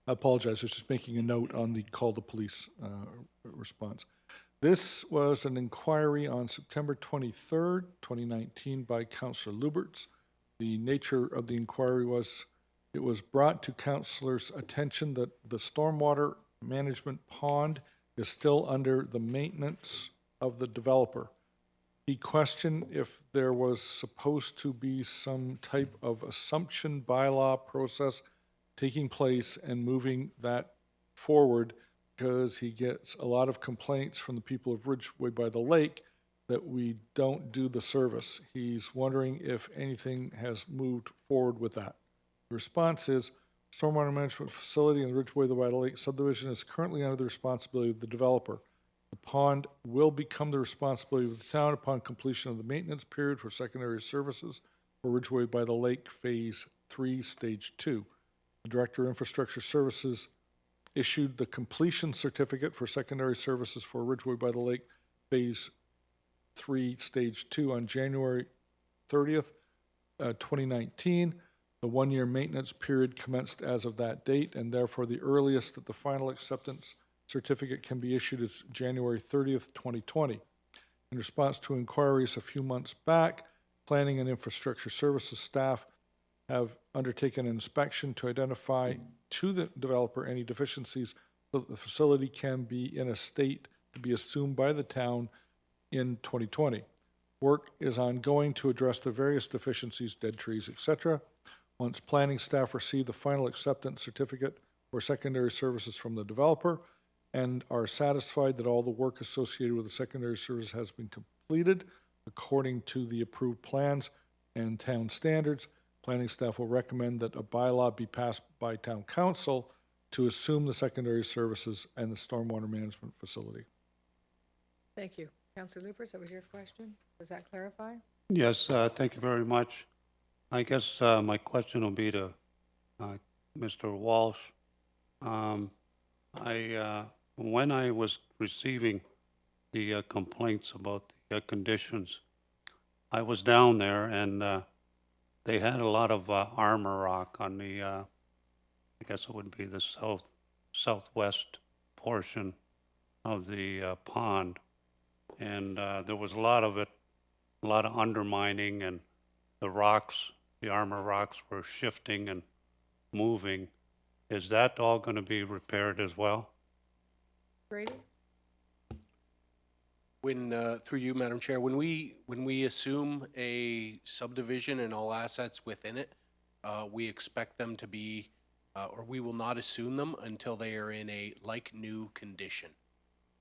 I apologize, I was just making a note on the call to police response. This was an inquiry on September 23rd, 2019 by Councillor Lubberts. The nature of the inquiry was, it was brought to Councillor's attention that the stormwater management pond is still under the maintenance of the developer. He questioned if there was supposed to be some type of assumption bylaw process taking place and moving that forward, because he gets a lot of complaints from the people of Ridgeway by the Lake that we don't do the service. He's wondering if anything has moved forward with that. The response is, stormwater management facility in the Ridgeway by the Lake subdivision is currently under the responsibility of the developer. The pond will become the responsibility of the town upon completion of the maintenance period for secondary services for Ridgeway by the Lake Phase 3, Stage 2. The Director of Infrastructure Services issued the completion certificate for secondary services for Ridgeway by the Lake Phase 3, Stage 2 on January 30th, 2019. The one-year maintenance period commenced as of that date, and therefore the earliest that the final acceptance certificate can be issued is January 30th, 2020. In response to inquiries a few months back, Planning and Infrastructure Services staff have undertaken an inspection to identify to the developer any deficiencies so that the facility can be in a state to be assumed by the town in 2020. Work is ongoing to address the various deficiencies, dead trees, etc. Once planning staff receive the final acceptance certificate for secondary services from the developer and are satisfied that all the work associated with the secondary service has been completed according to the approved plans and town standards, planning staff will recommend that a bylaw be passed by town council to assume the secondary services and the stormwater management facility. Thank you. Councillor Lubberts, that was your question? Does that clarify? Yes, thank you very much. I guess my question will be to Mr. Walsh. When I was receiving the complaints about the conditions, I was down there and they had a lot of armor rock on the, I guess it would be the southwest portion of the pond. And there was a lot of it, a lot of undermining, and the rocks, the armor rocks were shifting and moving. Is that all going to be repaired as well? Brady? When, through you, Madam Chair, when we assume a subdivision and all assets within it, we expect them to be, or we will not assume them until they are in a like-new condition.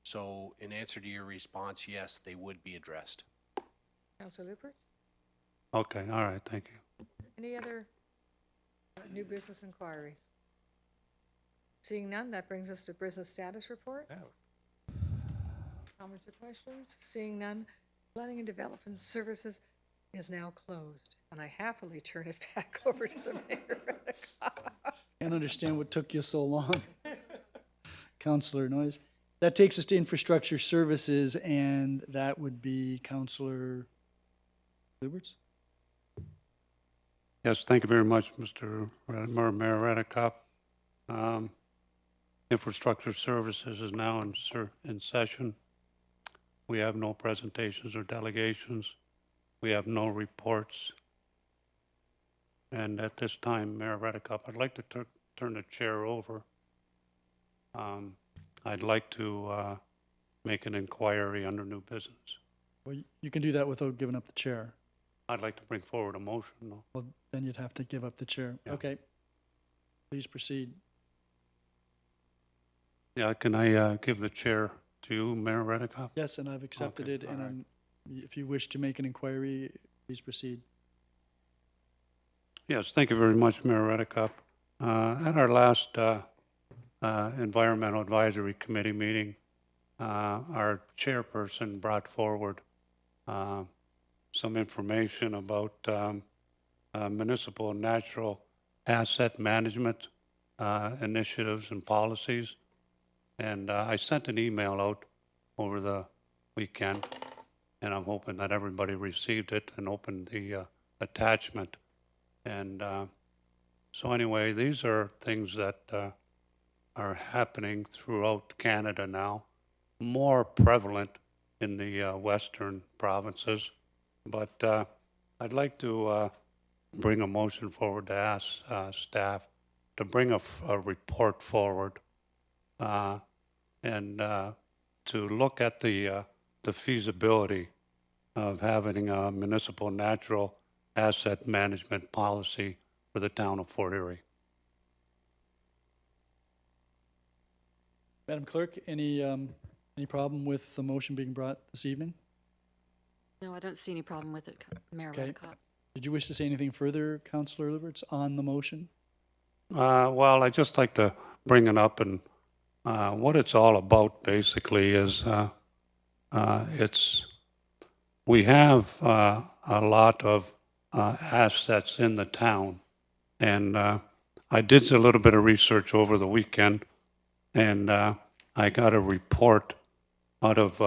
So in answer to your response, yes, they would be addressed. Councillor Lubberts? Okay, all right, thank you. Any other new business inquiries? Seeing none, that brings us to business status report. Comments or questions? Seeing none, Planning and Development Services is now closed, and I happily turn it back over to the mayor. Can't understand what took you so long. Councillor Noyes. That takes us to Infrastructure Services, and that would be Councillor Lubberts. Yes, thank you very much, Mayor Redekop. Infrastructure Services is now in session. We have no presentations or delegations. We have no reports. And at this time, Mayor Redekop, I'd like to turn the chair over. I'd like to make an inquiry under new business. Well, you can do that without giving up the chair. I'd like to bring forward a motion, though. Well, then you'd have to give up the chair. Yeah. Okay. Please proceed. Yeah, can I give the chair to you, Mayor Redekop? Yes, and I've accepted Okay, it, all and right. if you wish to make an inquiry, please proceed. Yes, thank you very much, Mayor Redekop. At our last Environmental Advisory Committee meeting, our chairperson brought forward some information about municipal natural asset management initiatives and policies. And I sent an email out over the weekend, and I'm hoping that everybody received it and opened the attachment. And so anyway, these are things that are happening throughout Canada now, more prevalent in the western provinces. But I'd like to bring a motion forward to ask staff to bring a report forward and to look at the feasibility of having a municipal natural asset management policy for the town of Fort Erie. Madam Clerk, any problem with the motion being brought this evening? No, I don't see any problem with it, Mayor Okay. Redekop. Did you wish to say anything further, Councillor Lubberts, on the motion? Well, I'd just like to bring it up, and what it's all about basically is we have a lot of assets in the town, and I did a little bit of research over the weekend, and I got a report out of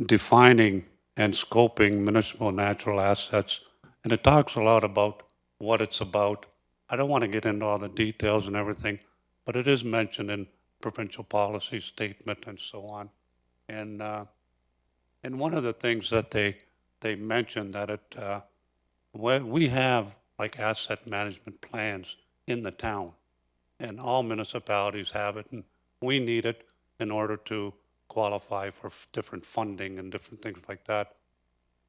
defining and scoping municipal natural assets, and it talks a lot about what it's about. I don't want to get into all the details and everything, but it is mentioned in provincial policy statement and so on. And one of the things that they mentioned that we have like asset management plans in the town, and all municipalities have it, and we need it in order to qualify for different funding and different things like that.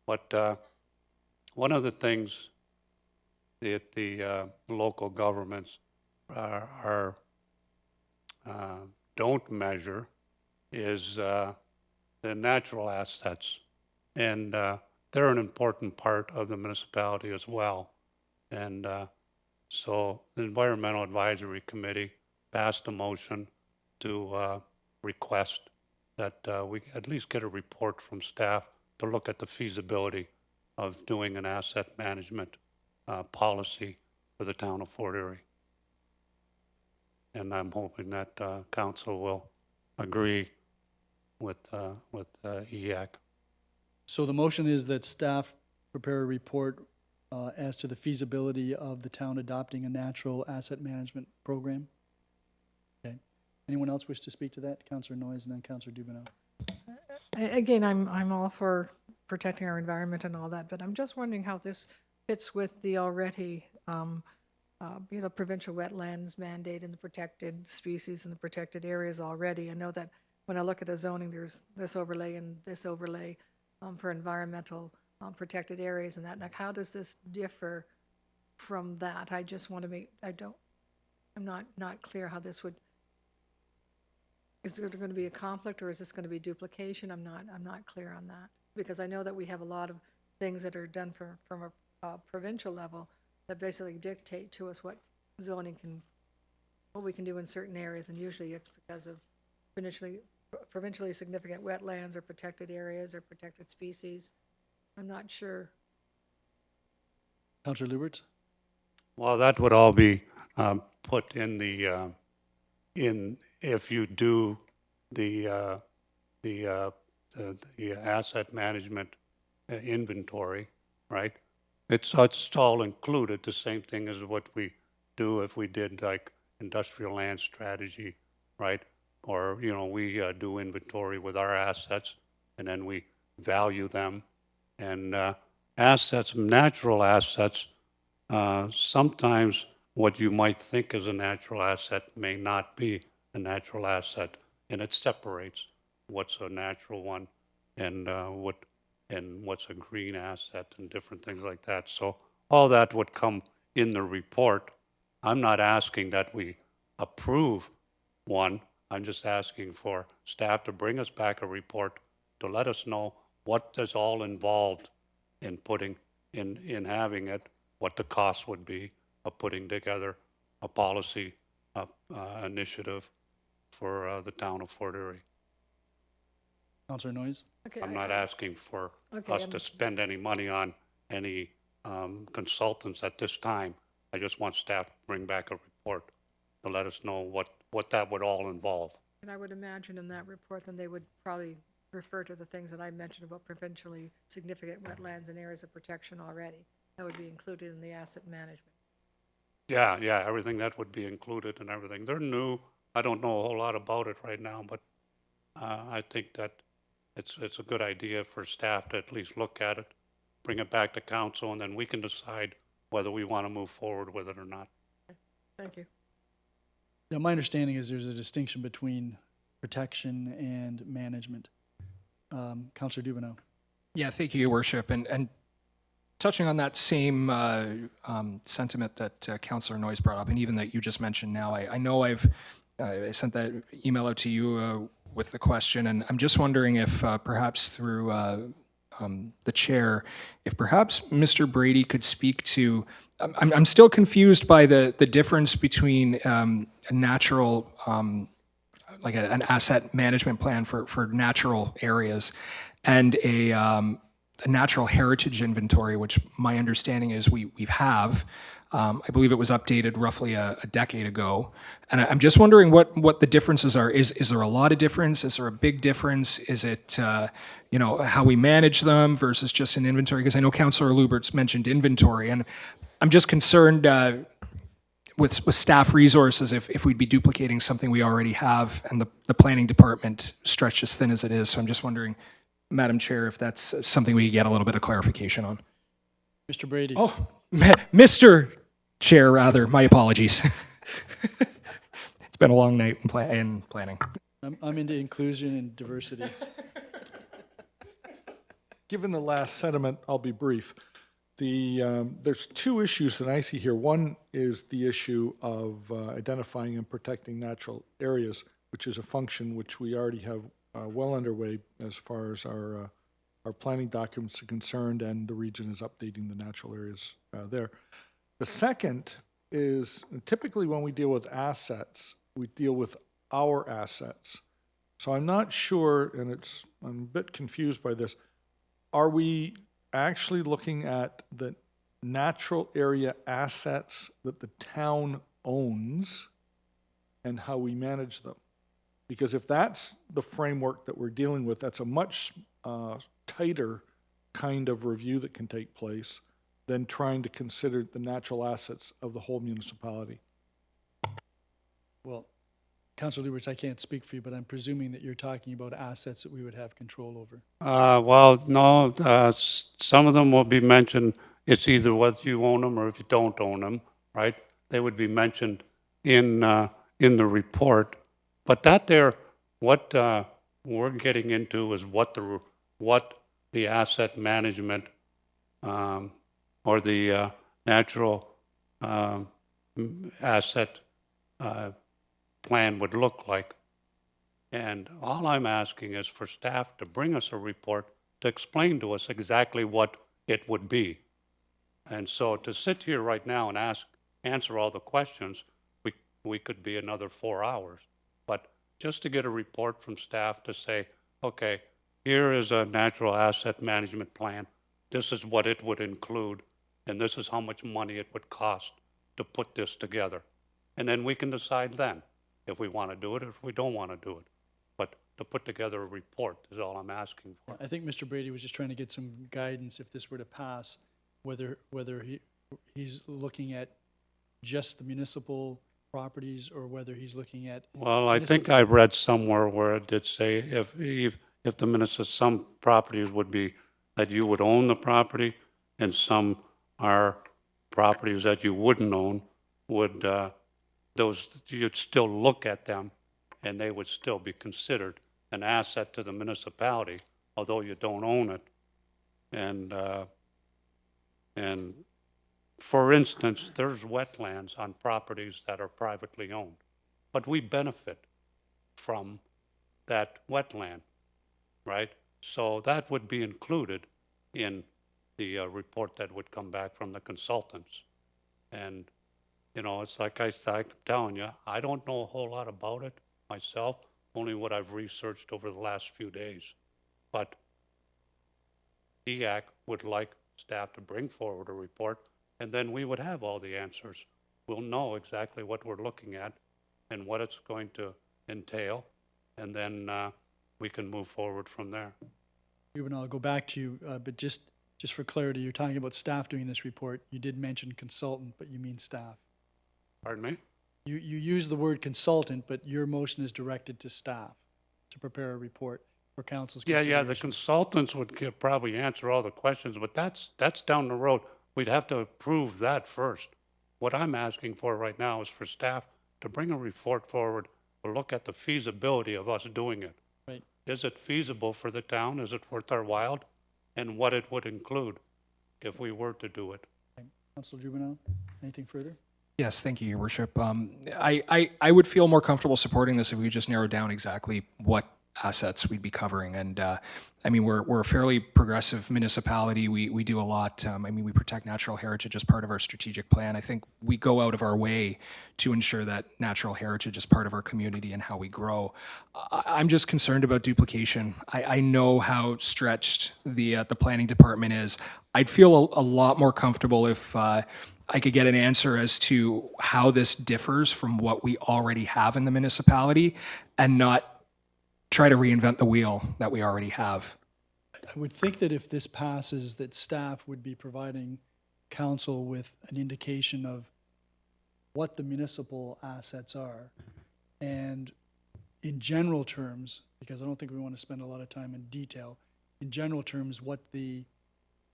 But one of the things that the local governments don't measure is the natural assets, and they're an important part of the municipality as well. And so the Environmental Advisory Committee passed a motion to request that we at least get a report from staff to look at the feasibility of doing an asset management policy for the town of Fort Erie. And I'm hoping that council will agree with EAC. So the motion is that staff prepare a report as to the feasibility of the town adopting a natural asset management program? Okay. Anyone else wish to speak to that? Councillor Noyes and then Councillor Dubanow. Again, I'm all for protecting our environment and all that, but I'm just wondering how this fits with the already, provincial wetlands mandate and the protected species and the protected areas already. I know that when I look at the zoning, there's this overlay and this overlay for environmental protected areas and that. Like, how does this differ from that? I just want to make, I'm not clear how this would, is there going to be a conflict or is this going to be duplication? I'm not clear on that. Because I know that we have a lot of things that are done from a provincial level that basically dictate to us what zoning can, what we can do in certain areas, and usually it's because of provincially significant wetlands or protected areas or protected species. I'm not sure. Councillor Lubberts? Well, that would all be put in the, if you do the asset management inventory, right? It's all included, the same thing as what we do if we did like industrial land strategy, right? Or, we do inventory with our assets and then we value them. And assets, natural assets, sometimes what you might think is a natural asset may not be a natural asset, and it separates what's a natural one and what's a green asset and different things like that. So all that would come in the report. I'm not asking that we approve one. I'm just asking for staff to bring us back a report to let us know what is all involved in putting in having it, what the cost would be of putting together a policy initiative for the town of Fort Erie. Councillor Noyes? Okay, I'm not asking for Okay, us to spend any money on any consultants at this time. I just want staff to bring back a report to let us know what that would all involve. And I would imagine in that report, then they would probably refer to the things that I mentioned about provincially significant wetlands and areas of protection already. That would be included in the asset management. Yeah, everything that would be included and everything. They're new. I don't know a whole lot about it right now, but I think that it's a good idea for staff to at least look at it, bring it back to council, and then we can decide whether we want to move forward with it or not. Thank you. Yeah, my understanding is there's a distinction between protection and management. Councillor Dubanow? Yeah, thank you, Your Worship. And touching on that same sentiment that Councillor Noyes brought up, and even that you just mentioned now, I know I sent that email out to you with the question, and I'm just wondering if perhaps through the chair, if perhaps Mr. Brady could speak to, I'm still confused by the difference between a natural, like an asset management plan for natural areas and a natural heritage inventory, which my understanding is we have. I believe it was updated roughly a decade ago. And I'm just wondering what the differences are. Is there a lot of difference? Is there a big difference? Is it, how we manage them versus just an inventory? Because I know Councillor Lubberts mentioned inventory, and I'm just concerned with staff resources if we'd be duplicating something we already have and the planning department stretched as thin as it is. So I'm just wondering, Madam Chair, if that's something we could get a little bit of clarification on. Mr. Brady? Oh, Mr. Chair, rather. My apologies. It's been a long night in planning. I'm into inclusion and diversity. Given the last sentiment, I'll be brief. There's two issues that I see here. One is the issue of identifying and protecting natural areas, which is a function which we already have well underway as far as our planning documents are concerned, and the region is updating the natural areas there. The second is typically when we deal with assets, we deal with our assets. So I'm not sure, and I'm a bit confused by this. Are we actually looking at the natural area assets that the town owns and how we manage them? Because if that's the framework that we're dealing with, that's a much tighter kind of review that can take place than trying to consider the natural assets of the whole municipality. Well, Councillor Lubberts, I can't speak for you, but I'm presuming that you're talking about assets that we would have control over. Well, no, some of them will be mentioned, it's either whether you own them or if you don't own them, right? They would be mentioned in the report. But that there, what we're getting into is what the asset management or the natural asset plan would look like. And all I'm asking is for staff to bring us a report to explain to us exactly what it would be. And so to sit here right now and answer all the questions, we could be another 4 hours. But just to get a report from staff to say, okay, here is a natural asset management plan. This is what it would include, and this is how much money it would cost to put this together. And then we can decide then if we want to do it or if we don't want to do it. But to put together a report is all I'm asking for. I think Mr. Brady was just trying to get some guidance if this were to pass, whether he's looking at just the municipal properties or whether he's looking at. Well, I think I read somewhere where it did say if the minister, some properties would be that you would own the property and some are properties that you wouldn't own, would those, you'd still look at them and they would still be considered an asset to the municipality, although you don't own it. And for instance, there's wetlands on properties that are privately owned, but we benefit from that wetland, right? So that would be included in the report that would come back from the consultants. And, you know, it's like I'm telling you, I don't know a whole lot about it myself, only what I've researched over the last few days. But EAC would like staff to bring forward a report, and then we would have all the answers. We'll know exactly what we're looking at and what it's going to entail, and then we can move forward from there. Ruben, I'll go back to you, but just for clarity, you're talking about staff doing this report. You did mention consultant, but you mean staff. Pardon me? You use the word consultant, but your motion is directed to staff to prepare a report for council's consideration. Yeah, the consultants would probably answer all the questions, but that's down the road. We'd have to approve that first. What I'm asking for right now is for staff to bring a report forward to look at the feasibility of us doing it. Right. Is it feasible for the town? Is it worth our while? And what it would include if we were to do it. Councilor Dubanow, anything further? Yes, thank you, Your Worship. I would feel more comfortable supporting this if we just narrowed down exactly what assets we'd be covering. And I mean, we're a fairly progressive municipality. We do a lot. I mean, we protect natural heritage as part of our strategic plan. I think we go out of our way to ensure that natural heritage is part of our community and how we grow. I'm just concerned about duplication. I know how stretched the planning department is. I'd feel a lot more comfortable if I could get an answer as to how this differs from what we already have in the municipality and not try to reinvent the wheel that we already have. I would think that if this passes, that staff would be providing council with an indication of what the municipal assets are. And in general terms, because I don't think we want to spend a lot of time in detail, in general terms, what the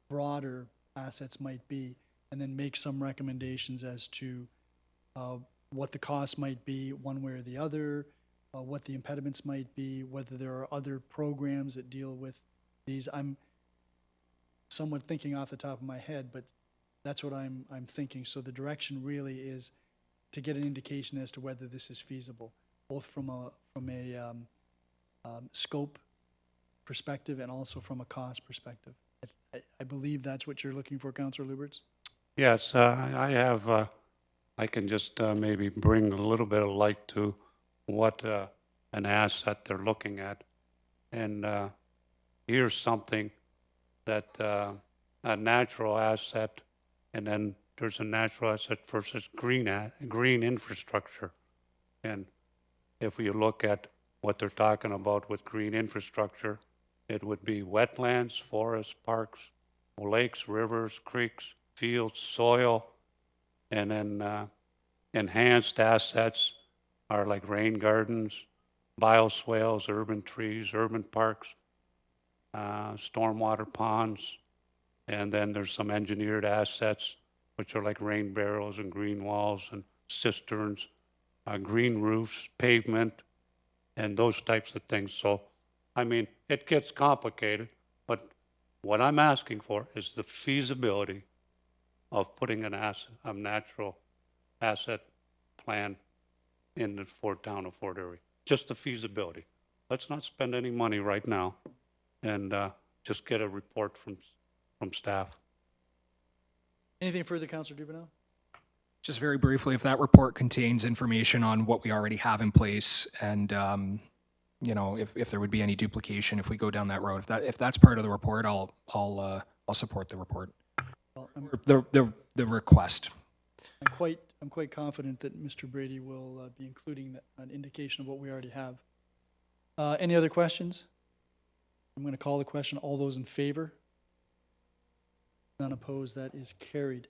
broader assets might be, and then make some recommendations as to what the cost might be one way or the other, what the impediments might be, whether there are other programs that deal with these. I'm somewhat thinking off the top of my head, but that's what I'm thinking. So the direction really is to get an indication as to whether this is feasible, both from a scope perspective and also from a cost perspective. I believe that's what you're looking for, Councillor Lubberts? Yes, I have, I can just maybe bring a little bit of light to what an asset they're looking at. And here's something that a natural asset, and then there's a natural asset versus green infrastructure. And if you look at what they're talking about with green infrastructure, it would be wetlands, forests, parks, lakes, rivers, creeks, fields, soil, and then enhanced assets are like rain gardens, bioswales, urban trees, urban parks, stormwater ponds, and then there's some engineered assets, which are like rain barrels and green walls and cisterns, green roofs, pavement, and those types of things. So, I mean, it gets complicated, but what I'm asking for is the feasibility of putting an asset, a natural asset plan in the town of Fort Erie. Just the feasibility. Let's not spend any money right now and just get a report from staff. Anything further, Councillor Dubanow? Just very briefly, if that report contains information on what we already have in place and, you know, if there would be any duplication if we go down that road, if that's part of the report, I'll support the report. Well, The request. I'm quite confident that Mr. Brady will be including an indication of what we already have. Any other questions? I'm going to call the question. All those in favor? None opposed. That is carried.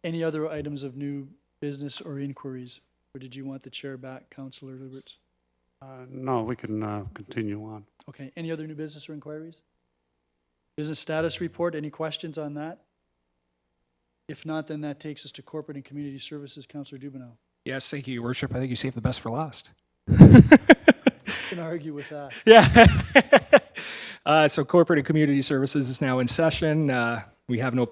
Any other items of new business or inquiries? Or did you want the chair back, Councillor Lubberts? No, we can continue on. Okay. Any other new business or inquiries? Business status report. Any questions on that? If not, then that takes us to corporate and community services. Councillor Dubanow. Yes, thank you, Your Worship. I think you saved the best for last. Can argue with that. Yeah. So corporate and community services is now in session. We have no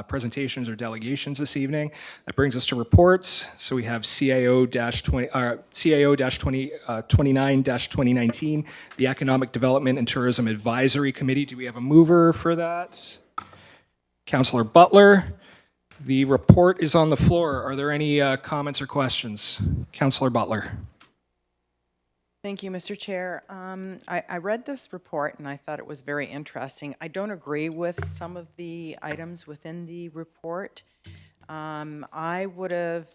presentations or delegations this evening. That brings us to reports. So we have CAO-29-2019, the Economic Development and Tourism Advisory Committee. Do we have a mover for that? Councillor Butler. The report is on the floor. Are there any comments or questions? Councillor Butler. Thank you, Mr. Chair. I read this report and I thought it was very interesting. I don't agree with some of the items within the report. I would have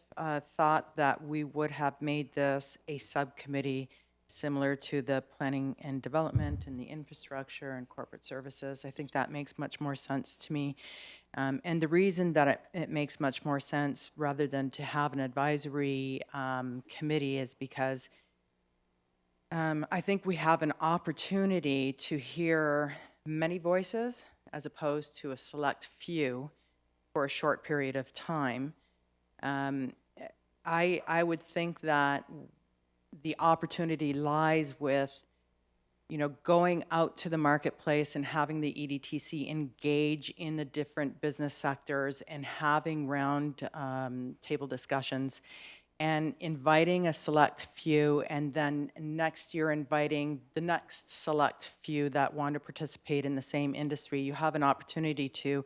thought that we would have made this a subcommittee similar to the planning and development and the infrastructure and corporate services. I think that makes much more sense to me. And the reason that it makes much more sense rather than to have an advisory committee is because I think we have an opportunity to hear many voices as opposed to a select few for a short period of time. I would think that the opportunity lies with, you know, going out to the marketplace and having the EDTC engage in the different business sectors and having round table discussions and inviting a select few, and then next year inviting the next select few that want to participate in the same industry. You have an opportunity to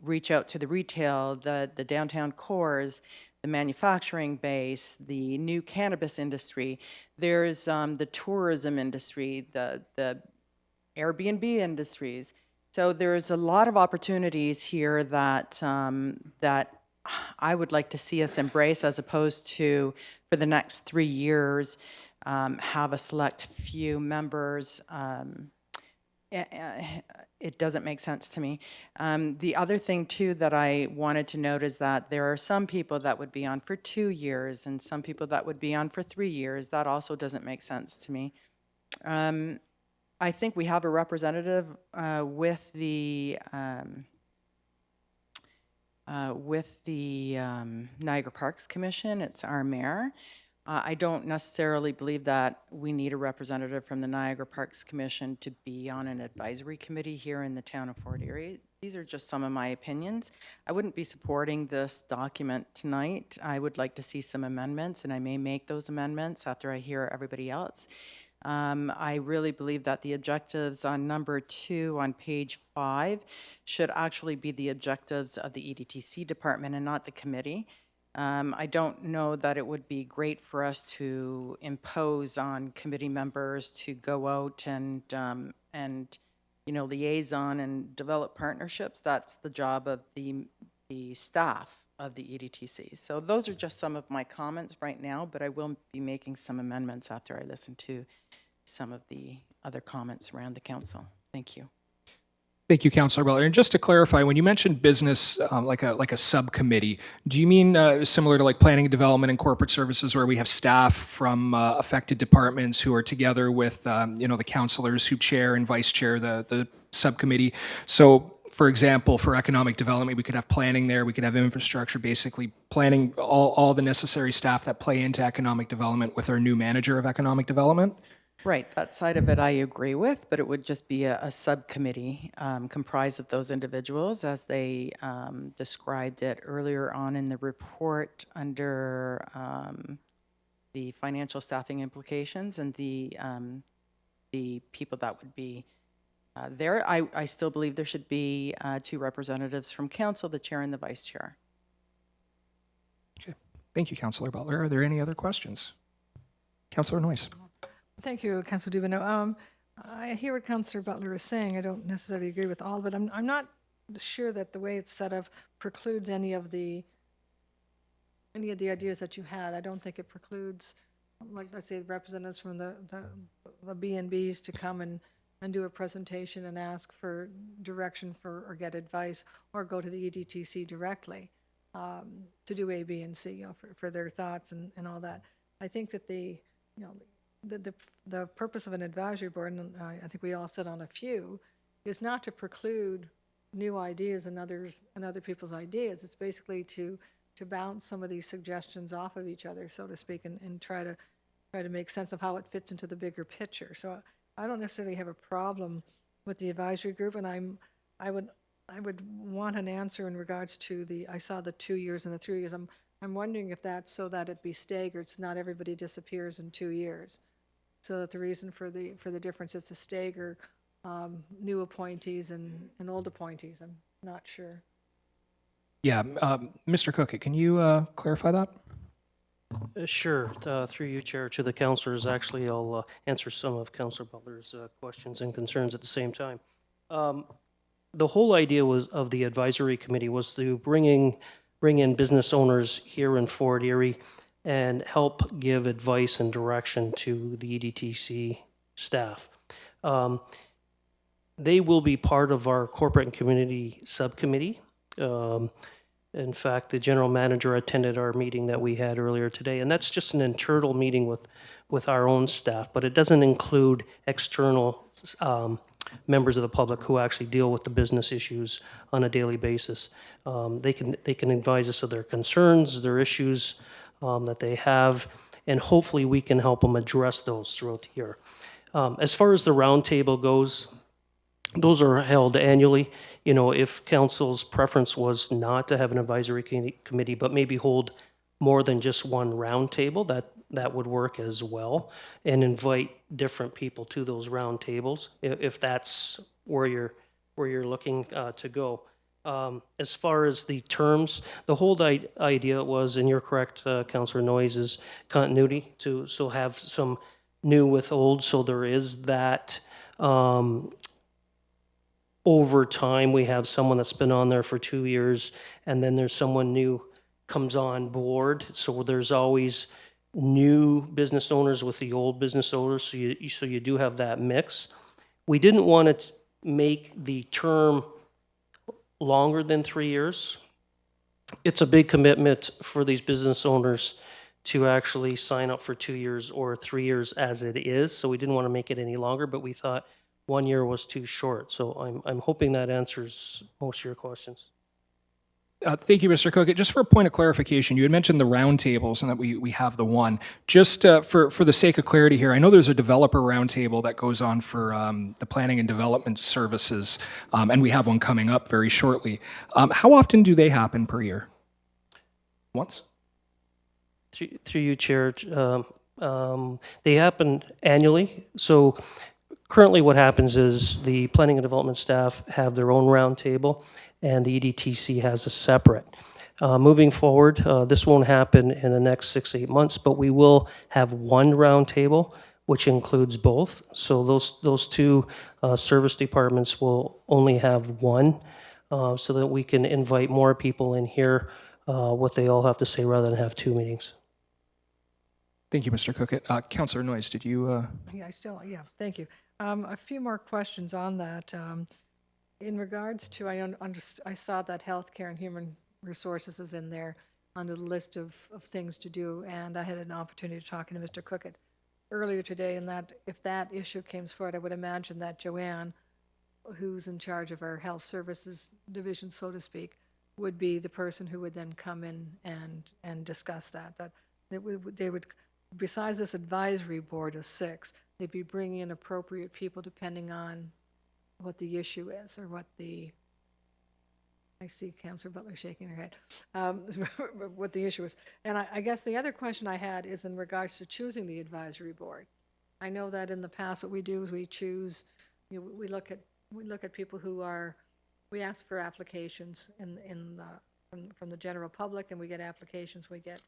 reach out to the retail, the downtown cores, the manufacturing base, the new cannabis industry. There's the tourism industry, the Airbnb industries. So there's a lot of opportunities here that that I would like to see us embrace, as opposed to for the next 3 years have a select few members. It doesn't make sense to me. The other thing too that I wanted to note is that there are some people that would be on for 2 years and some people that would be on for 3 years. That also doesn't make sense to me. I think we have a representative with the Niagara Parks Commission. It's our mayor. I don't necessarily believe that we need a representative from the Niagara Parks Commission to be on an advisory committee here in the town of Fort Erie. These are just some of my opinions. I wouldn't be supporting this document tonight. I would like to see some amendments, and I may make those amendments after I hear everybody else. I really believe that the objectives on number 2 on page 5 should actually be the objectives of the EDTC department and not the committee. I don't know that it would be great for us to impose on committee members to go out and you know, liaison and develop partnerships. That's the job of the staff of the EDTC. So those are just some of my comments right now, but I will be making some amendments after I listen to some of the other comments around the council. Thank you. Thank you, Councillor Butler. And just to clarify, when you mentioned business, like a subcommittee, do you mean similar to like planning and development and corporate services, where we have staff from affected departments who are together with the councillors who chair and vice chair the subcommittee? So, for example, for economic development, we could have planning there. We could have infrastructure, basically planning all the necessary staff that play into economic development with our new manager of economic development. Right, that side of it I agree with, but it would just be a subcommittee comprised of those individuals as they described it earlier on in the report under the financial staffing implications and the people that would be there. I still believe there should be 2 representatives from council, the chair and the vice chair. Okay. Thank you, Councillor Butler. Are there any other questions? Councillor Noyes. Thank you, Councillor Dubanow. I hear what Councillor Butler is saying. I don't necessarily agree with all of it. I'm not sure that the way it's set up precludes any of the ideas that you had. I don't think it precludes, like, let's say, representatives from the B&Bs to come and do a presentation and ask for direction or get advice, or go to the EDTC directly to do A, B, and C, for their thoughts and all that. I think that the purpose of an advisory board, and I think we all sit on a few, is not to preclude new ideas and other people's ideas. It's basically to bounce some of these suggestions off of each other, so to speak, and try to make sense of how it fits into the bigger picture. So I don't necessarily have a problem with the advisory group, and I would want an answer in regards to I saw the 2 years and the 3 years. I'm wondering if that's so that it be staggered, so not everybody disappears in 2 years. So that the reason for the difference is to stagger new appointees and old appointees. I'm not sure. Yeah, Mr. Cookett, can you clarify that? Sure. Through you, Chair, to the councillors. Actually, I'll answer some of Councillor Butler's questions and concerns at the same time. The whole idea of the advisory committee was to bring in business owners here in Fort Erie and help give advice and direction to the EDTC staff. They will be part of our corporate and community subcommittee. In fact, the general manager attended our meeting that we had earlier today, and that's just an internal meeting with our own staff, but it doesn't include external members of the public who actually deal with the business issues on a daily basis. They can advise us of their concerns, their issues that they have, and hopefully we can help them address those throughout the year. As far as the roundtable goes, those are held annually. You know, if council's preference was not to have an advisory committee, but maybe hold more than just one roundtable, that would work as well, and invite different people to those roundtables if that's where you're looking to go. As far as the terms, the whole idea was, and you're correct, Councillor Noyes, is continuity to have some new with old. So there is that. Over time, we have someone that's been on there for 2 years, and then there's someone new comes on board. So there's always new business owners with the old business owners. So you do have that mix. We didn't want to make the term longer than 3 years. It's a big commitment for these business owners to actually sign up for 2 years or 3 years as it is. So we didn't want to make it any longer, but we thought 1 year was too short. So I'm hoping that answers most of your questions. Thank you, Mr. Cookett. Just for a point of clarification, you had mentioned the roundtables and that we have the one. Just for the sake of clarity here, I know there's a developer roundtable that goes on for the planning and development services, and we have one coming up very shortly. How often do they happen per year? Once? Through you, Chair, they happen annually. So currently what happens is the planning and development staff have their own roundtable, and the EDTC has a separate. Moving forward, this won't happen in the next 6 to 8 months, but we will have one roundtable, which includes both. So those two service departments will only have one, so that we can invite more people in here, what they all have to say, rather than have 2 meetings. Thank you, Mr. Cookett. Councillor Noyes, did you? Yeah, thank you. A few more questions on that. In regards to, I saw that healthcare and human resources is in there on the list of things to do, and I had an opportunity to talk to Mr. Cookett earlier today, and that if that issue came forward, I would imagine that Joanne, who's in charge of our health services division, so to speak, would be the person who would then come in and discuss that. That they would, besides this advisory board of 6, they'd be bringing in appropriate people depending on what the issue is, or what the, I see Councillor Butler shaking her head, what the issue is. And I guess the other question I had is in regards to choosing the advisory board. I know that in the past what we do is we choose, we look at people who are, we ask for applications from the general public, and we get applications, we get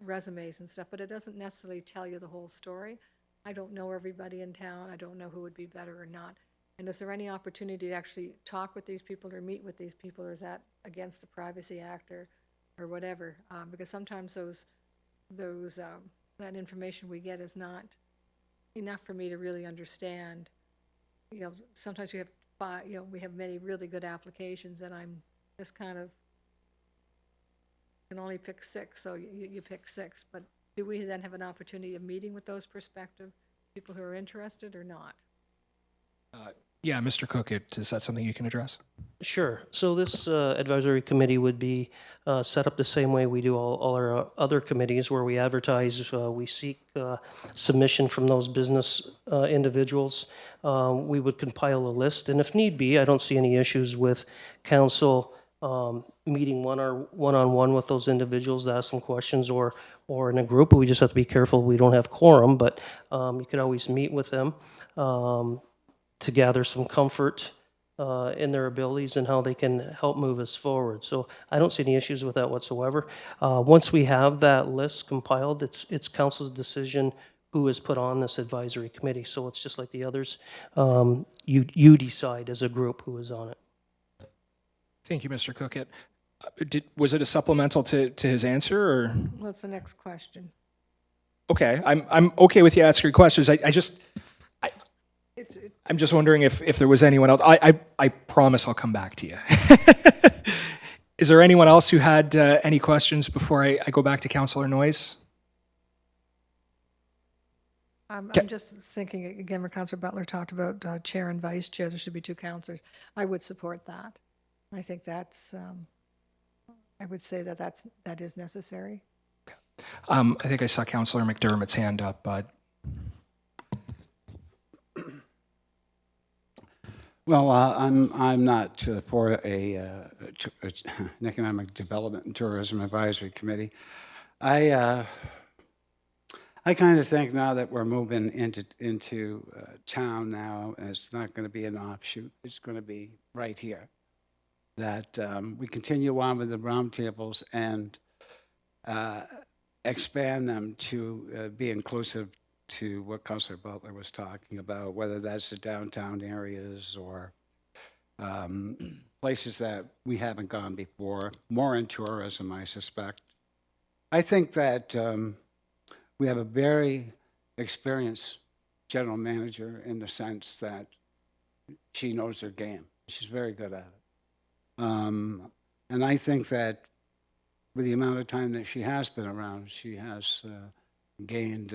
resumes and stuff, but it doesn't necessarily tell you the whole story. I don't know everybody in town. I don't know who would be better or not. And is there any opportunity to actually talk with these people or meet with these people, or is that against the Privacy Act or whatever? Because sometimes that information we get is not enough for me to really understand. Sometimes we have many really good applications, and I'm just kind of can only pick 6, so you pick 6. But do we then have an opportunity of meeting with those prospective people who are interested or not? Yeah, Mr. Cookett, is that something you can address? Sure. So this advisory committee would be set up the same way we do all our other committees, where we advertise, we seek submission from those business individuals. We would compile a list, and if need be, I don't see any issues with council meeting one-on-one with those individuals to ask some questions, or in a group. We just have to be careful we don't have quorum, but you could always meet with them to gather some comfort in their abilities and how they can help move us forward. So I don't see any issues with that whatsoever. Once we have that list compiled, it's council's decision who is put on this advisory committee. So it's just like the others. You decide as a group who is on it. Thank you, Mr. Cookett. Was it a supplemental to his answer, or? What's the next question? Okay, I'm okay with you asking questions. I'm just wondering if there was anyone else. I promise I'll come back to you. Is there anyone else who had any questions before I go back to Councillor Noyes? I'm just thinking, again, when Councillor Butler talked about chair and vice chair, there should be 2 councillors. I would support that. I think that's, I would say that is necessary. I think I saw Councillor McDermott's hand up. Well, I'm not for an economic development and tourism advisory committee. I kind of think now that we're moving into town now, and it's not going to be an offshoot. It's going to be right here. That we continue on with the roundtables and expand them to be inclusive to what Councillor Butler was talking about, whether that's the downtown areas or places that we haven't gone before, more in tourism, I suspect. I think that we have a very experienced general manager in the sense that she knows her game. She's very good at it. And I think that with the amount of time that she has been around, she has gained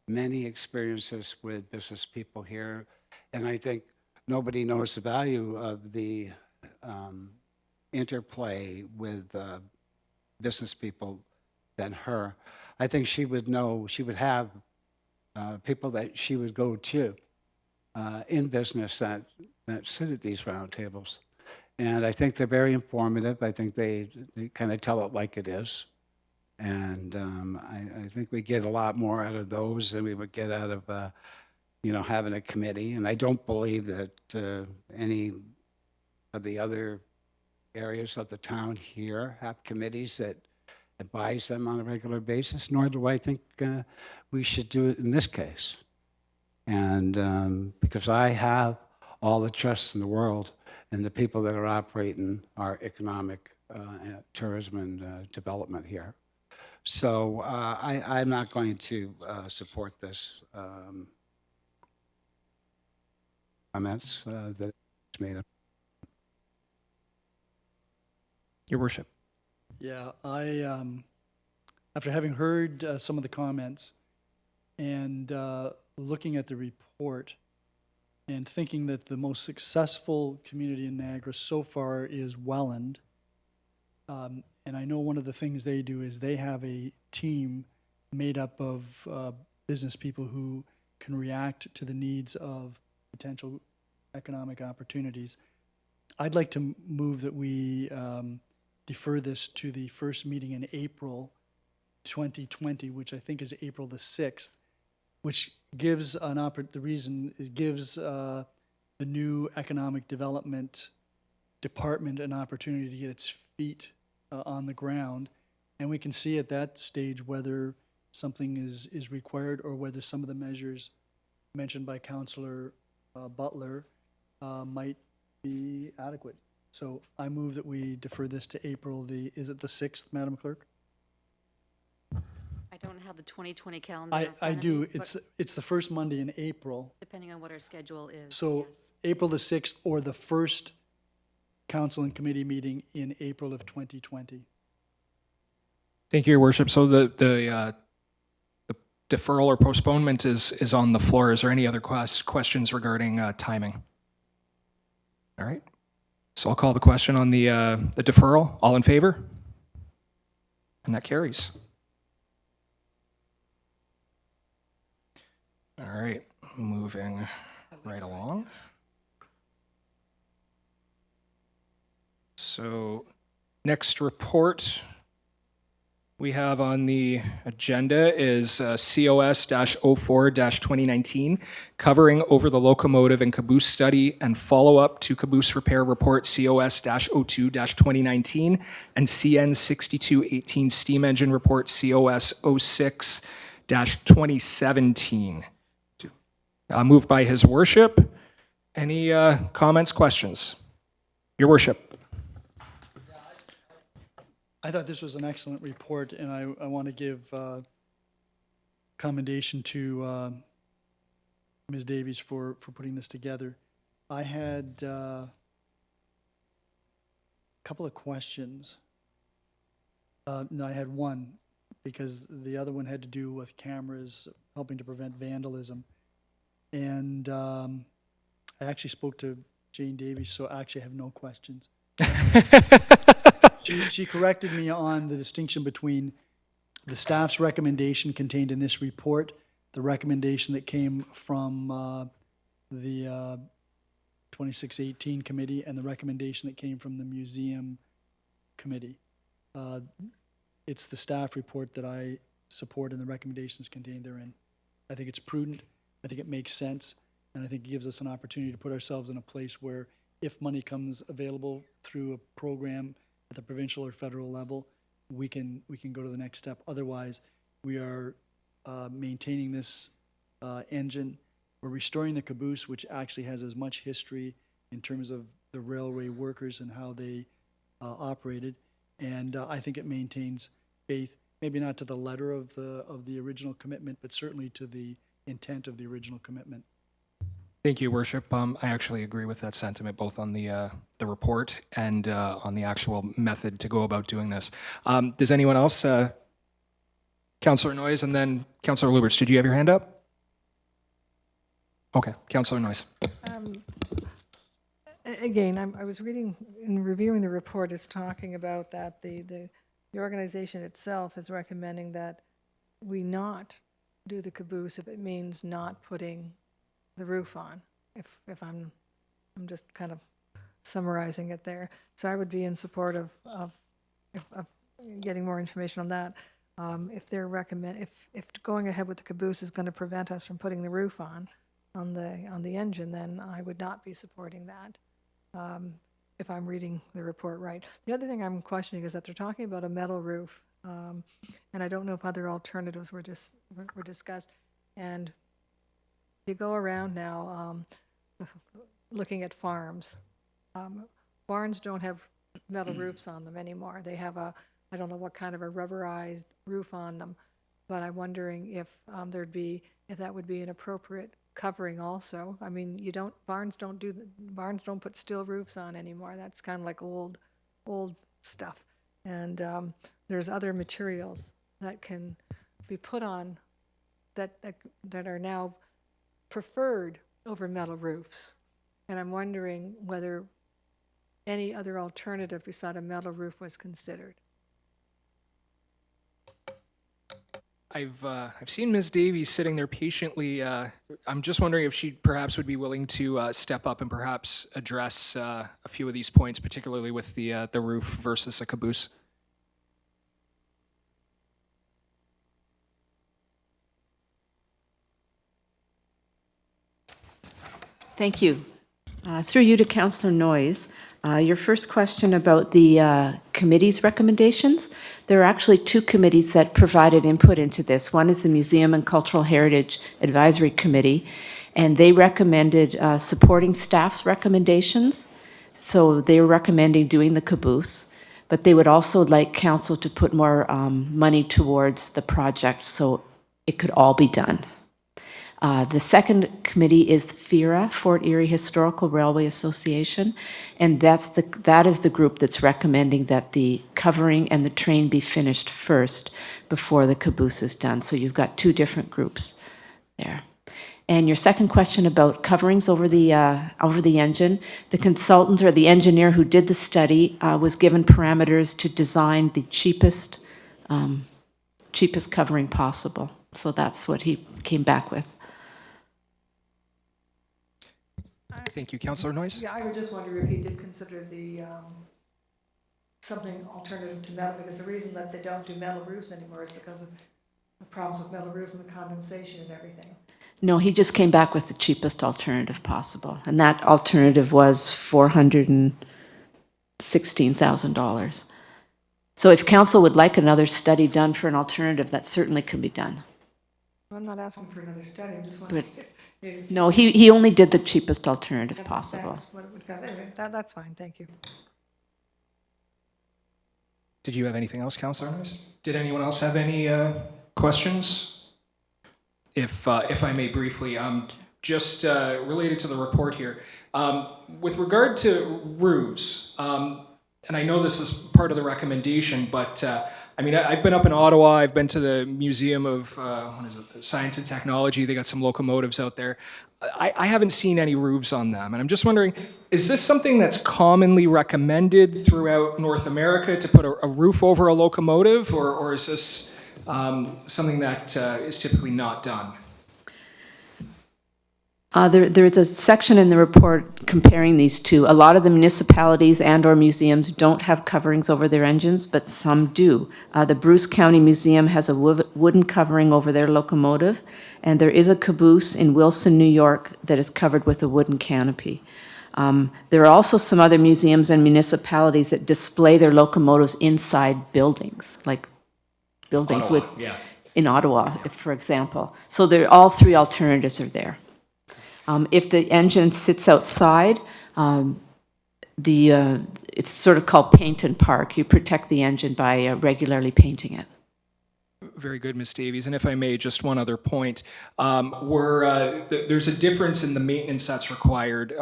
many experiences with business people here. And I think nobody knows the value of the interplay with business people than her. I think she would know, she would have people that she would go to in business that sit at these roundtables. And I think they're very informative. I think they kind of tell it like it is. And I think we get a lot more out of those than we would get out of, having a committee. And I don't believe that any of the other areas of the town here have committees that advise them on a regular basis, nor do I think we should do it in this case. And because I have all the trust in the world in the people that are operating our economic tourism and development here. So I'm not going to support this. comments that it's made. Your worship. Yeah, after having heard some of the comments and looking at the report and thinking that the most successful community in Niagara so far is Welland, and I know one of the things they do is they have a team made up of business people who can react to the needs of potential economic opportunities. I'd like to move that we defer this to the first meeting in April 2020, which I think is April the 6th, which gives the reason it gives the new economic development department an opportunity to get its feet on the ground, and we can see at that stage whether something is required or whether some of the measures mentioned by Councillor Butler might be adequate. So I move that we defer this to April is it the 6th, Madam Clerk? I don't have the 2020 calendar in front I of do. me, but It's the first Monday in April. depending on what our schedule is, So yes. April the 6th or the first council and committee meeting in April of 2020. Thank you, Your Worship. So the deferral or postponement is on the floor. Is there any other questions regarding timing? All right. So I'll call the question on the deferral. All in favor? And that carries. All right, moving right along. So next report we have on the agenda is COS-04-2019, covering over the locomotive and caboose study and follow-up to caboose repair report COS-02-2019 and CN-6218 steam engine report COS-06-2017. Moved by His Worship. Any comments, questions? Your Worship. I thought this was an excellent report, and I want to give commendation to Ms. Davies for putting this together. I had a couple of questions. No, I had one, because the other one had to do with cameras helping to prevent vandalism. And I actually spoke to Jane Davies, so actually I have no questions. She corrected me on the distinction between the staff's recommendation contained in this report, the recommendation that came from the 2618 committee, and the recommendation that came from the museum committee. It's the staff report that I support and the recommendations contained therein. I think it's prudent, I think it makes sense, and I think it gives us an opportunity to put ourselves in a place where if money comes available through a program at the provincial or federal level, we can go to the next step. Otherwise, we are maintaining this engine. We're restoring the caboose, which actually has as much history in terms of the railway workers and how they operated. And I think it maintains faith, maybe not to the letter of the original commitment, but certainly to the intent of the original commitment. Thank you, Worship. I actually agree with that sentiment, both on the report and on the actual method to go about doing this. Does anyone else? Councillor Noyes and then Councillor Lubberts. Did you have your hand up? Okay, Councillor Noyes. Again, I was reading and reviewing the report, it's talking about that the organization itself is recommending that we not do the caboose if it means not putting the roof on, if I'm just kind of summarizing it there. So I would be in support of getting more information on that. If they're if going ahead with the caboose is going to prevent us from putting the roof on the engine, then I would not be supporting that. If I'm reading the report right. The other thing I'm questioning is that they're talking about a metal roof, and I don't know if other alternatives were discussed. And you go around now looking at farms. Barns don't have metal roofs on them anymore. They have I don't know what kind of a rubberized roof on them, but I'm wondering if that would be an appropriate covering also. I mean, barns don't put steel roofs on anymore. That's kind of like old stuff. And there's other materials that can be put on that are now preferred over metal roofs. And I'm wondering whether any other alternative beside a metal roof was considered. I've seen Ms. Davies sitting there patiently. I'm just wondering if she perhaps would be willing to step up and perhaps address a few of these points, particularly with the roof versus a caboose. Thank you. Through you to Councillor Noyes. Your first question about the committee's recommendations. There are actually two committees that provided input into this. One is the Museum and Cultural Heritage Advisory Committee, and they recommended supporting staff's recommendations. So they were recommending doing the caboose, but they would also like council to put more money towards the project so it could all be done. The second committee is FERA, Fort Erie Historical Railway Association, and that is the group that's recommending that the covering and the train be finished first before the caboose is done. So you've got two different groups there. And your second question about coverings over the engine, the consultant or the engineer who did the study was given parameters to design the cheapest covering possible. So that's what he came back with. Thank you, Councillor Noyes. Yeah, I would just wonder if he did consider something alternative to metal, because the reason that they don't do metal roofs anymore is because of the problems with metal roofs and the condensation and everything. No, he just came back with the cheapest alternative possible, and that alternative was $416,000. So if council would like another study done for an alternative, that certainly can be done. I'm not asking for another study, I'm just wondering if No, he only did the cheapest alternative possible. specs, what it would cost. Anyway, that's fine, thank you. Did you have anything else, Councillor Noyes? Did anyone else have any questions? If I may briefly, just related to the report here, with regard to roofs, and I know this is part of the recommendation, but I mean, I've been up in Ottawa. I've been to the Museum of Science and Technology. They got some locomotives out there. I haven't seen any roofs on them, and I'm just wondering, is this something that's commonly recommended throughout North America to put a roof over a locomotive, or is this something that is typically not done? There's a section in the report comparing these two. A lot of the municipalities and/or museums don't have coverings over their engines, but some do. The Bruce County Museum has a wooden covering over their locomotive, and there is a caboose in Wilson, New York, that is covered with a wooden canopy. There are also some other museums and municipalities that display their locomotives inside buildings, like buildings Ottawa, in Ottawa, for example. So all three alternatives are there. If the engine sits outside, it's sort of called paint and park. You protect the engine by regularly painting it. Very good, Ms. Davies. And if I may, just one other point. There's a difference in the maintenance that's required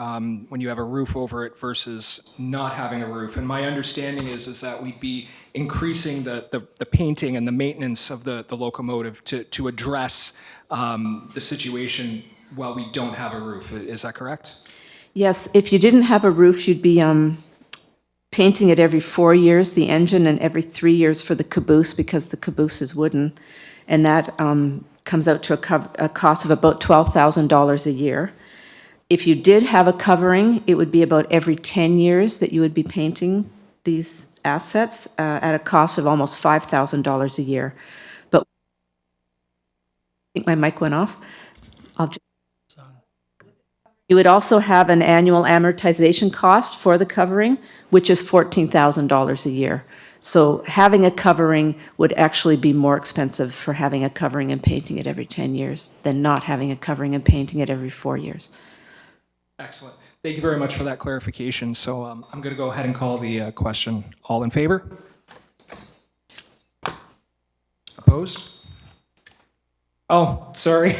when you have a roof over it versus not having a roof. And my understanding is that we'd be increasing the painting and the maintenance of the locomotive to address the situation while we don't have a roof. Is that correct? Yes, if you didn't have a roof, you'd be painting it every 4 years, the engine, and every 3 years for the caboose, because the caboose is wooden. And that comes out to a cost of about $12,000 a year. If you did have a covering, it would be about every 10 years that you would be painting these assets at a cost of almost $5,000 a year. But I think my mic went off. You would also have an annual amortization cost for the covering, which is $14,000 a year. So having a covering would actually be more expensive for having a covering and painting it every 10 years than not having a covering and painting it every 4 years. Excellent. Thank you very much for that clarification. So I'm going to go ahead and call the question. All in favor? Opposed? Oh, sorry.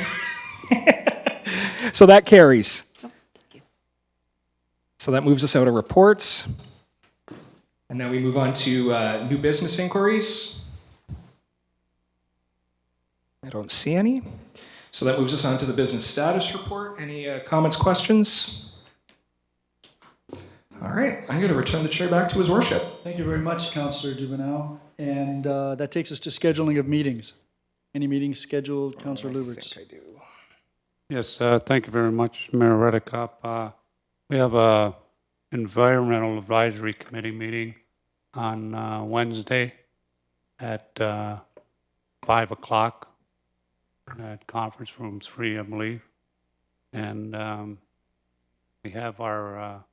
So that carries. So that moves us out of reports. And now we move on to new business inquiries. I don't see any. So that moves us on to the business status report. Any comments, questions? All right, I'm going to return the chair back to his worship. Thank you very much, Councillor Dubanow. And that takes us to scheduling of meetings. Any meetings scheduled, Councillor Lubberts? I do. Yes, thank you very much, Mayor Redekop. We have a Environmental Advisory Committee meeting on Wednesday at 5 o'clock at Conference Room 3, I believe. And we have our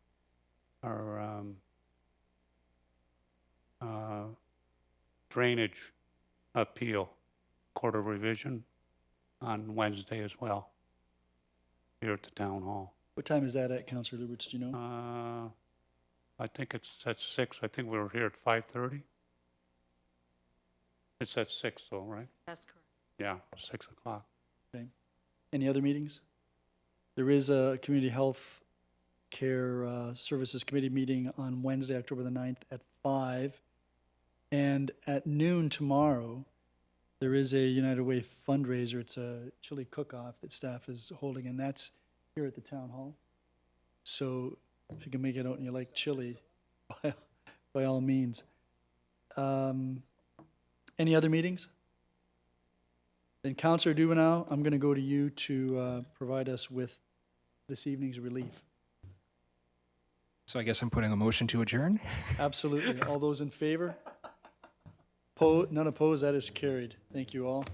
drainage appeal, Court of Revision, on Wednesday as well, here at the Town Hall. What time is that at, Councillor Lubberts, do you know? I think it's at 6. I think we were here at 5:30. It's at 6 though, right? That's correct. Yeah, 6 o'clock. Any other meetings? There is a Community Health Care Services Committee meeting on Wednesday, October the 9th at 5. And at noon tomorrow, there is a United Way fundraiser. It's a chili cook-off that staff is holding, and that's here at the Town Hall. So if you can make it out and you like chili, by all means. Any other meetings? Then Councillor Dubanow, I'm going to go to you to provide us with this evening's relief. So I guess I'm putting a motion to adjourn. Absolutely. All those in favor? None opposed? That is carried. Thank you all.